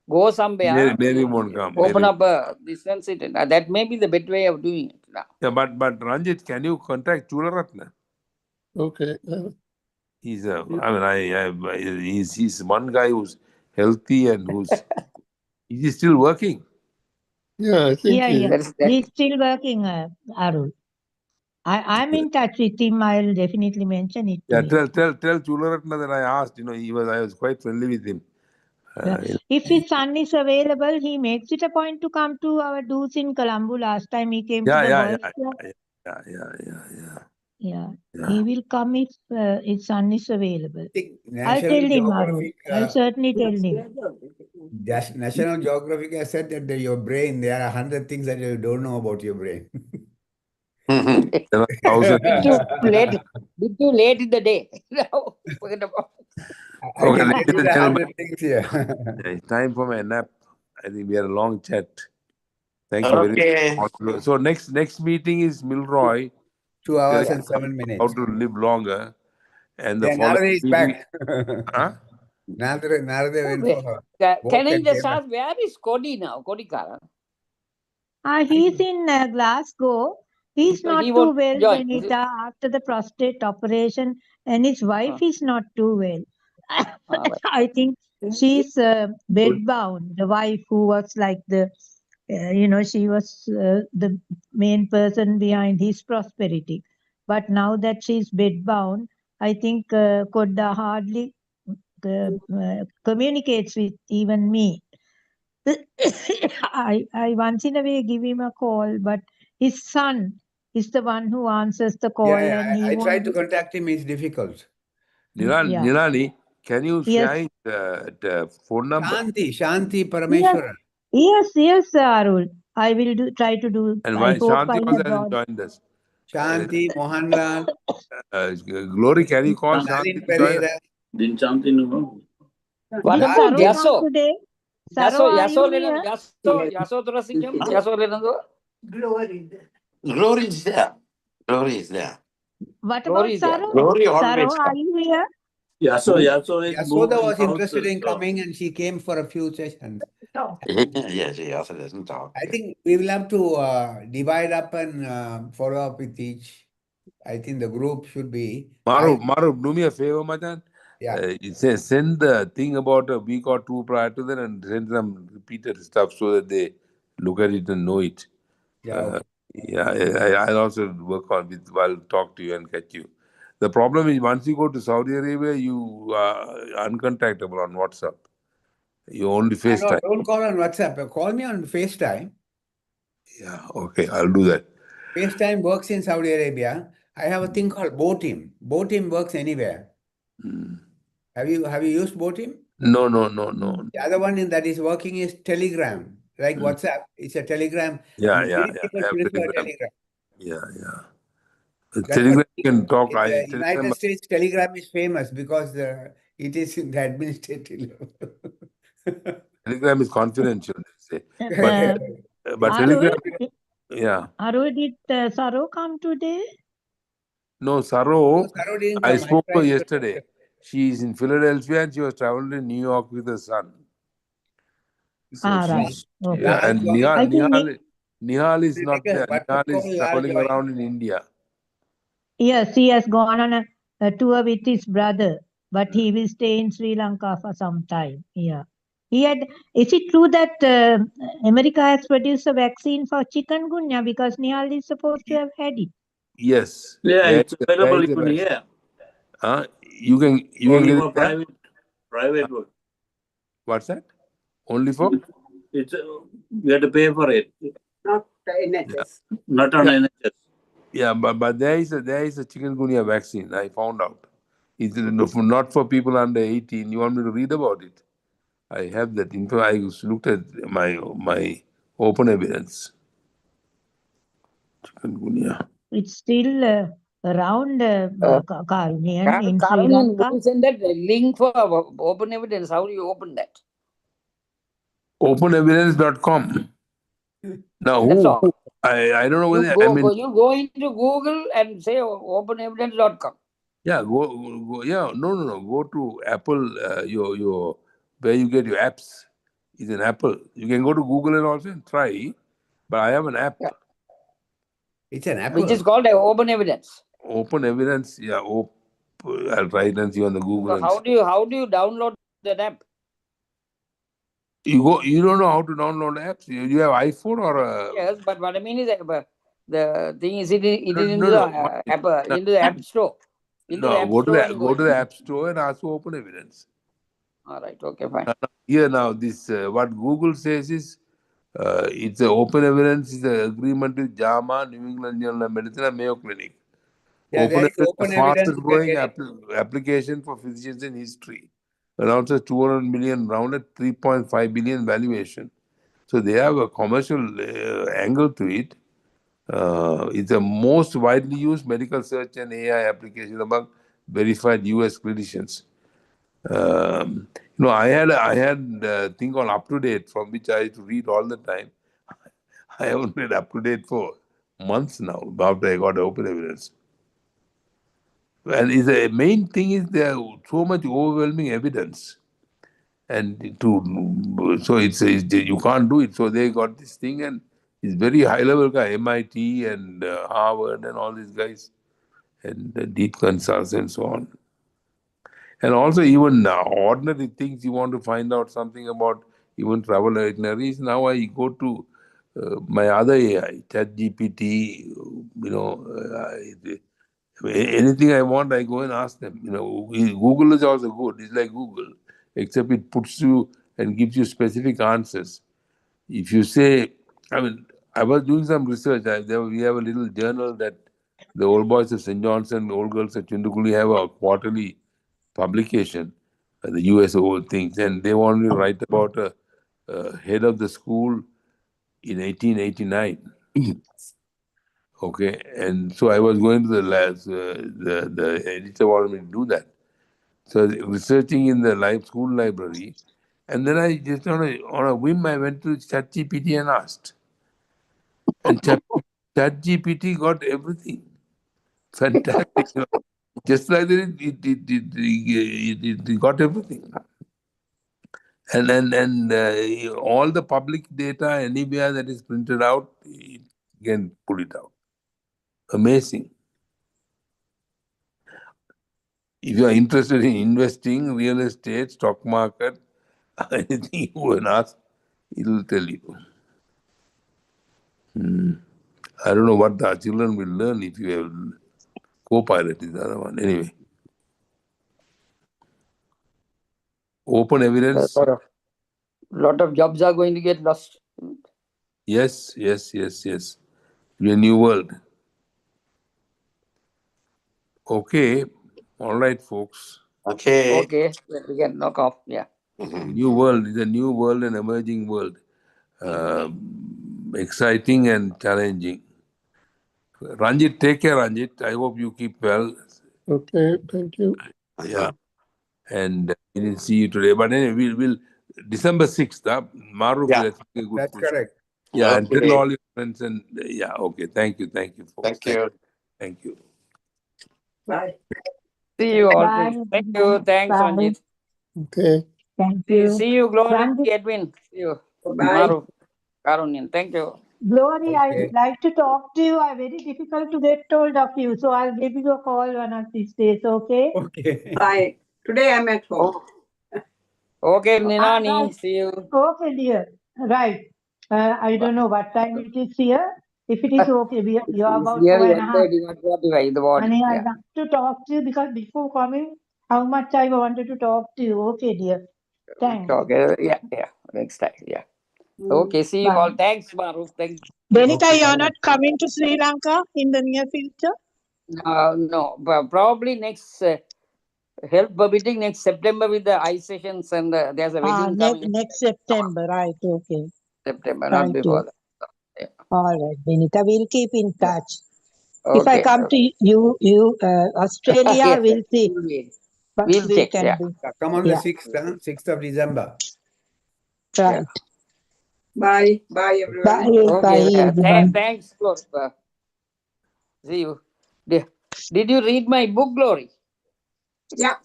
go somewhere. Mary won't come. Open up this and sit. That may be the better way of doing it now. Yeah, but Ranjit, can you contact Chularatna? Okay. He's he's one guy who's healthy and he's still working. Yeah, I think He's still working, Arul. I'm in touch with him. I'll definitely mention it. Yeah, tell Chularatna that I asked. I was quite friendly with him. If his son is available, he makes it a point to come to our dues in Colombo. Last time he came to the boys club. Yeah. He will come if his son is available. I'll tell him, Arul. I'll certainly tell him. National Geographic has said that your brain, there are 100 things that you don't know about your brain. Bit too late in the day. It's time for my nap. I think we had a long chat. Thank you very much. So next meeting is Milroy. 2 hours and 7 minutes. How to live longer. And the Narada is back. Narada went for her. Can I just ask, where is Cody now? Kodikara? He's in Glasgow. He's not too well, Benita, after the prostate operation, and his wife is not too well. I think she's bedbound. The wife who was like she was the main person behind his prosperity. But now that she's bedbound, I think Kodda hardly communicates with even me. I once in a way give him a call, but his son is the one who answers the call. I tried to contact him, it's difficult. Nilani, can you share the phone number? Shanti Parameshwaran. Yes, Arul. I will try to do. And why Shanti also hasn't joined us? Shanti, Mohanlal. Glory, can you call Shanti? Didn't Shanti know? What about Yaso? Today? Glory is there. Glory is there. What about Saro? Glory always Saro, are you here? Yasoda was interested in coming and she came for a few sessions. Yes, she also doesn't talk. I think we will have to divide up and follow up with each. I think the group should be. Maru, do me a favor, Madan. Yeah. It says send the thing about a week or two prior to that and send them repeated stuff so that they look at it and know it. Yeah. Okay. Yeah, I'll also work on it. I'll talk to you and catch you. The problem is once you go to Saudi Arabia, you are uncontactable on WhatsApp. You only No, FaceTime. don't call on WhatsApp. Call me on FaceTime. Yeah, okay, I'll do that. FaceTime works in Saudi Arabia. I have a thing called BOTIM. BOTIM works anywhere. Have you used BOTIM? No. The other one that is working is Telegram. Like WhatsApp, it's a Telegram. Yeah. Many people I have prefer Telegram. Telegram. Yeah. That's what Telegram can talk. in the Telegram, United States, Telegram is famous because it is in the administrative level. Telegram is confidential, they say. Uh, But Arul, Telegram, yeah. Arul, did Saro come today? No, No, Saro, Saro didn't I come. I spoke to her tried to yesterday. She is in Philadelphia and she was traveling to New York with her son. So Right. she's, Okay. yeah, and I think Nihal is not there. but Nihal is call, I'll traveling join. around in India. yes, he has gone on a tour with his brother, but he will stay in Sri Lanka for some time. Yeah. He had. Is it true that America has produced a vaccine for chikungunya because Nihal is supposed to have had it? Yes, Yeah, there it's there available is a even vaccine. here. You can Only get it for there. private work. What's that? Only for? It's you have to pay for it. Not the Yeah, NHS. Not on yeah, NHS. yeah, but there is a chikungunya vaccine. I found out. It's not for people under 18. You want me to read about it? I have that info. I looked at my open evidence. Chikungunya. It's still around Karunian in Sri Karan, Lanka. you send that link for open evidence. How do you open that? Openevidence.com. Now, That's all. I don't know You whether, you go into Google and say openevidence.com. yeah, go, yeah, no. Go to Apple, your where you get your apps is an Apple. You can go to Google and also try, but I have an app. Yeah. It's an Apple. Which is called open evidence. Open Evidence, yeah. I'll try it and see on the Google. So how do you download that app? You don't know how to download apps. You have iPhone or Yes, but what I mean is the thing is it is into no. the app into the app store. Into the No, app store and go to the App Store and ask for Open Evidence. All right, okay, fine. Here now, this what Google says is it's a Open Evidence is an agreement with JAMA, New England Journal of Medicine, and Mayo Clinic. Yeah, Open there is Evidence, the open evidence. fastest You can growing get it. application for physicians in history. Announces 200 million round at 3.5 billion valuation. So they have a commercial angle to it. It's the most widely used medical search and AI application among verified US clinicians. I had a thing called Up to Date from which I used to read all the time. I haven't read Up to Date for months now after I got Open Evidence. And the main thing is there so much overwhelming evidence, and so it's you can't do it. So they got this thing, and it's very high level guy, MIT and Harvard and all these guys, and deep consults and so on. And also even ordinary things you want to find out something about, even travel itineraries. Now I go to my other AI, ChatGPT. Anything I want, I go and ask them. Google is also good. It's like Google, except it puts you and gives you specific answers. If you say, I was doing some research. We have a little journal that the old boys of St. Johnson, old girls of Chindukuli have a quarterly publication, the US old things, and they want me to write about a head of the school in 1889. Okay, and so I was going to the labs. The editor wanted me to do that. So researching in the school library, and then I just on a whim I went to ChatGPT and asked, and ChatGPT got everything. Fantastic, just like that it got everything. And all the public data anywhere that is printed out, it can pull it out. Amazing. If you are interested in investing, real estate, stock market, anything you can ask, it will tell you. I don't know what the children will learn if you have co-pilot is the other one. Anyway, open A evidence. lot of jobs are going to get lost. Yes, yes, yes, yes. Be a new world. Okay. All right, folks. Okay. Okay, then we can knock off. Yeah. New world is a new world, an emerging world. Exciting and challenging. Ranjit, take care, Ranjit. I hope you keep well. Okay, thank you. Yeah. And we didn't see you today. But anyway, we'll December 6th, Maruf Yeah. will take a good That's push. correct. Yeah, and tell Okay. all your friends and yeah, okay. Thank you, folks. Thank you. Thank you. Bye. See you all. Bye. Thank you. Thanks, Bye. Ranjit. Okay. Thank you. See you, Glory, Ranjit, Edwin. See you. Bye. Maru, Karunian. Thank you. Glory, I Okay. would like to talk to you. I'm very difficult to get hold of you, so I'll give you a call one of these days, okay? Okay. Bye. Today I'm at home. Okay, Right. Nilani. See you. Okay, dear. Right. I don't know what time it is here. If it is okay, you are It's about nearly 4:30. 1:45 in the morning. And I Yeah. want to talk to you because before coming, how much I wanted to talk to you. Okay, dear. Thanks. Okay. Yeah. Next time. Yeah. Okay. See you Bye. all. Thanks, Maru. Thank Benita, Okay. you're not coming to Sri Lanka in the near future? No, but probably next help permitting next September with the ice sessions and there's a wedding coming in Next September, right? Okay. September, not Right. before that. Yeah. All right, Benita, we'll keep in touch. Okay. If I come to you, Australia, Yes, we'll see what we'll we check. can Yeah. do. Come on the Yeah. 6th, 6th of December. Right. Bye. Bye, everyone. Bye. Okay. Bye, everyone. Thanks, Glory. See you. Did you read my book, Glory? Yeah.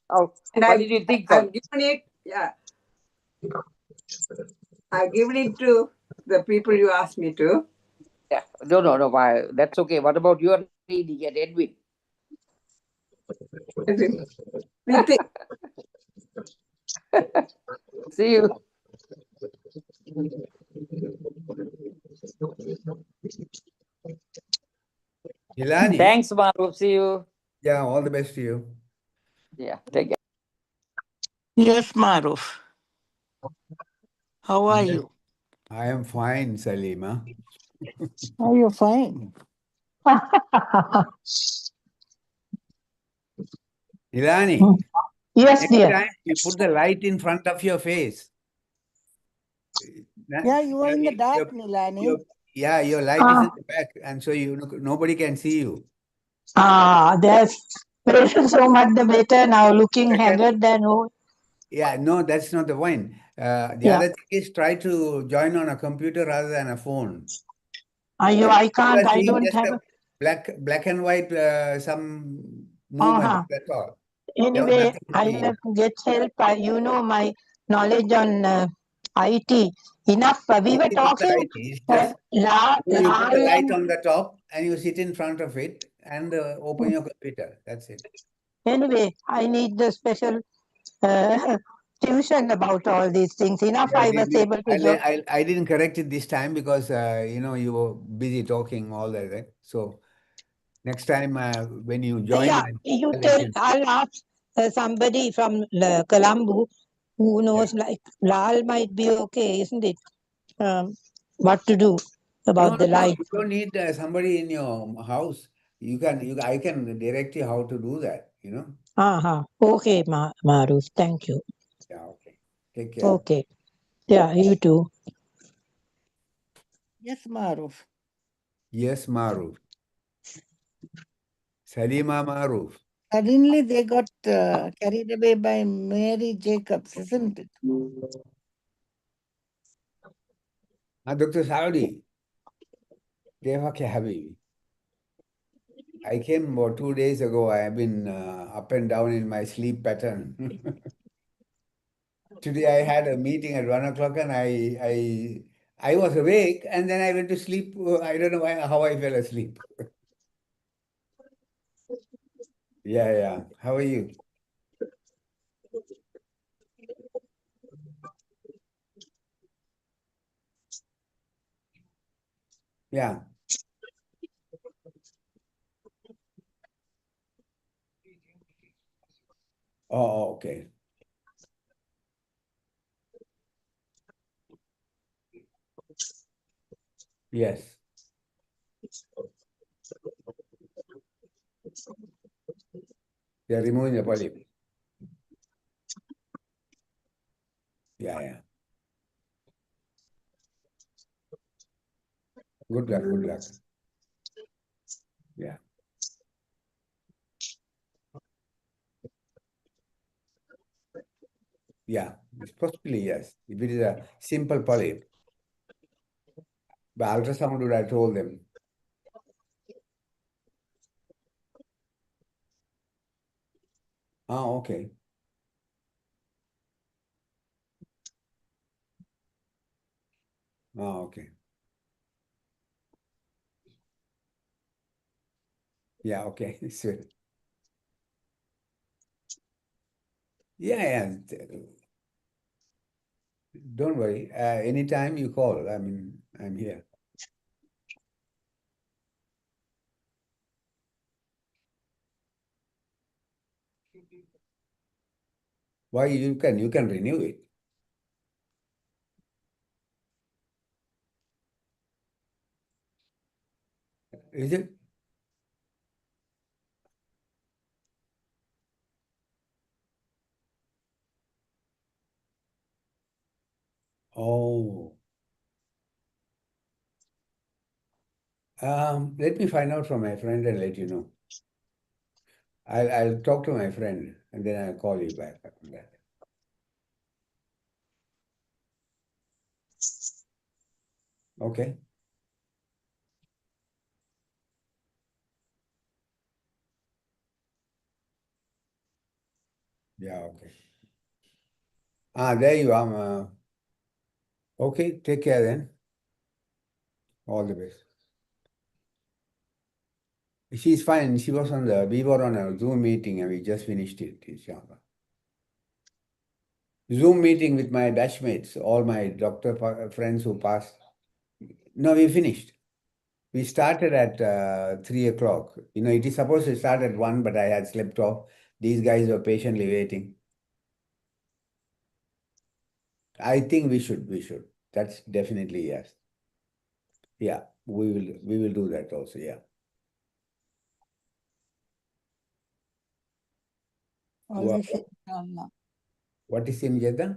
Oh, And what did you think of I've given it. Yeah. I've given it to the people you asked me to. Yeah. No. Why? That's okay. What about your reading at Edwin? We think. See you. Ilani. Thanks, Maru. See you. Yeah, all the best to you. Yeah. Take care. Yes, Maruf. How are you? I am fine, Salima. Are you fine? Ilani. Yes, Next dear. time you put the light in front of your face. Yeah, you are in the dark, Nilani. Your light is in the back, and so nobody can see you. There's so much the better now, looking haggard than old. Yeah, no, that's not the point. The other thing is try to join on a computer rather than a phone. I can't, You are I seeing don't just have. a black and white, some movement, that's all. Anyway, Nothing to I see. have to get help. My knowledge on IT enough. We were It's not the talking. IT, it's just you put the light on the top and you sit in front of it and open your computer. That's it. Anyway, I need the special tuition about all these things. Enough, Yeah, I was able to join. I didn't correct it this time because you were busy talking all that. Right? So next time when you join, You tell. I'll ask somebody from Colombo who knows. Like Lal might be okay, isn't it? What to do about the light? You don't need somebody in your house. I can direct you how to do that. Okay, Maruf. Thank you. Yeah. Okay. Take care. Okay. Yeah, you too. Yes, Maruf. Yes, Maruf. Salima Maruf. Suddenly they got carried away by Mary Jacobs, isn't it? Dr. Saudi. I came about 2 days ago. I have been up and down in my sleep pattern. Today I had a meeting at 1 o'clock and I was awake and then I went to sleep. I don't know how I fell asleep. Yeah. How are you? Yeah. Oh, okay. Yes. They're removing the polyp. Yeah. Good luck. Good luck. Yeah. Yeah. It's possibly yes. If it is a simple polyp, the ultrasound would have told them. Oh, okay. Oh, okay. Yeah, okay. Sweet. Yeah. Don't worry. Anytime you call, I mean, I'm here. Why you can renew it. Is it? Oh. Let me find out from my friend and let you know. I'll talk to my friend and then I'll call you back on that. Okay. Yeah, okay. There you are. Okay, take care then. All the best. She's fine. We were on a Zoom meeting and we just finished it, inshallah. Zoom meeting with my batchmates, all my doctor friends who passed. No, we finished. We started at 3 o'clock. It is supposed to start at 1, but I had slept off. These guys were patiently waiting. I think we should. That's definitely yes. Yeah, we will do that also, yeah. Always inshallah. What is in Jeddah?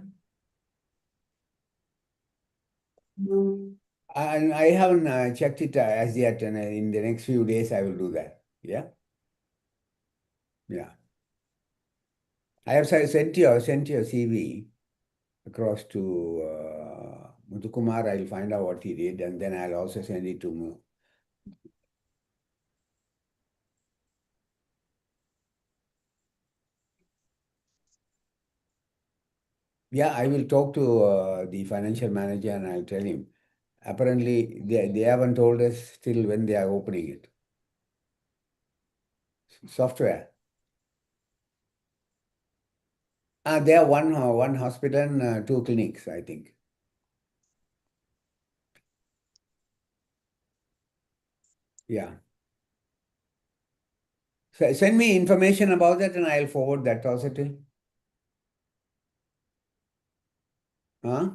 I haven't checked it as yet, and in the next few days I will do that. Yeah. Yeah. I have sent your CV across to Muthukumar. I'll find out what he did, and then I'll also send it to Mu. Yeah, I will talk to the financial manager and I'll tell him. Apparently, they haven't told us still when they are opening it. Software. There are one hospital and 2 clinics, I think. Yeah. So send me information about that and I'll forward that also to you. Huh?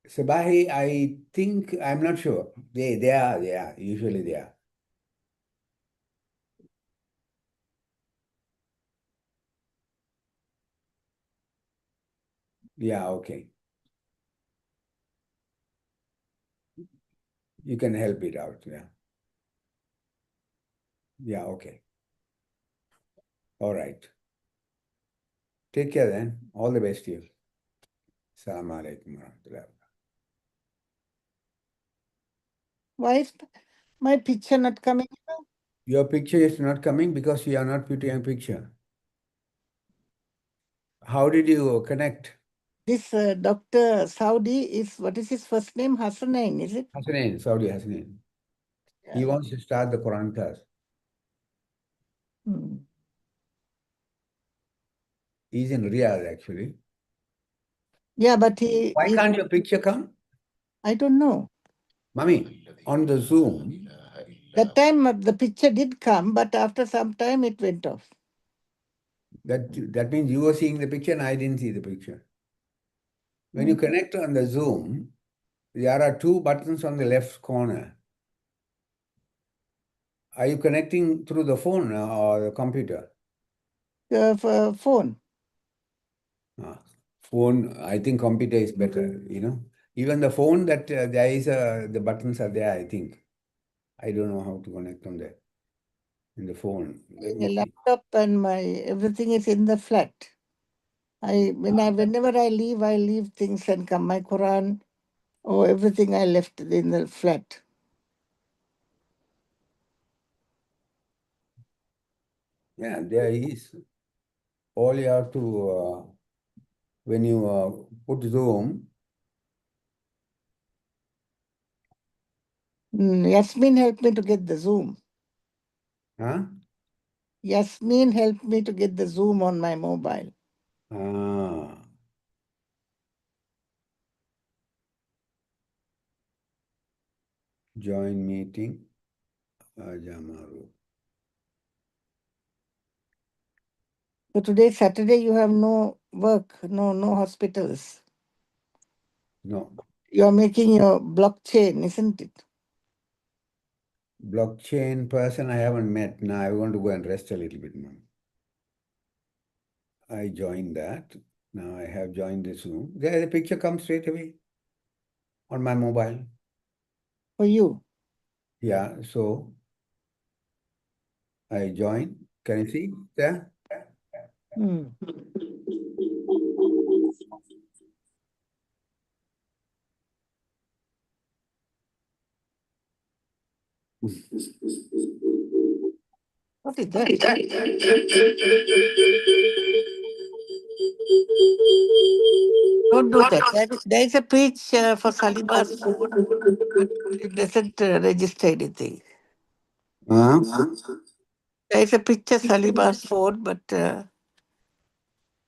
Sabahi, I think, I'm not sure. They are, usually they are. Yeah, okay. You can help it out, yeah. Yeah, okay. All right. Take care then. All the best to you. Assalamu alaikum warahmatullahi. Why is my picture not coming? Your picture is not coming because you are not putting a picture. How did you connect? This Dr. Saudi is, what is his first name? Hassanein, is it? Hassanein, Saudi Hassanein. He wants to start the Quran class. Hmm. He's in Riyadh, actually. Yeah, but Why can't your picture come? I don't know. Mommy, on the Zoom. That time the picture did come, but after some time it went off. That means you were seeing the picture and I didn't see the picture. When you connect on the Zoom, there are two buttons on the left corner. Are you connecting through the phone or the computer? Phone. Phone, I think computer is better, you know. Even the phone that there is the buttons are there, I think. I don't know how to connect on that in the phone. The laptop and my everything is in the flat. Whenever I leave things and come. My Quran or everything I left in the flat. Yeah, there is. All you have to, when you put Zoom. Yasmin helped me to get the Zoom. Huh? Yasmin helped me to get the Zoom on my mobile. Join meeting. Jamaru. So today, Saturday, you have no work, no hospitals. No. You're making your blockchain, isn't it? Blockchain person I haven't met. Now I want to go and rest a little bit more. I joined that. Now I have joined this Zoom. There the picture comes straight away on my mobile. For you? Yeah, so I join. Can you see there? What is that? Don't do that. There is a page for Saliba's food. It doesn't register anything. There is a picture Saliba's phone, but